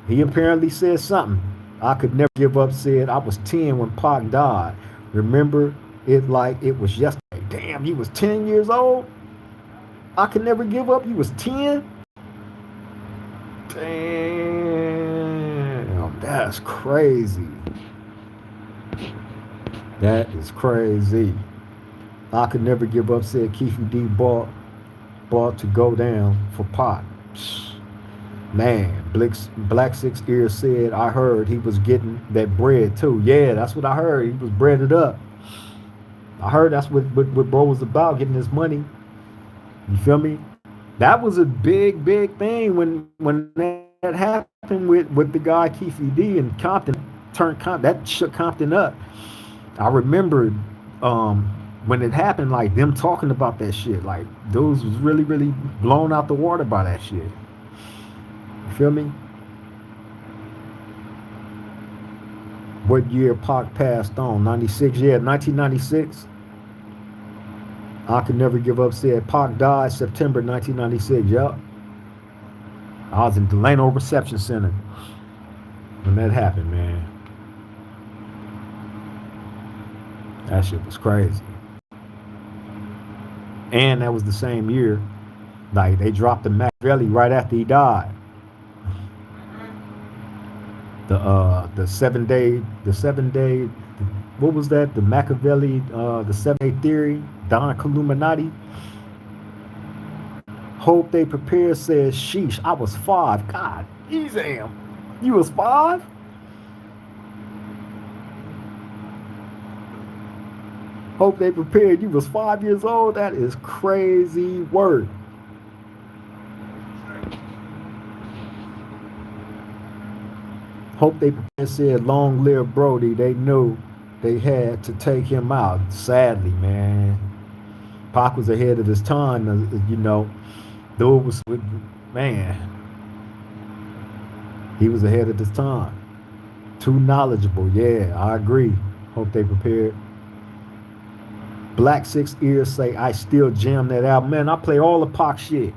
He apparently said something. I could never give up, said I was 10 when Pac died. Remember it like it was yesterday. Damn, you was 10 years old? I could never give up? You was 10? Damn, that's crazy. That is crazy. I could never give up, said Keefy D bought to go down for Pac. Man, Black Six Ears said, I heard he was getting that bread too. Yeah, that's what I heard. He was breaded up. I heard that's what bro was about, getting his money. You feel me? That was a big thing when that happened with the guy Keefy D and Compton that shook Compton up. I remember when it happened, like them talking about that shit. Like dudes was really blown out the water by that shit. You feel me? What year Pac passed on? 96? Yeah, 1996. I could never give up, said Pac died September 1996. Yup. I was in Delano Reception Center when that happened, man. That shit was crazy. And that was the same year. Like they dropped the Machiavelli right after he died. The 7 day, what was that? The Machiavelli, the 7-day theory, Don Illuminati. Hope they prepare, says sheesh. I was 5. God, easy. You was 5? Hope they prepared. You was 5 years old. That is crazy work. Hope they prepared, said long live Brody. They knew they had to take him out. Sadly, man. Pac was ahead of his time, you know. Dude was, man. He was ahead of his time. Too knowledgeable. Yeah, I agree. Hope they prepared. Black Six Ears say, I still jam that album. Man, I play all the Pac shit.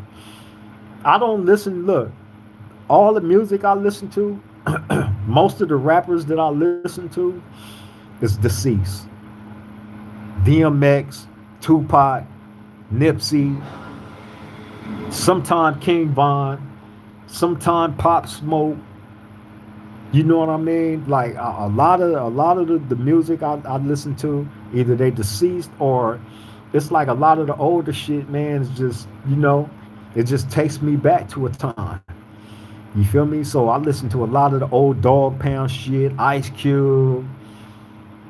I don't listen, look, all the music I listen to, most of the rappers that I listen to is deceased. DMX, Tupac, Nipsey, sometime King Von, sometime Pop Smoke. You know what I mean? Like a lot of the music I listen to, either they deceased or it's like a lot of the older shit, man. It's just, you know, it just takes me back to a time. You feel me? So I listen to a lot of the old Dog Pound shit, Ice Cube.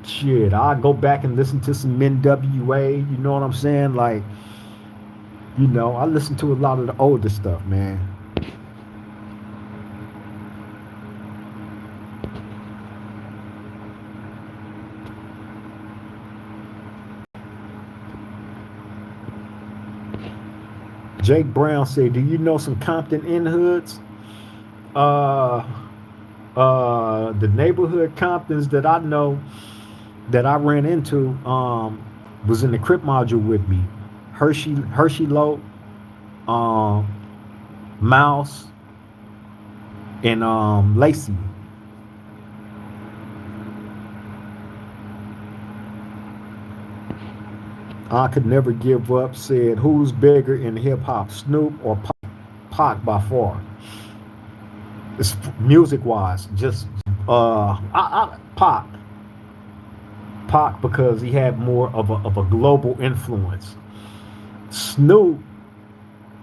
Shit, I go back and listen to some NWA. You know what I'm saying? Like, you know, I listen to a lot of the older stuff, man. Jake Brown said, "Do you know some Compton in hoods?" Uh, the neighborhood Comptons that I know that I ran into was in the Crip module with me. Hershey Low, um, Mouse, and Lacey. I could never give up. Said, "Who's bigger in hip hop, Snoop or Pac by far?" It's music wise, just Pac, Pac because he had more of a global influence. Snoop,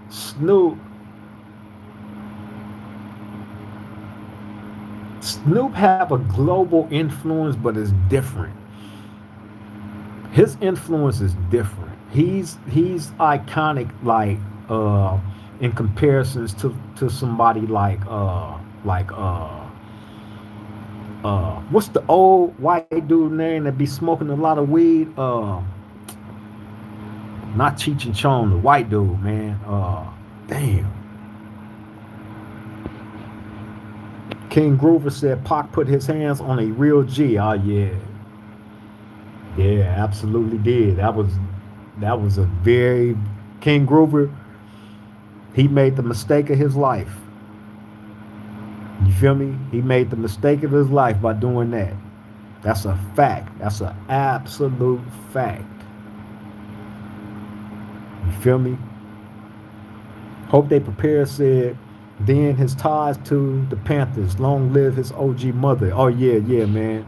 Snoop, Snoop have a global influence, but it's different. His influence is different. He's iconic, like in comparisons to somebody like what's the old white dude name that be smoking a lot of weed? Not Cheech and Chong, the white dude, man. Damn. King Groover said Pac put his hands on a real G. Oh yeah. Yeah, absolutely did. That was a very King Groover, he made the mistake of his life. You feel me? He made the mistake of his life by doing that. That's a fact. That's an absolute fact. You feel me? Hope They Prepare said, then his ties to the Panthers. Long live his OG mother. Oh yeah, yeah, man.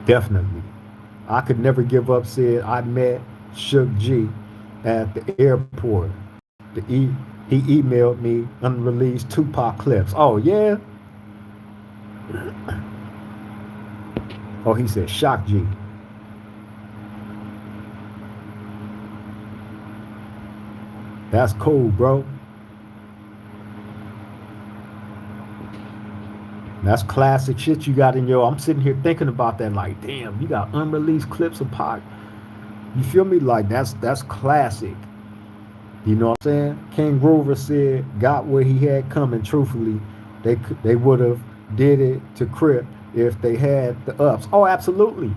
Definitely. I could never give up said I met Shook G at the airport. He emailed me unreleased Tupac clips. Oh yeah? Oh, he said Shock G. That's cool, bro. That's classic shit you got in your. I'm sitting here thinking about that, like, damn, you got unreleased clips of Pac. You feel me? Like that's classic. You know what I'm saying? King Grover said, got what he had coming. Truthfully, they would have did it to Crip if they had the ups. Oh, absolutely.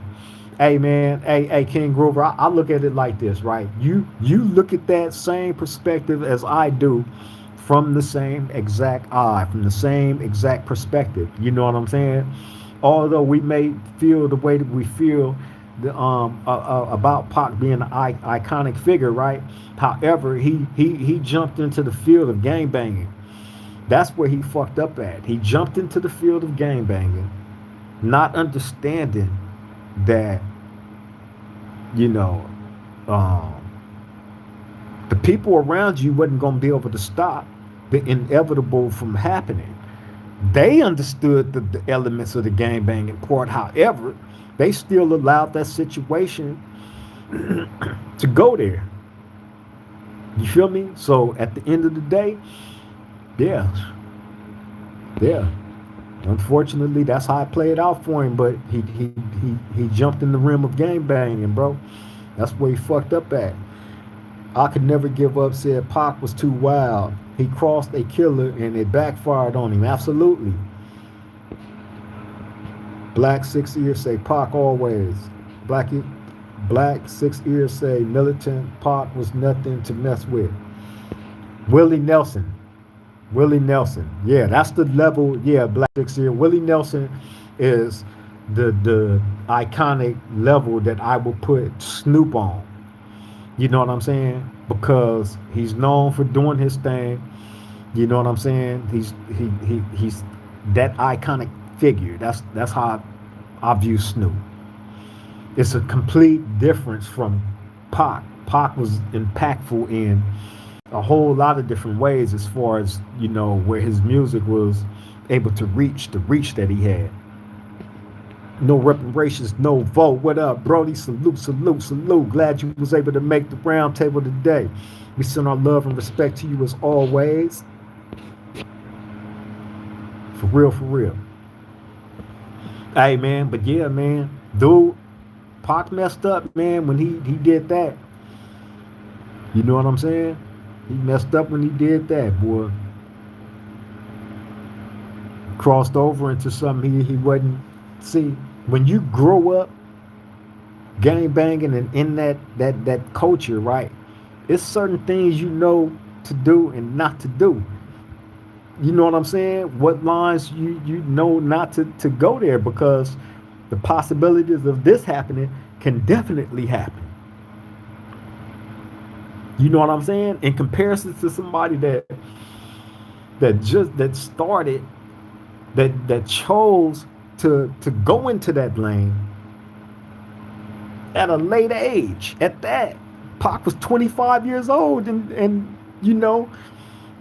Hey man, hey King Grover, I look at it like this, right? You look at that same perspective as I do, from the same exact eye, from the same exact perspective. You know what I'm saying? Although we may feel the way that we feel about Pac being an iconic figure, right? However, he jumped into the field of gang banging. That's where he fucked up at. He jumped into the field of gang banging, not understanding that, you know, um, the people around you wasn't going to be able to stop the inevitable from happening. They understood the elements of the gang banging part. However, they still allowed that situation to go there. You feel me? So at the end of the day, yeah, yeah. Unfortunately, that's how it played out for him. But he jumped in the rim of gang banging, bro. That's where he fucked up at. I could never give up said Pac was too wild. He crossed a killer and it backfired on him. Absolutely. Black Six Ears say Pac always. Black Six Ears say militant Pac was nothing to mess with. Willie Nelson. Willie Nelson. Yeah, that's the level. Yeah, Black Six Ears. Willie Nelson is the iconic level that I will put Snoop on. You know what I'm saying? Because he's known for doing his thing. You know what I'm saying? He's that iconic figure. That's how I view Snoop. It's a complete difference from Pac. Pac was impactful in a whole lot of different ways as far as, you know, where his music was able to reach the reach that he had. No reparations, no vote. What up, Brody? Salute, salute, salute. Glad you was able to make the round table today. We send our love and respect to you as always. For real, for real. Hey, man, but yeah, man. Dude, Pac messed up, man, when he did that. You know what I'm saying? He messed up when he did that, boy. Crossed over into something he wasn't. See, when you grow up gang banging and in that culture, right? It's certain things you know to do and not to do. You know what I'm saying? What lines you know not to go there, because the possibilities of this happening can definitely happen. You know what I'm saying? In comparison to somebody that started, that chose to go into that lane at a late age. At that, Pac was 25 years old, and you know,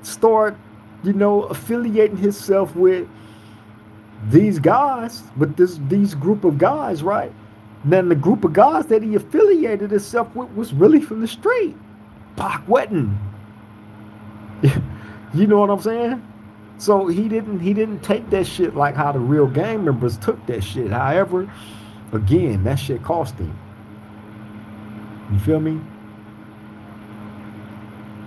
start, affiliating himself with these guys, with these group of guys, right? Then the group of guys that he affiliated himself with was really from the street. Pac wasn't. You know what I'm saying? So he didn't take that shit like how the real gang members took that shit. However, again, that shit cost him. You feel me?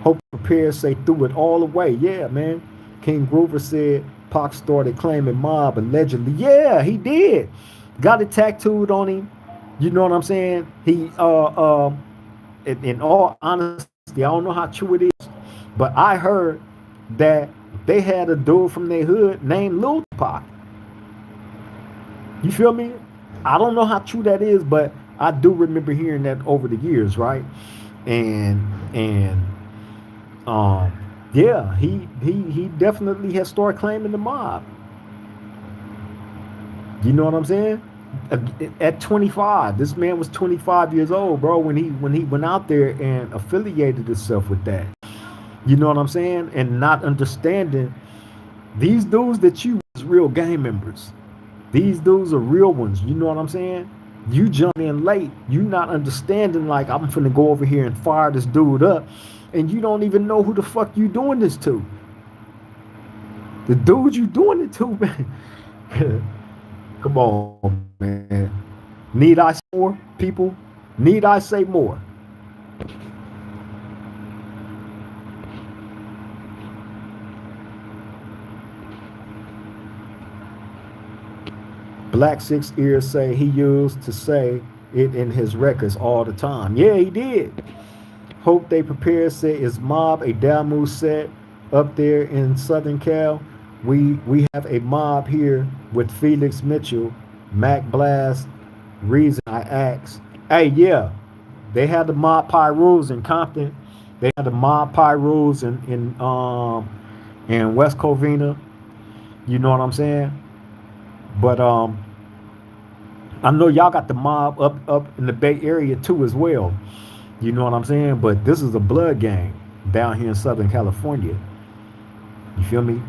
Hope prepared say threw it all away. Yeah, man. King Groover said Pac started claiming mob allegedly. Yeah, he did. Got it tattooed on him. You know what I'm saying? He in all honesty, I don't know how true it is, but I heard that they had a dude from their hood named Lil Pac. You feel me? I don't know how true that is, but I do remember hearing that over the years, right? And um yeah, he definitely has started claiming the mob. You know what I'm saying? At 25, this man was 25 years old, bro, when he went out there and affiliated himself with that. You know what I'm saying? And not understanding these dudes that you was real gang members. These dudes are real ones. You know what I'm saying? You jump in late. You not understanding, like, I'm finna go over here and fire this dude up, and you don't even know who the fuck you doing this to. The dude you doing it to, man. Come on, man. Need I say more, people? Need I say more? Black Six Ears say he used to say it in his records all the time. Yeah, he did. Hope They Prepare said is Mob a Damu set up there in Southern Cal. We have a mob here with Felix Mitchell, Mac Blast. Reason I asked. Hey, yeah, they had the Mob Pie rules in Compton. They had the Mob Pie rules in West Covina. You know what I'm saying? But I know y'all got the mob up in the Bay Area too as well. You know what I'm saying? But this is a blood gang down here in Southern California. You feel me?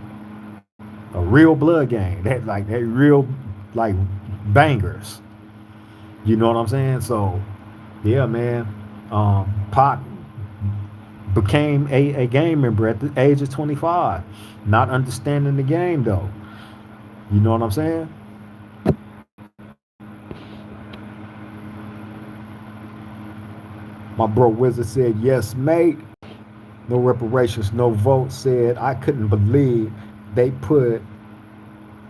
A real blood gang. That real like bangers. You know what I'm saying? So yeah, man. Pac became a gang member at the age of 25, not understanding the game though. You know what I'm saying? My bro Wizard said, yes, mate. No reparations, no vote. Said, I couldn't believe they put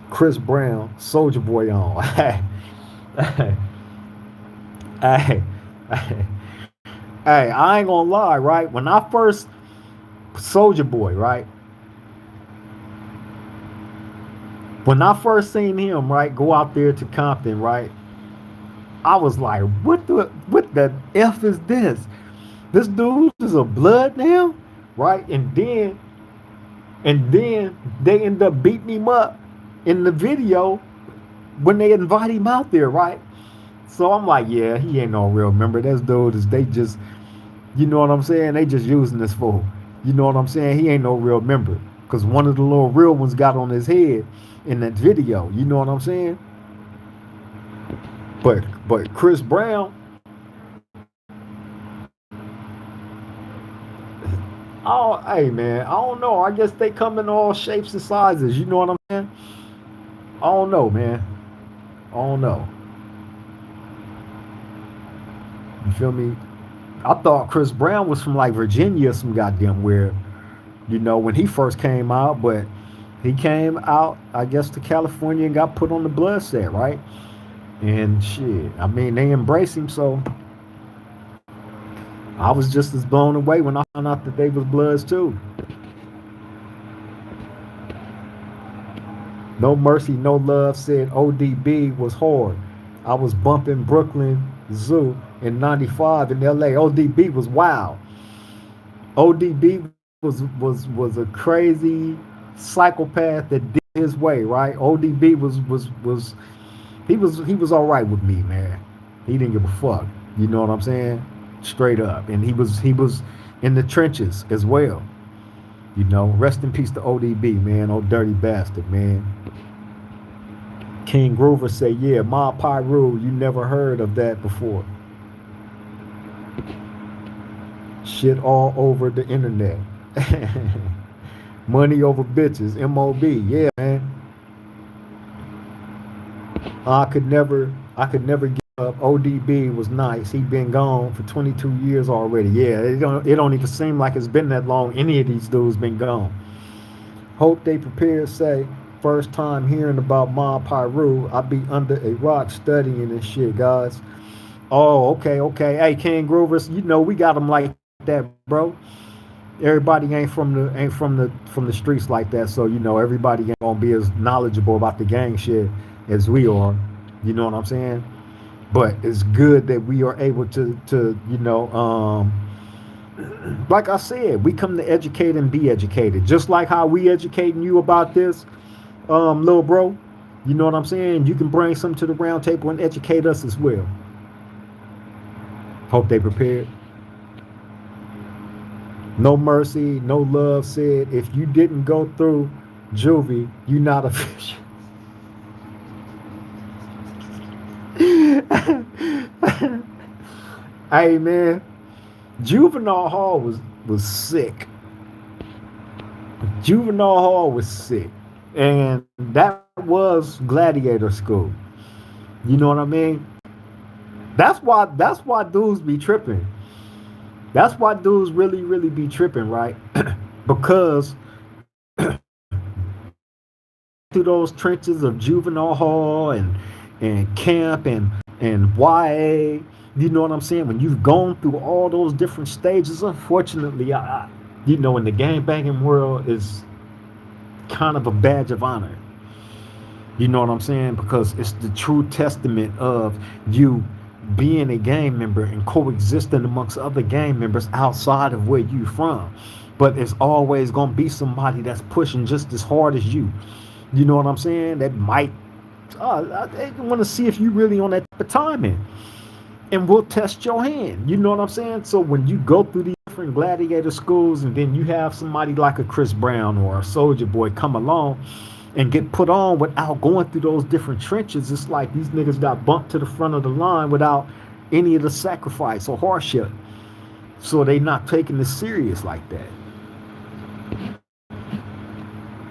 Chris Brown, Soldier Boy on. hey, hey, hey, I ain't gonna lie, right? When I first, Soldier Boy, right? When I first seen him, right, go out there to Compton, right? I was like, what the F is this? This dude is a blood now, right? And then they end up beating him up in the video when they invite him out there, right? So I'm like, yeah, he ain't no real member. This dude is, they just, you know what I'm saying? They just using this fool. You know what I'm saying? He ain't no real member. Because one of the little real ones got on his head in that video. You know what I'm saying? But Chris Brown, oh, hey man, I don't know. I guess they come in all shapes and sizes. You know what I'm saying? I don't know, man. I don't know. You feel me? I thought Chris Brown was from like Virginia or some goddamn where, when he first came out, but he came out, I guess, to California and got put on the blood set, right? And shit, I mean, they embrace him, so I was just as blown away when I found out that they was Bloods too. No Mercy, No Love said ODB was hard. I was bumping Brooklyn Zoo in '95 in LA. ODB was wild. ODB was a crazy psychopath that did his way, right? ODB was all right with me, man. He didn't give a fuck. You know what I'm saying? Straight up. And he was in the trenches as well. Rest in peace to ODB, man. Oh, dirty bastard, man. King Groover say, yeah, Ma Pyru, you never heard of that before. Shit all over the internet. Money over bitches, MOB, yeah, man. I could never give up. ODB was nice. He been gone for 22 years already. Yeah, it don't even seem like it's been that long. Any of these dudes been gone. Hope they prepared. Say first time hearing about Ma Pyru. I be under a rock studying and shit, guys. Oh, okay. Hey, King Groovers, we got them like that, bro. Everybody ain't from the streets like that, so everybody ain't gonna be as knowledgeable about the gang shit as we are. You know what I'm saying? But it's good that we are able to like I said, we come to educate and be educated. Just like how we educating you about this, little bro. You know what I'm saying? You can bring something to the round table and educate us as well. Hope they prepared. No Mercy, No Love said, if you didn't go through juvie, you not official. Hey man, Juvenile Hall was sick. Juvenile Hall was sick, and that was Gladiator School. You know what I mean? That's why dudes be tripping. That's why dudes really be tripping, right? Because through those trenches of Juvenile Hall and camp and YA. You know what I'm saying? When you've gone through all those different stages, unfortunately, in the gang banging world is kind of a badge of honor. You know what I'm saying? Because it's the true testament of you being a gang member and coexisting amongst other gang members outside of where you from. But it's always going to be somebody that's pushing just as hard as you. You know what I'm saying? That might I want to see if you really on that type of timing. And we'll test your hand. You know what I'm saying? So when you go through these different gladiator schools and then you have somebody like a Chris Brown or a Soldier Boy come along and get put on without going through those different trenches, it's like these niggas got bumped to the front of the line without any of the sacrifice or hardship. So they not taking this serious like that.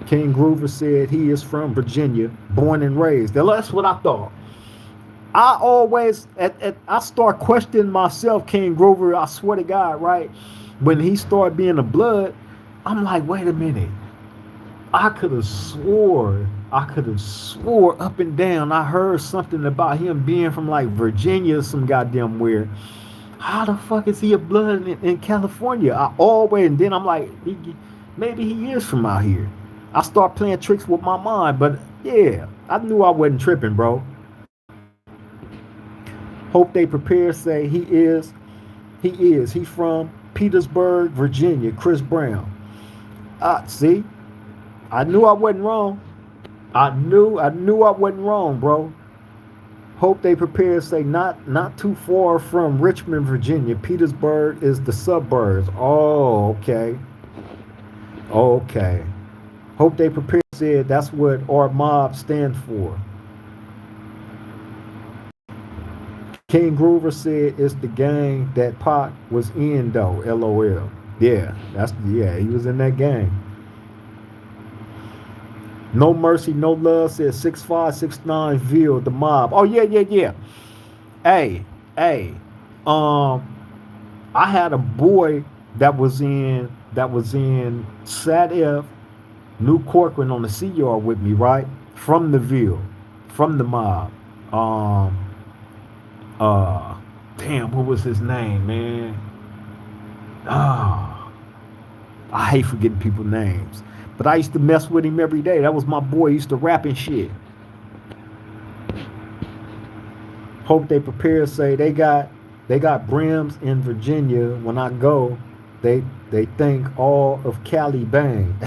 King Groover said he is from Virginia, born and raised. That's what I thought. I always, I start questioning myself, King Groover, I swear to God, right? When he started being a blood, I'm like, wait a minute. I could have swore up and down. I heard something about him being from like Virginia or some goddamn where. How the fuck is he a blood in California? I always, and then I'm like, maybe he is from out here. I start playing tricks with my mind, but yeah, I knew I wasn't tripping, bro. Hope they prepare. Say he is. He from Petersburg, Virginia. Chris Brown. See, I knew I wasn't wrong. I knew I wasn't wrong, bro. Hope they prepare. Say not too far from Richmond, Virginia. Petersburg is the suburbs. Oh, okay. Okay. Hope they prepare. Said that's what our mob stand for. King Groover said it's the gang that Pac was in though. LOL. Yeah, he was in that gang. No Mercy, No Love said 6569 Ville, the mob. Oh yeah. Hey. I had a boy that was in Sat F, New Corcoran on the Sea Yard with me, right? From the Ville, from the mob. Um, uh, damn, what was his name, man? Ah, I hate forgetting people's names. But I used to mess with him every day. That was my boy. He used to rap and shit. Hope they prepare. Say they got brims in Virginia. When I go, they think all of Cali bang.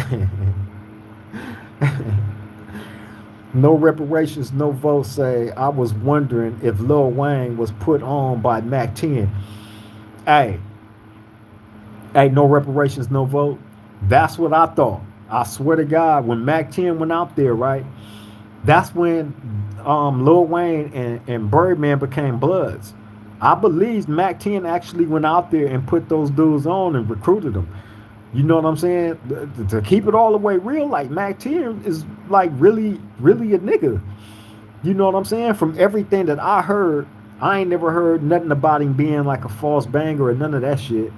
No reparations, no votes. Say I was wondering if Lil Wayne was put on by Mac 10. Hey, hey, no reparations, no vote. That's what I thought. I swear to God, when Mac 10 went out there, right? That's when Lil Wayne and Birdman became Bloods. I believe Mac 10 actually went out there and put those dudes on and recruited them. You know what I'm saying? To keep it all the way real, like Mac 10 is like really, really a nigga. You know what I'm saying? From everything that I heard, I ain't never heard nothing about him being like a false banger or none of that shit.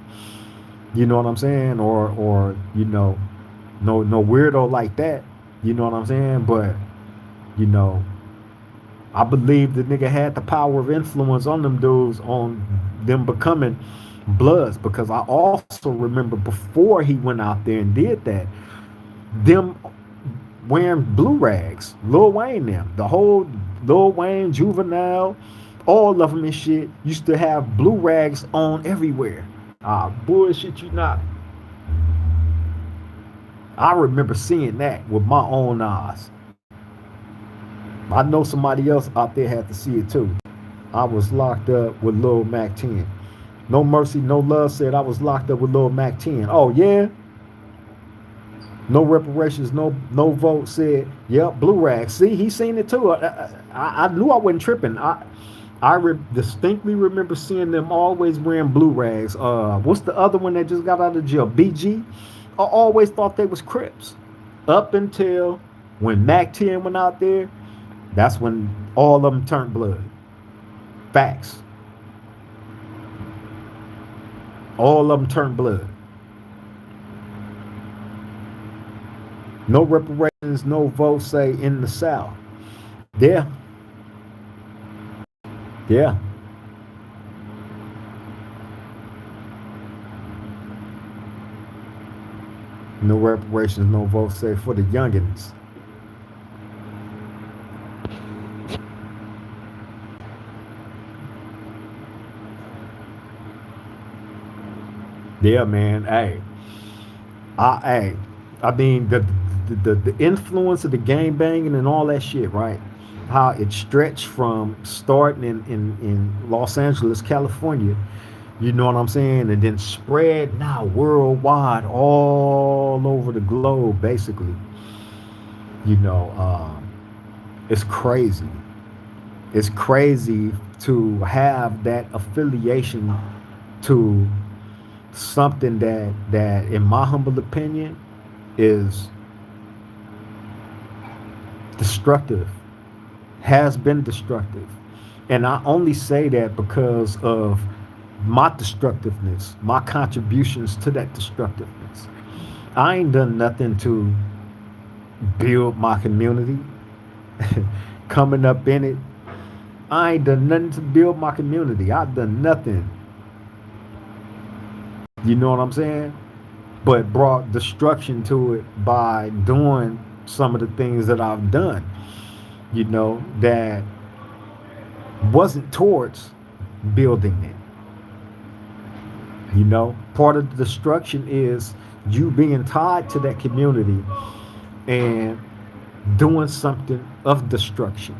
You know what I'm saying? Or no weirdo like that. You know what I'm saying? But you know, I believe the nigga had the power of influence on them dudes, on them becoming Bloods, because I also remember before he went out there and did that, them wearing blue rags, Lil Wayne them, the whole Lil Wayne, Juvenile, all of them and shit used to have blue rags on everywhere. Bullshit you not. I remember seeing that with my own eyes. I know somebody else out there had to see it too. I was locked up with Lil Mac 10. No Mercy, No Love said I was locked up with Lil Mac 10. Oh yeah? No reparations, no vote said, yep, blue rag. See, he seen it too. I knew I wasn't tripping. I distinctly remember seeing them always wearing blue rags. What's the other one that just got out of jail? BG? I always thought they was Crips. Up until when Mac 10 went out there, that's when all of them turned blood. Facts. All of them turned blood. No reparations, no votes, say, in the South. Yeah. Yeah. No reparations, no votes, say, for the youngins. Yeah, man. Hey, I mean the influence of the gang banging and all that shit, right? How it stretched from starting in Los Angeles, California, you know what I'm saying, and then spread now worldwide, all over the globe, basically. You know, it's crazy. It's crazy to have that affiliation to something that in my humble opinion is destructive, has been destructive. And I only say that because of my destructiveness, my contributions to that destructiveness. I ain't done nothing to build my community. Coming up in it, I ain't done nothing to build my community. I've done nothing. You know what I'm saying? But brought destruction to it by doing some of the things that I've done, you know, that wasn't towards building it. You know, part of the destruction is you being tied to that community and doing something of destruction.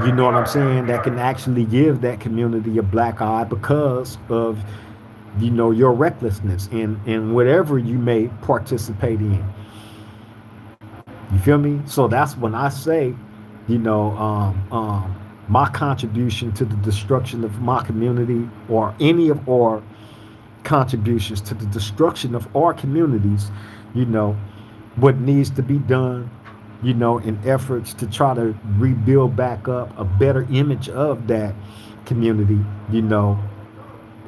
You know what I'm saying? That can actually give that community a black eye because of, you know, your recklessness in whatever you may participate in. You feel me? So that's when I say, you know, my contribution to the destruction of my community, or any of our contributions to the destruction of our communities, you know, what needs to be done, you know, in efforts to try to rebuild back up a better image of that community, you know,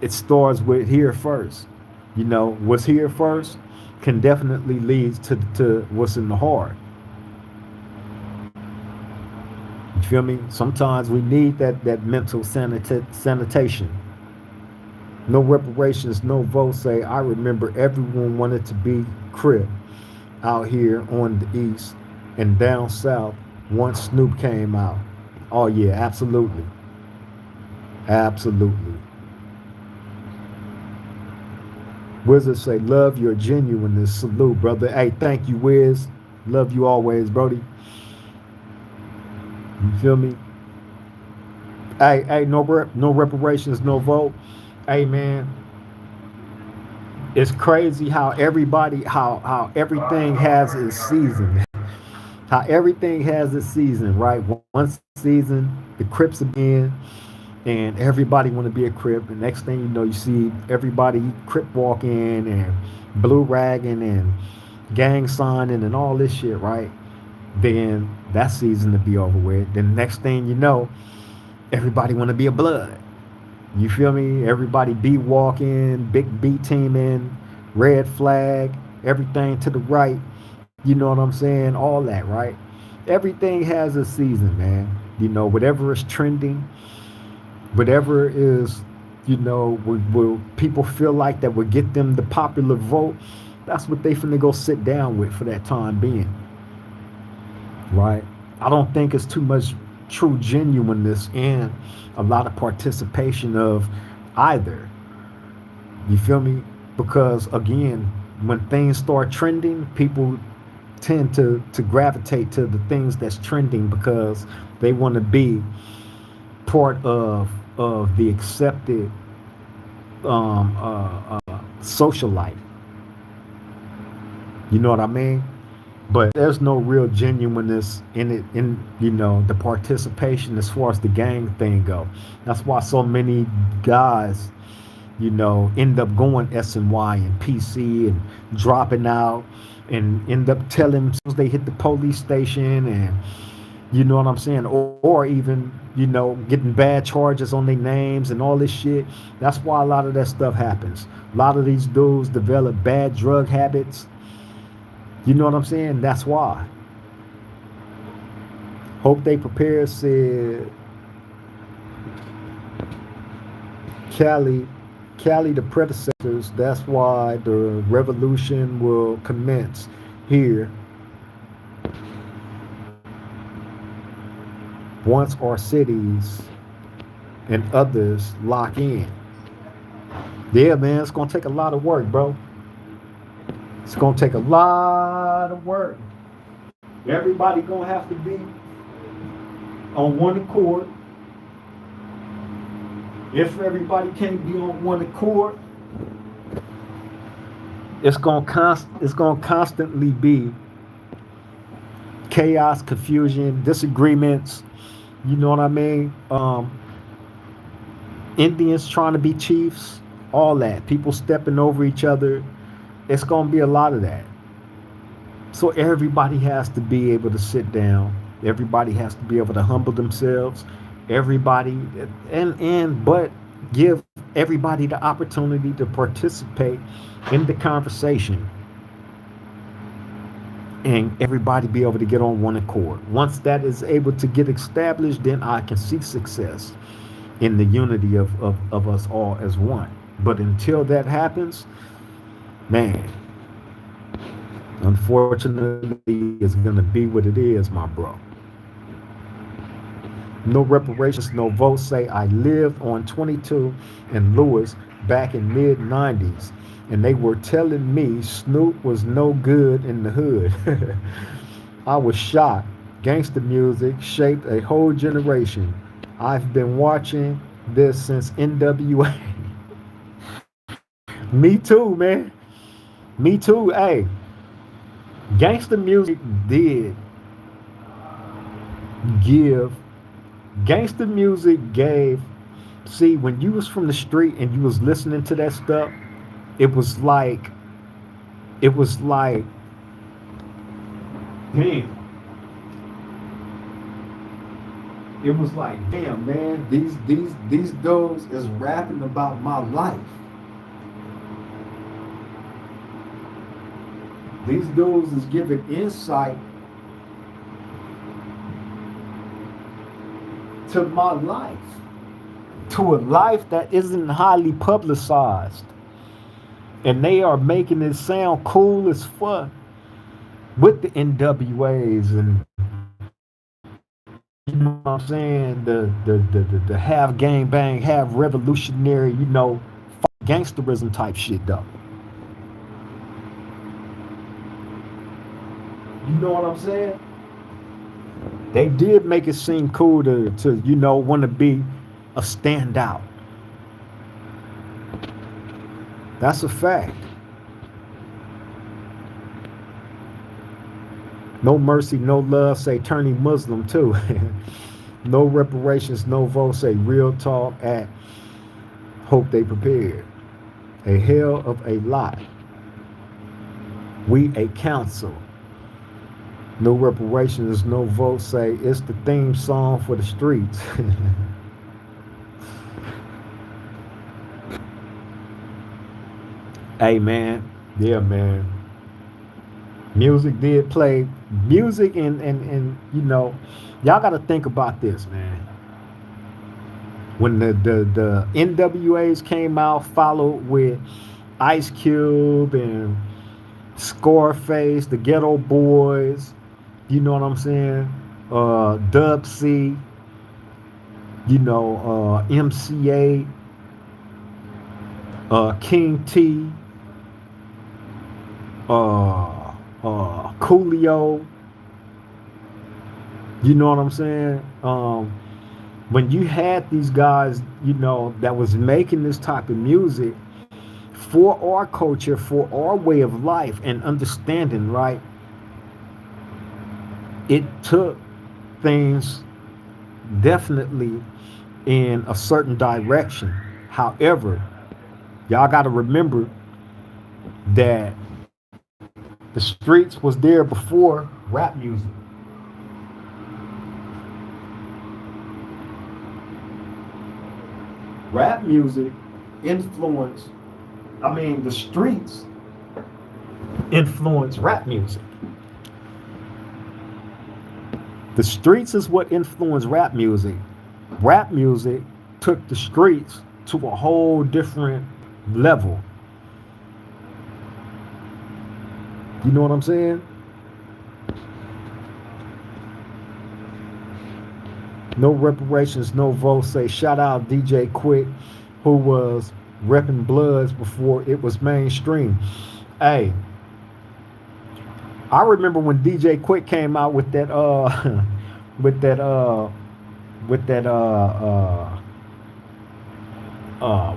it starts with here first. You know, what's here first can definitely lead to what's in the heart. You feel me? Sometimes we need that mental sanitation. No reparations, no votes. Say, I remember everyone wanted to be Crip out here on the east and down south once Snoop came out. Oh yeah, absolutely. Absolutely. Wizard say, love your genuineness. Salute, brother. Hey, thank you, Wiz. Love you always, Brody. You feel me? Hey, no reparations, no vote. Hey, man, it's crazy how how everything has its season. How everything has its season, right? One season, the Crips again, and everybody want to be a Crip. And next thing you know, you see everybody Crip walking and blue ragging and gang signing and all this shit, right? Then that season to be over with. Then next thing you know, everybody want to be a blood. You feel me? Everybody B walking, big B teaming, red flag, everything to the right. You know what I'm saying? All that, right? Everything has a season, man. You know, whatever is trending, whatever is, will people feel like that would get them the popular vote, that's what they finna go sit down with for that time being, right? I don't think it's too much true genuineness and a lot of participation of either. You feel me? Because again, when things start trending, people tend to gravitate to the things that's trending because they want to be part of the accepted social life. You know what I mean? But there's no real genuineness in it, in the participation as far as the gang thing go. That's why so many guys, end up going SNY and PC and dropping out and end up telling they hit the police station, and you know what I'm saying, or even getting bad charges on their names and all this shit. That's why a lot of that stuff happens. A lot of these dudes develop bad drug habits. You know what I'm saying? That's why. Hope they prepare, said Cali. Cali, the predecessors. That's why the revolution will commence here once our cities and others lock in. Yeah, man, it's gonna take a lot of work, bro. It's gonna take a lot of work. Everybody gonna have to be on one accord. If everybody can't be on one accord, it's gonna constantly be chaos, confusion, disagreements. You know what I mean? Indians trying to be chiefs, all that. People stepping over each other. It's gonna be a lot of that. So everybody has to be able to sit down. Everybody has to be able to humble themselves. Everybody but give everybody the opportunity to participate in the conversation, and everybody be able to get on one accord. Once that is able to get established, then I can see success in the unity of us all as one. But until that happens, man, unfortunately, it's going to be what it is, my bro. No reparations, no votes. Say, I lived on 22 and Lewis back in mid 90s, and they were telling me Snoop was no good in the hood. I was shocked. Gangster music shaped a whole generation. I've been watching this since NWA. Me too, man. Me too. Hey, gangster music did give gangster music gave see, when you was from the street and you was listening to that stuff, it was like it was like damn, it was like, damn, man, these dudes is rapping about my life. These dudes is giving insight to my life, to a life that isn't highly publicized. And they are making it sound cool as fuck with the NWAs and you know what I'm saying, the half gang bang, half revolutionary, gangsterism type shit though. You know what I'm saying? They did make it seem cool to want to be a standout. That's a fact. No mercy, no love, say turning Muslim too. No reparations, no vote, say real talk at hope they prepared. A hell of a lot. We a council. No reparations, no vote, say it's the theme song for the streets. Hey man, yeah man. Music did play music and y'all gotta think about this, man. When the NWAs came out, followed with Ice Cube and Scarface, the Ghetto Boys, you know what I'm saying? Dub C, MCA, King T, Coolio, you know what I'm saying? When you had these guys, that was making this type of music for our culture, for our way of life and understanding, right? It took things definitely in a certain direction. However, y'all got to remember that the streets was there before rap music. Rap music influenced, the streets influenced rap music. The streets is what influenced rap music. Rap music took the streets to a whole different level. You know what I'm saying? No reparations, no votes. Say shout out DJ Quick, who was repping Bloods before it was mainstream. Hey, I remember when DJ Quick came out with that with that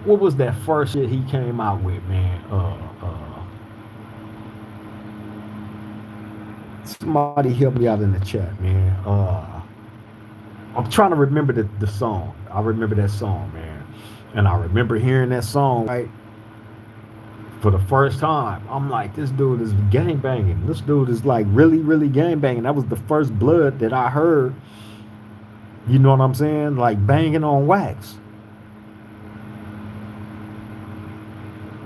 what was that first shit he came out with, man? Somebody help me out in the chat, man. I'm trying to remember the song. I remember that song, man. And I remember hearing that song, right? For the first time. I'm like, this dude is gang banging. This dude is like really, really gang banging. That was the first Blood that I heard. You know what I'm saying? Like banging on wax.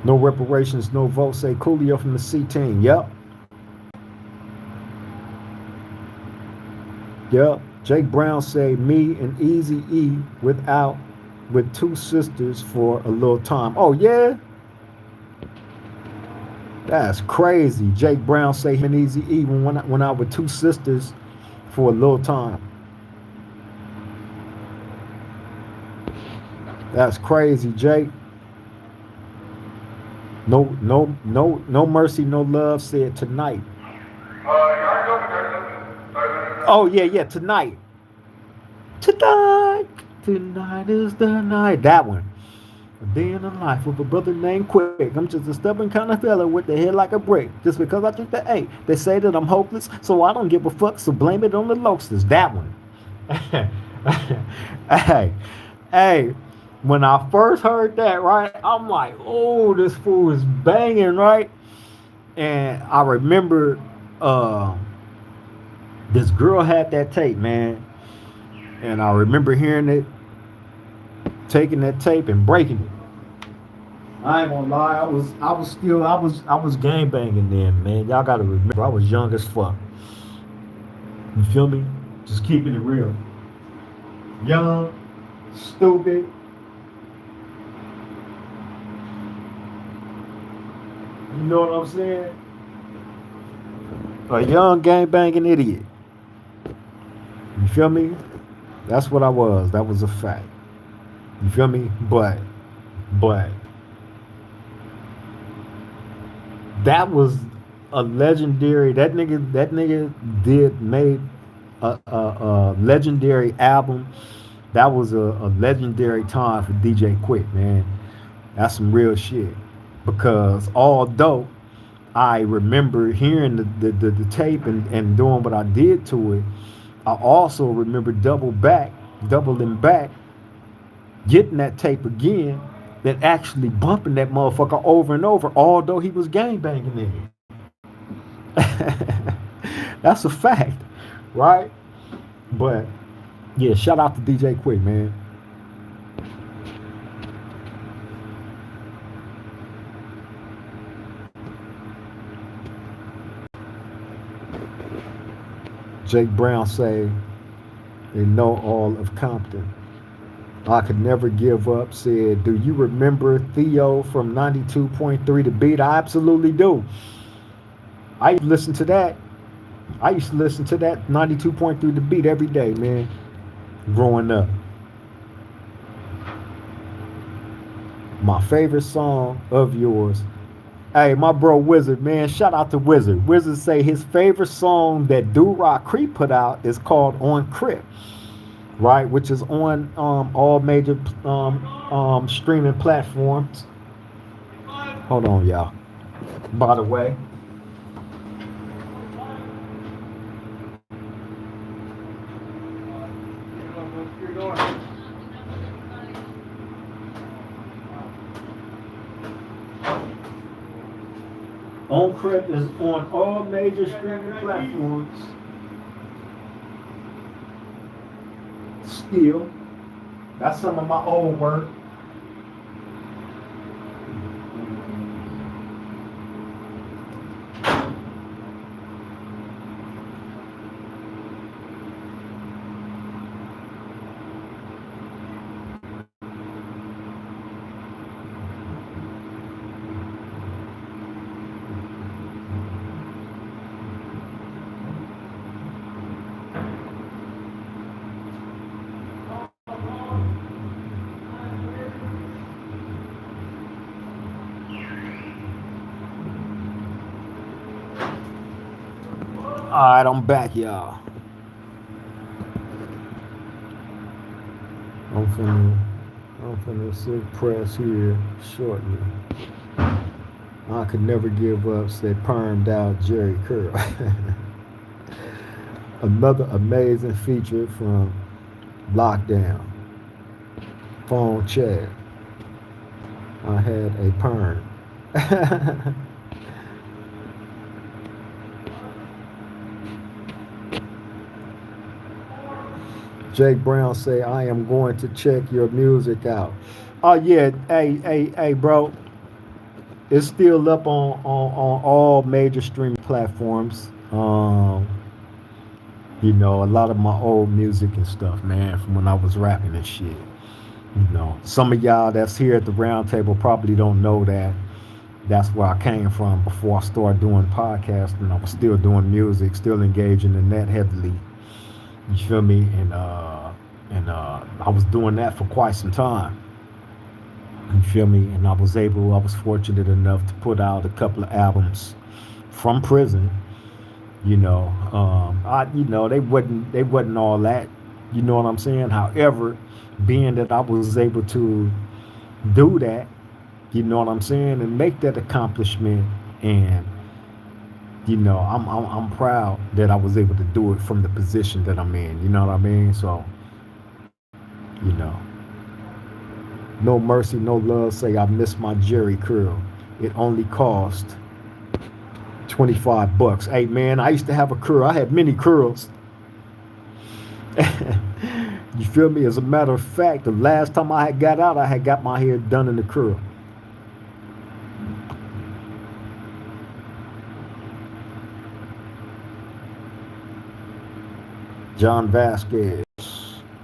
No reparations, no votes. Say Coolio from the C team. Yep. Yep. Jake Brown say me and Easy E with two sisters for a little time. Oh yeah? That's crazy. Jake Brown say him and Easy E went out with two sisters for a little time. That's crazy, Jake. No mercy, no love said tonight. Oh yeah, tonight. Tonight is the night. That one. A day in the life with a brother named Quick. I'm just a stubborn kind of fella with the head like a brick. Just because I drink the A. They say that I'm hopeless, so I don't give a fuck, so blame it on the locusts. That one. Hey, when I first heard that, right, I'm like, oh, this fool is banging, right? And I remember this girl had that tape, man. And I remember hearing it, taking that tape and breaking it. I ain't gonna lie, I was gang banging then, man. Y'all gotta remember, I was young as fuck. You feel me? Just keeping it real. Young, stupid. You know what I'm saying? A young gang banging idiot. You feel me? That's what I was. That was a fact. You feel me? But that was a legendary. That nigga did made a legendary album. That was a legendary time for DJ Quick, man. That's some real shit. Because although I remember hearing the tape and doing what I did to it, I also remember doubling back, getting that tape again, then actually bumping that motherfucker over and over, although he was gangbanging in it. That's a fact, right? But yeah, shout out to DJ Quick, man. Jake Brown say they know all of Compton. I could never give up said, do you remember Theo from 92.3 The Beat? I absolutely do. I used to listen to that. I used to listen to that 92.3 The Beat every day, man, growing up. My favorite song of yours. Hey, my bro Wizard, man, shout out to Wizard. Wizard say his favorite song that Do Rock Creep put out is called On Crip, right? Which is on all major streaming platforms. Hold on, y'all. By the way, On Crip is on all major streaming platforms. Still, that's some of my old work. All right, I'm back, y'all. I'm finna sit press here shortly. I could never give up, said permed out Jerry Curl. Another amazing feature from Lockdown. Phone chat. I had a perm. Jake Brown say, I am going to check your music out. Oh yeah, hey, bro. It's still up on all major streaming platforms. You know, a lot of my old music and stuff, man, from when I was rapping and shit. You know, some of y'all that's here at the round table probably don't know that. That's where I came from before I started doing podcasting. I was still doing music, still engaging in that heavily. You feel me? And I was doing that for quite some time. You feel me? And I was fortunate enough to put out a couple of albums from prison. You know, they wasn't all that. You know what I'm saying? However, being that I was able to do that, you know what I'm saying, and make that accomplishment, and you know, I'm proud that I was able to do it from the position that I'm in. You know what I mean? So, you know, no mercy, no love. Say I miss my Jerry curl. It only cost $25. Hey man, I used to have a curl. I had many curls. You feel me? As a matter of fact, the last time I had got out, I had got my hair done in the curl. John Vasquez,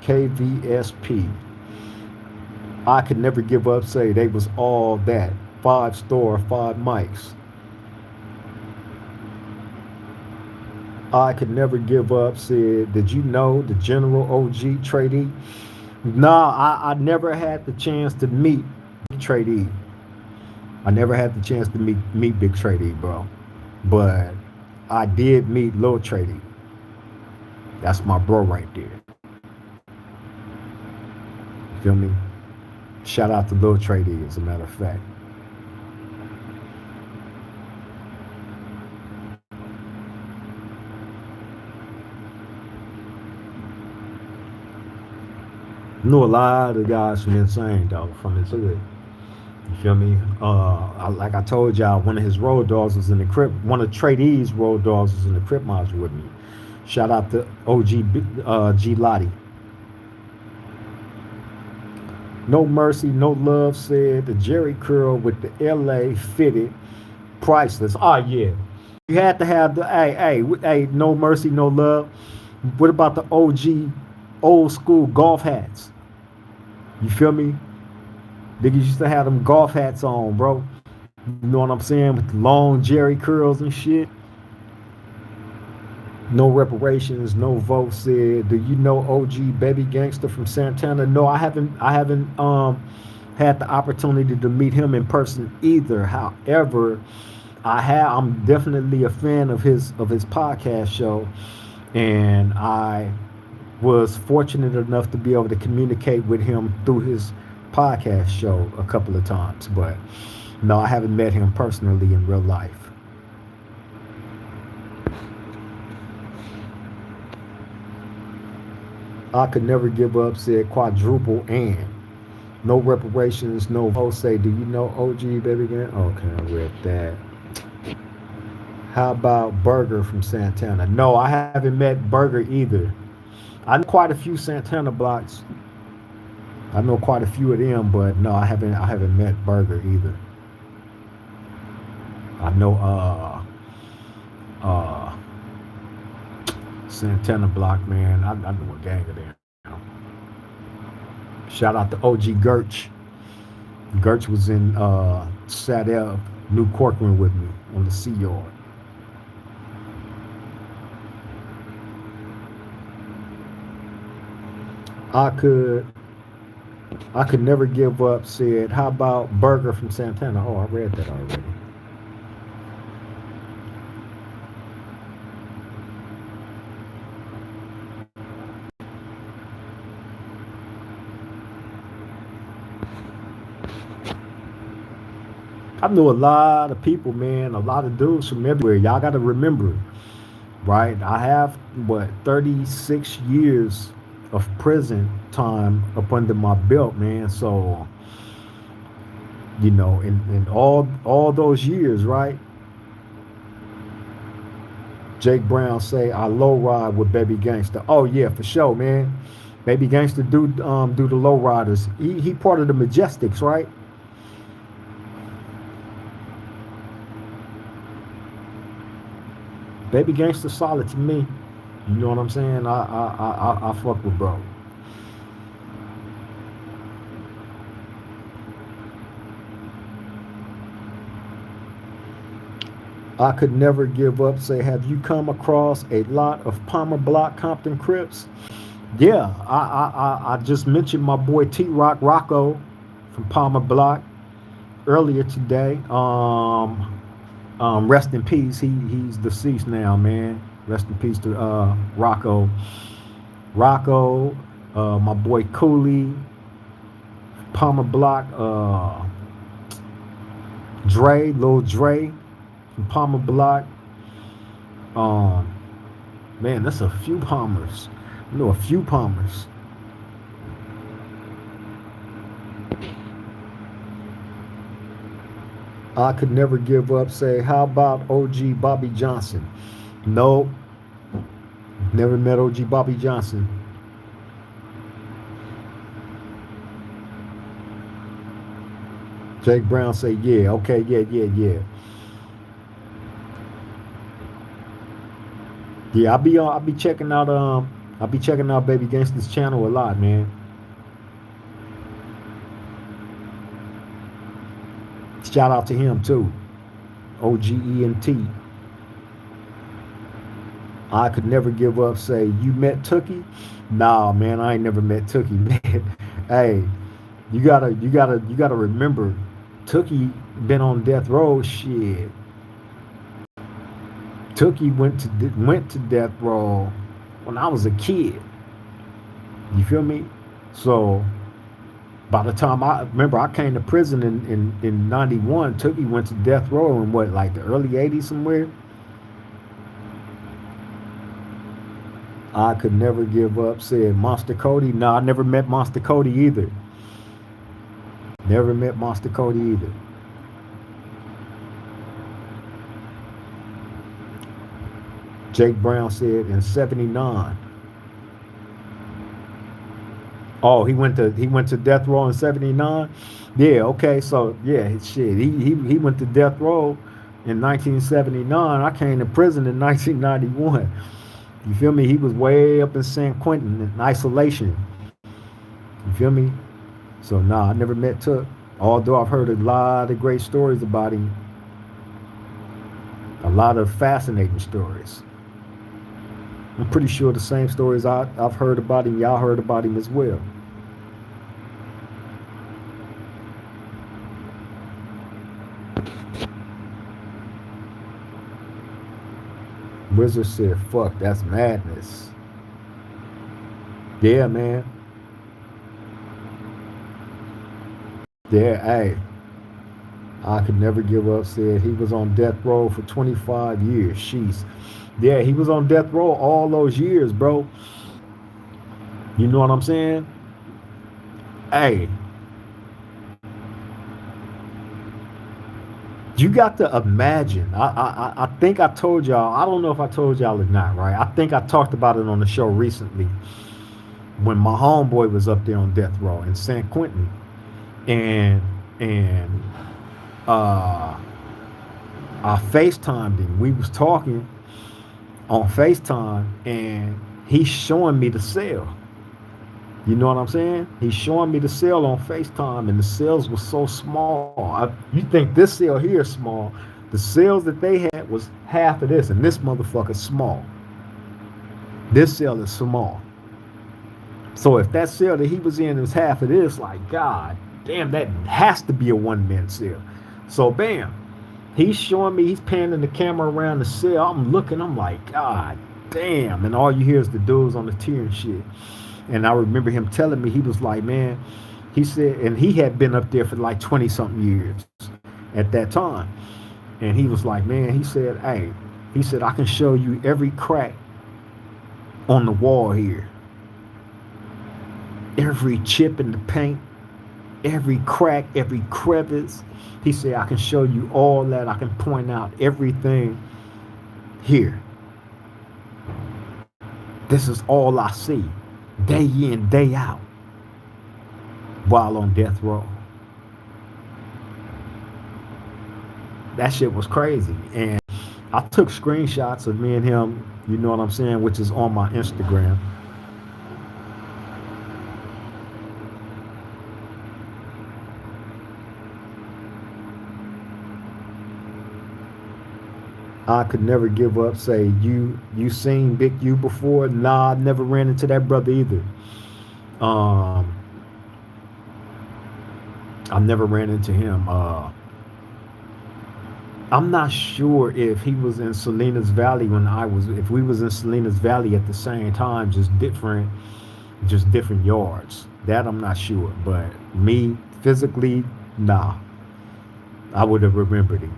KVSP. I could never give up, say they was all that. 5 star, 5 mics. I could never give up, said, did you know the General OG Tradie? Nah, I never had the chance to meet Big Tradie. I never had the chance to meet Big Tradie, bro. But I did meet Lil Tradie. That's my bro right there. You feel me? Shout out to Lil Tradie, as a matter of fact. Knew a lot of guys from Insane, though, from his hood. You feel me? Like I told y'all, one of his road dogs was in the Crip. One of Tradee's road dogs was in the Crip module with me. Shout out to OG G Lottie. No Mercy, No Love said the Jerry curl with the LA fitted, priceless. Oh yeah, you had to have the hey, No Mercy, No Love. What about the OG old school golf hats? You feel me? Niggas used to have them golf hats on, bro. You know what I'm saying? With the long Jerry curls and shit. No reparations, no vote said. Do you know OG Baby Gangster from Santana? No, I haven't had the opportunity to meet him in person either. However, I'm definitely a fan of his podcast show, and I was fortunate enough to be able to communicate with him through his podcast show a couple of times. But no, I haven't met him personally in real life. I could never give up, said quadruple and. No reparations, no vote. Say, do you know OG Baby Gang? Okay, I read that. How about Burger from Santana? No, I haven't met Burger either. I know quite a few Santana blocks. I know quite a few of them, but no, I haven't met Burger either. I know Santana block, man. I know a gang of them. Shout out to OG Gerch. Gerch was in Sadell, New Corcoran with me on the Sea Yard. I could never give up, said, how about Burger from Santana? Oh, I read that already. I know a lot of people, man, a lot of dudes from everywhere. Y'all got to remember, right? I have, 36 years of prison time up under my belt, man. So, you know, in all those years, right? Jake Brown say, I low ride with Baby Gangster. Oh, yeah, for sure, man. Baby Gangster do the low riders. He part of the Majestics, right? Baby Gangster solid to me. You know what I'm saying? I fuck with bro. I could never give up. Say, have you come across a lot of Palmer Block Compton Crips? Yeah, I just mentioned my boy T Rock Rocco from Palmer Block earlier today. Rest in peace. He's deceased now, man. Rest in peace to Rocco. Rocco, my boy Cooley, Palmer Block, Dre, Lil Dre from Palmer Block. Man, that's a few Palmers. I know a few Palmers. I could never give up. Say, how about OG Bobby Johnson? No, never met OG Bobby Johnson. Jake Brown say, yeah, okay, yeah. Yeah, I'll be checking out Baby Gangsta's channel a lot, man. Shout out to him too. OGENT. I could never give up. Say, you met Tookie? Nah, man, I ain't never met Tookie, man. Hey, you gotta remember, Tookie been on death row. Shit, Tookie went to death row when I was a kid. You feel me? So by the time I remember, I came to prison in '91. Tookie went to death row in what, like the early '80s somewhere. I could never give up. Said Monster Cody. No, I never met Monster Cody either. Never met Monster Cody either. Jake Brown said in '79. Oh, he went to death row in '79. Yeah, okay, so yeah, shit. He went to death row in 1979. I came to prison in 1991. You feel me? He was way up in San Quentin in isolation. You feel me? So nah, I never met Took. Although I've heard a lot of great stories about him, a lot of fascinating stories. I'm pretty sure the same stories I've heard about him, y'all heard about him as well. Wizard said, fuck, that's madness. Yeah, man. Yeah, hey. I could never give up. Said he was on death row for 25 years. Sheesh. Yeah, he was on death row all those years, bro. You know what I'm saying? Hey, you got to imagine. I think I told y'all. I don't know if I told y'all or not, right? I think I talked about it on the show recently when my homeboy was up there on death row in San Quentin, and uh, I FaceTimed him. We was talking on FaceTime, and he's showing me the cell. You know what I'm saying? He's showing me the cell on FaceTime, and the cells were so small. You think this cell here is small? The cells that they had was half of this, and this motherfucker's small. This cell is small. So if that cell that he was in was half of this, like, God damn, that has to be a one-man cell. So bam, he's showing me, he's panning the camera around the cell. I'm looking, I'm like, God damn. And all you hear is the dudes on the tier and shit. And I remember him telling me, he was like, man, he said, and he had been up there for like 20 something years at that time. And he was like, man, he said, hey, he said, I can show you every crack on the wall here. Every chip in the paint, every crack, every crevice. He said, I can show you all that. I can point out everything here. This is all I see, day in, day out, while on death row. That shit was crazy. And I took screenshots of me and him, you know what I'm saying, which is on my Instagram. I could never give up. Say, you seen Big U before? Nah, I never ran into that brother either. I never ran into him. I'm not sure if he was in Salinas Valley when if we was in Salinas Valley at the same time, just different yards. That I'm not sure. But me physically, nah, I would have remembered him.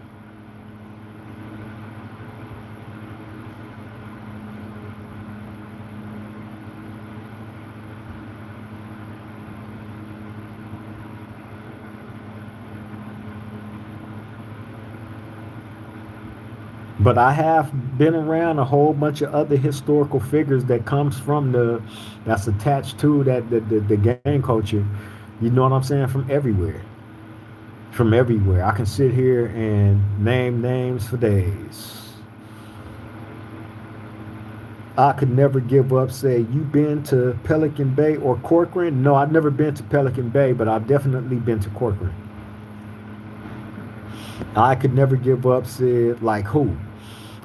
But I have been around a whole bunch of other historical figures that comes from that's attached to that the gang culture. You know what I'm saying? From everywhere. from everywhere. I can sit here and name names for days. I could never give up. Say, you been to Pelican Bay or Corcoran? No, I've never been to Pelican Bay, but I've definitely been to Corcoran. I could never give up. Said, like who?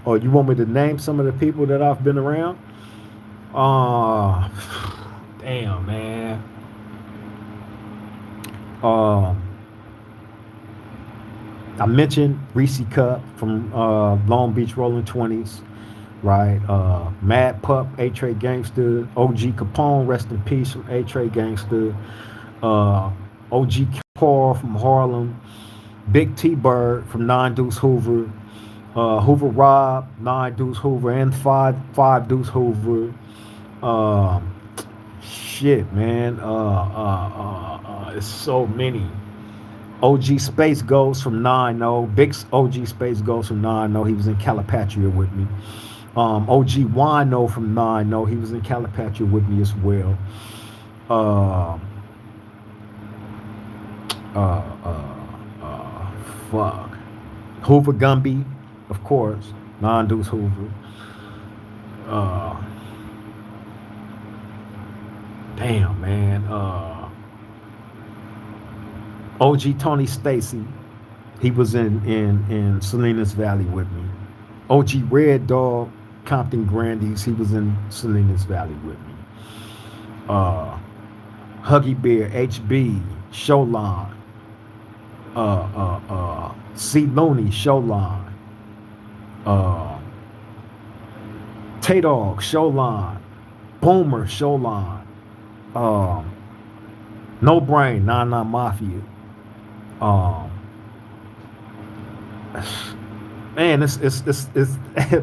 Or you want me to name some of the people that I've been around? Uh, damn, man. Um, I mentioned Reese Cup from Long Beach Rolling 20s, right? Mad Pup, A-Tray Gangster, OG Capone, rest in peace from A-Tray Gangster, OG Paul from Harlem, Big T-Bird from 9 Deuce Hoover, Hoover Rob, 9 Deuce Hoover, and 5 Deuce Hoover. Um, Shit, man. It's so many. OG Space Ghost from 9-0. Big OG Space Ghost from 9-0. He was in Calipatria with me. OG Wino from 9-0. He was in Calipatria with me as well. Uh, uh, uh, Fuck. Hoover Gumby, of course. 9 Deuce Hoover. Uh, Damn, man. OG Tony Stacy. He was in Salinas Valley with me. OG Red Dog, Compton Grandies. He was in Salinas Valley with me. Huggy Bear, HB, Showline. C Looney, Showline. Tay Dog, Showline. Boomer, Showline. No Brain, 99 Mafia. Um, Man, it's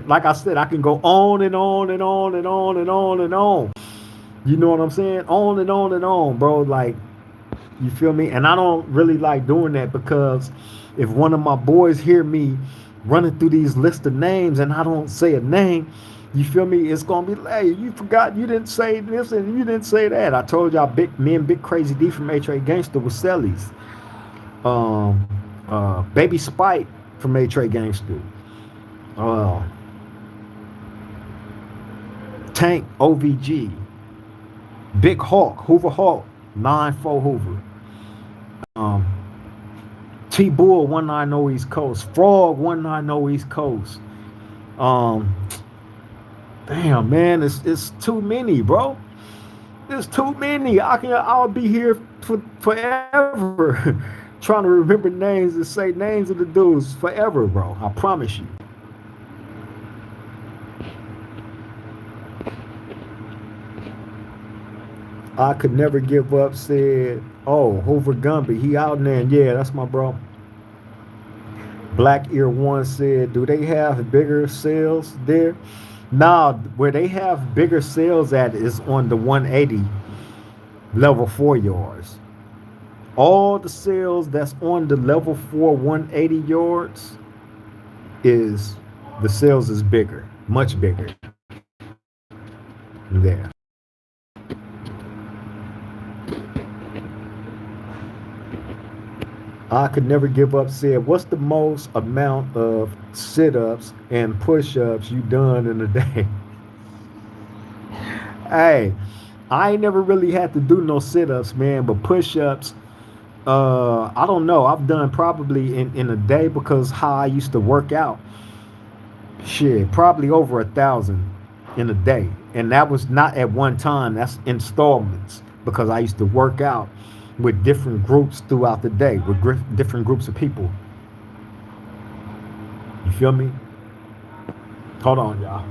like I said, I can go on and on and on and on and on and on. You know what I'm saying? On and on, bro. Like, you feel me? And I don't really like doing that because if one of my boys hear me running through these list of names and I don't say a name, you feel me? It's gonna be like, hey, you forgot you didn't say this and you didn't say that. I told y'all, me and Big Crazy D from A-Tray Gangster was Sellies. Baby Spike from A-Tray Gangster. Uh, Tank OVG. Big Hawk, Hoover Hawk, 9-4 Hoover. T Bull 190 East Coast. Frog 190 East Coast. Um, Damn, man, it's too many, bro. There's too many. I'll be here forever trying to remember names and say names of the dudes forever, bro. I promise you. I could never give up. Said, oh, Hoover Gumby, he out there. Yeah, that's my bro. Black Ear One said, do they have bigger sales there? Nah, where they have bigger sales at is on the 180 level 4 yards. All the sales that's on the level 4 180 yards is the sales is bigger, much bigger there. I could never give up said, what's the most amount of sit-ups and push-ups you done in a day? Hey, I ain't never really had to do no sit-ups, man, but push-ups, I don't know. I've done probably in a day because how I used to work out. Shit, probably over 1,000 in a day. And that was not at one time. That's installments because I used to work out with different groups throughout the day, with different groups of people. You feel me? Hold on, y'all.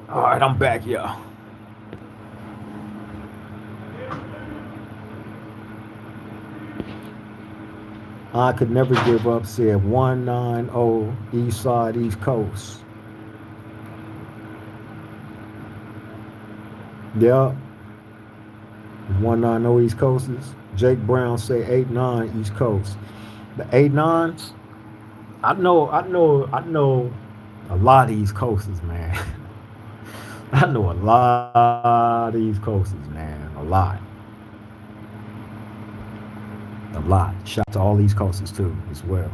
All right, I'm back, y'all. I could never give up said 190 East Side, East Coast. Yep. 190 East Coasters. Jake Brown say 89 East Coast. The 89s, I know a lot of East Coasters, man. I know a lot of East Coasters, man. A lot. A lot. Shout out to all East Coasters too, as well.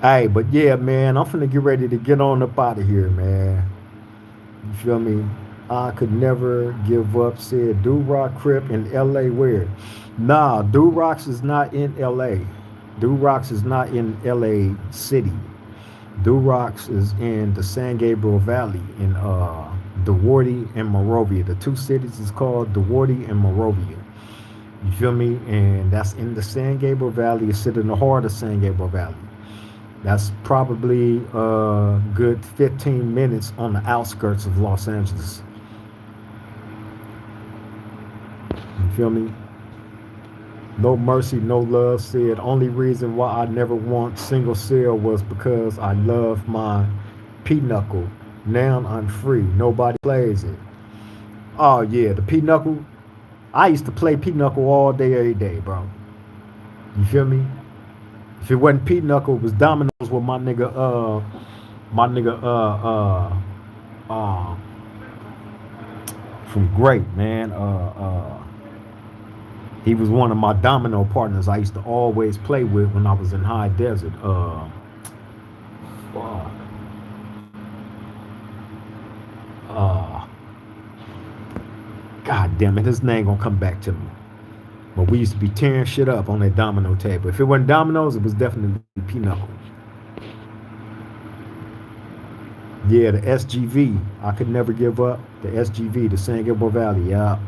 Hey, but yeah, man, I'm finna get ready to get on up out of here, man. You feel me? I could never give up, said Do Rock Crip in LA where? Nah, Do Rocks is not in LA. Do Rocks is not in LA City. Do Rocks is in the San Gabriel Valley in Duarte and Morovia. The two cities is called Duarte and Morovia. You feel me? And that's in the San Gabriel Valley. It's sitting in the heart of San Gabriel Valley. That's probably a good 15 minutes on the outskirts of Los Angeles. You feel me? No Mercy, No Love said, only reason why I never want single cell was because I love my pinochle. Now I'm free. Nobody plays it. Oh yeah, the pinochle. I used to play pinochle all day, every day, bro. You feel me? If it wasn't pinochle, it was dominoes with my nigga, from Great, man. He was one of my domino partners I used to always play with when I was in High Desert. Uh, uh, God damn it, his name gonna come back to me. But we used to be tearing shit up on that domino table. If it wasn't dominoes, it was definitely pinochle. Yeah, the SGV. I could never give up. The SGV, the San Gabriel Valley. Yeah,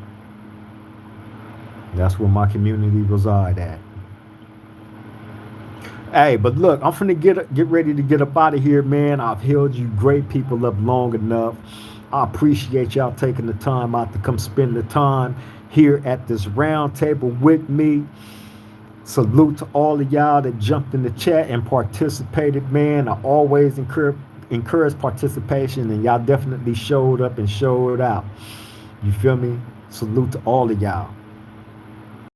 that's where my community reside at. Hey, but look, I'm finna get ready to get up out of here, man. I've held you great people up long enough. I appreciate y'all taking the time out to come spend the time here at this round table with me. Salute to all of y'all that jumped in the chat and participated, man. I always encourage participation, and y'all definitely showed up and showed out. You feel me? Salute to all of y'all.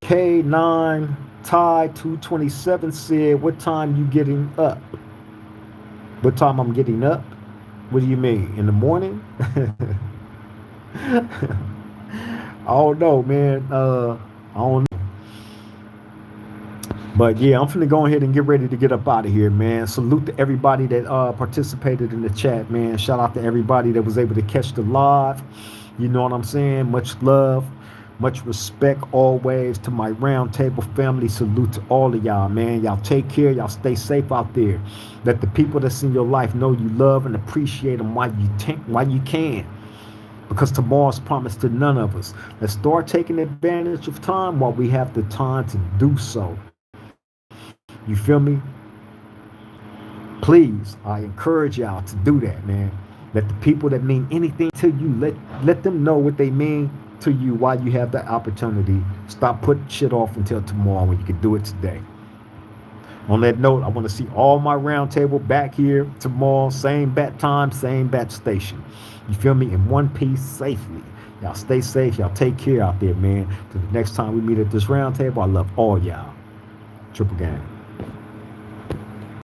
K9 Ty 227 said, what time you getting up? What time I'm getting up? What do you mean? In the morning? I don't know, man. I don't know. But yeah, I'm finna go ahead and get ready to get up out of here, man. Salute to everybody that participated in the chat, man. Shout out to everybody that was able to catch the live. You know what I'm saying? Much love, much respect always to my roundtable family. Salute to all of y'all, man. Y'all take care. Y'all stay safe out there. Let the people that's in your life know you love and appreciate them while you can. Because tomorrow's promised to none of us. Let's start taking advantage of time while we have the time to do so. You feel me? Please, I encourage y'all to do that, man. Let the people that mean anything to you, let them know what they mean to you while you have that opportunity. Stop putting shit off until tomorrow when you can do it today. On that note, I want to see all my roundtable back here tomorrow. Same bat time, same bat station. You feel me? In one piece safely. Y'all stay safe. Y'all take care out there, man. Till the next time we meet at this roundtable, I love all y'all. Triple gang.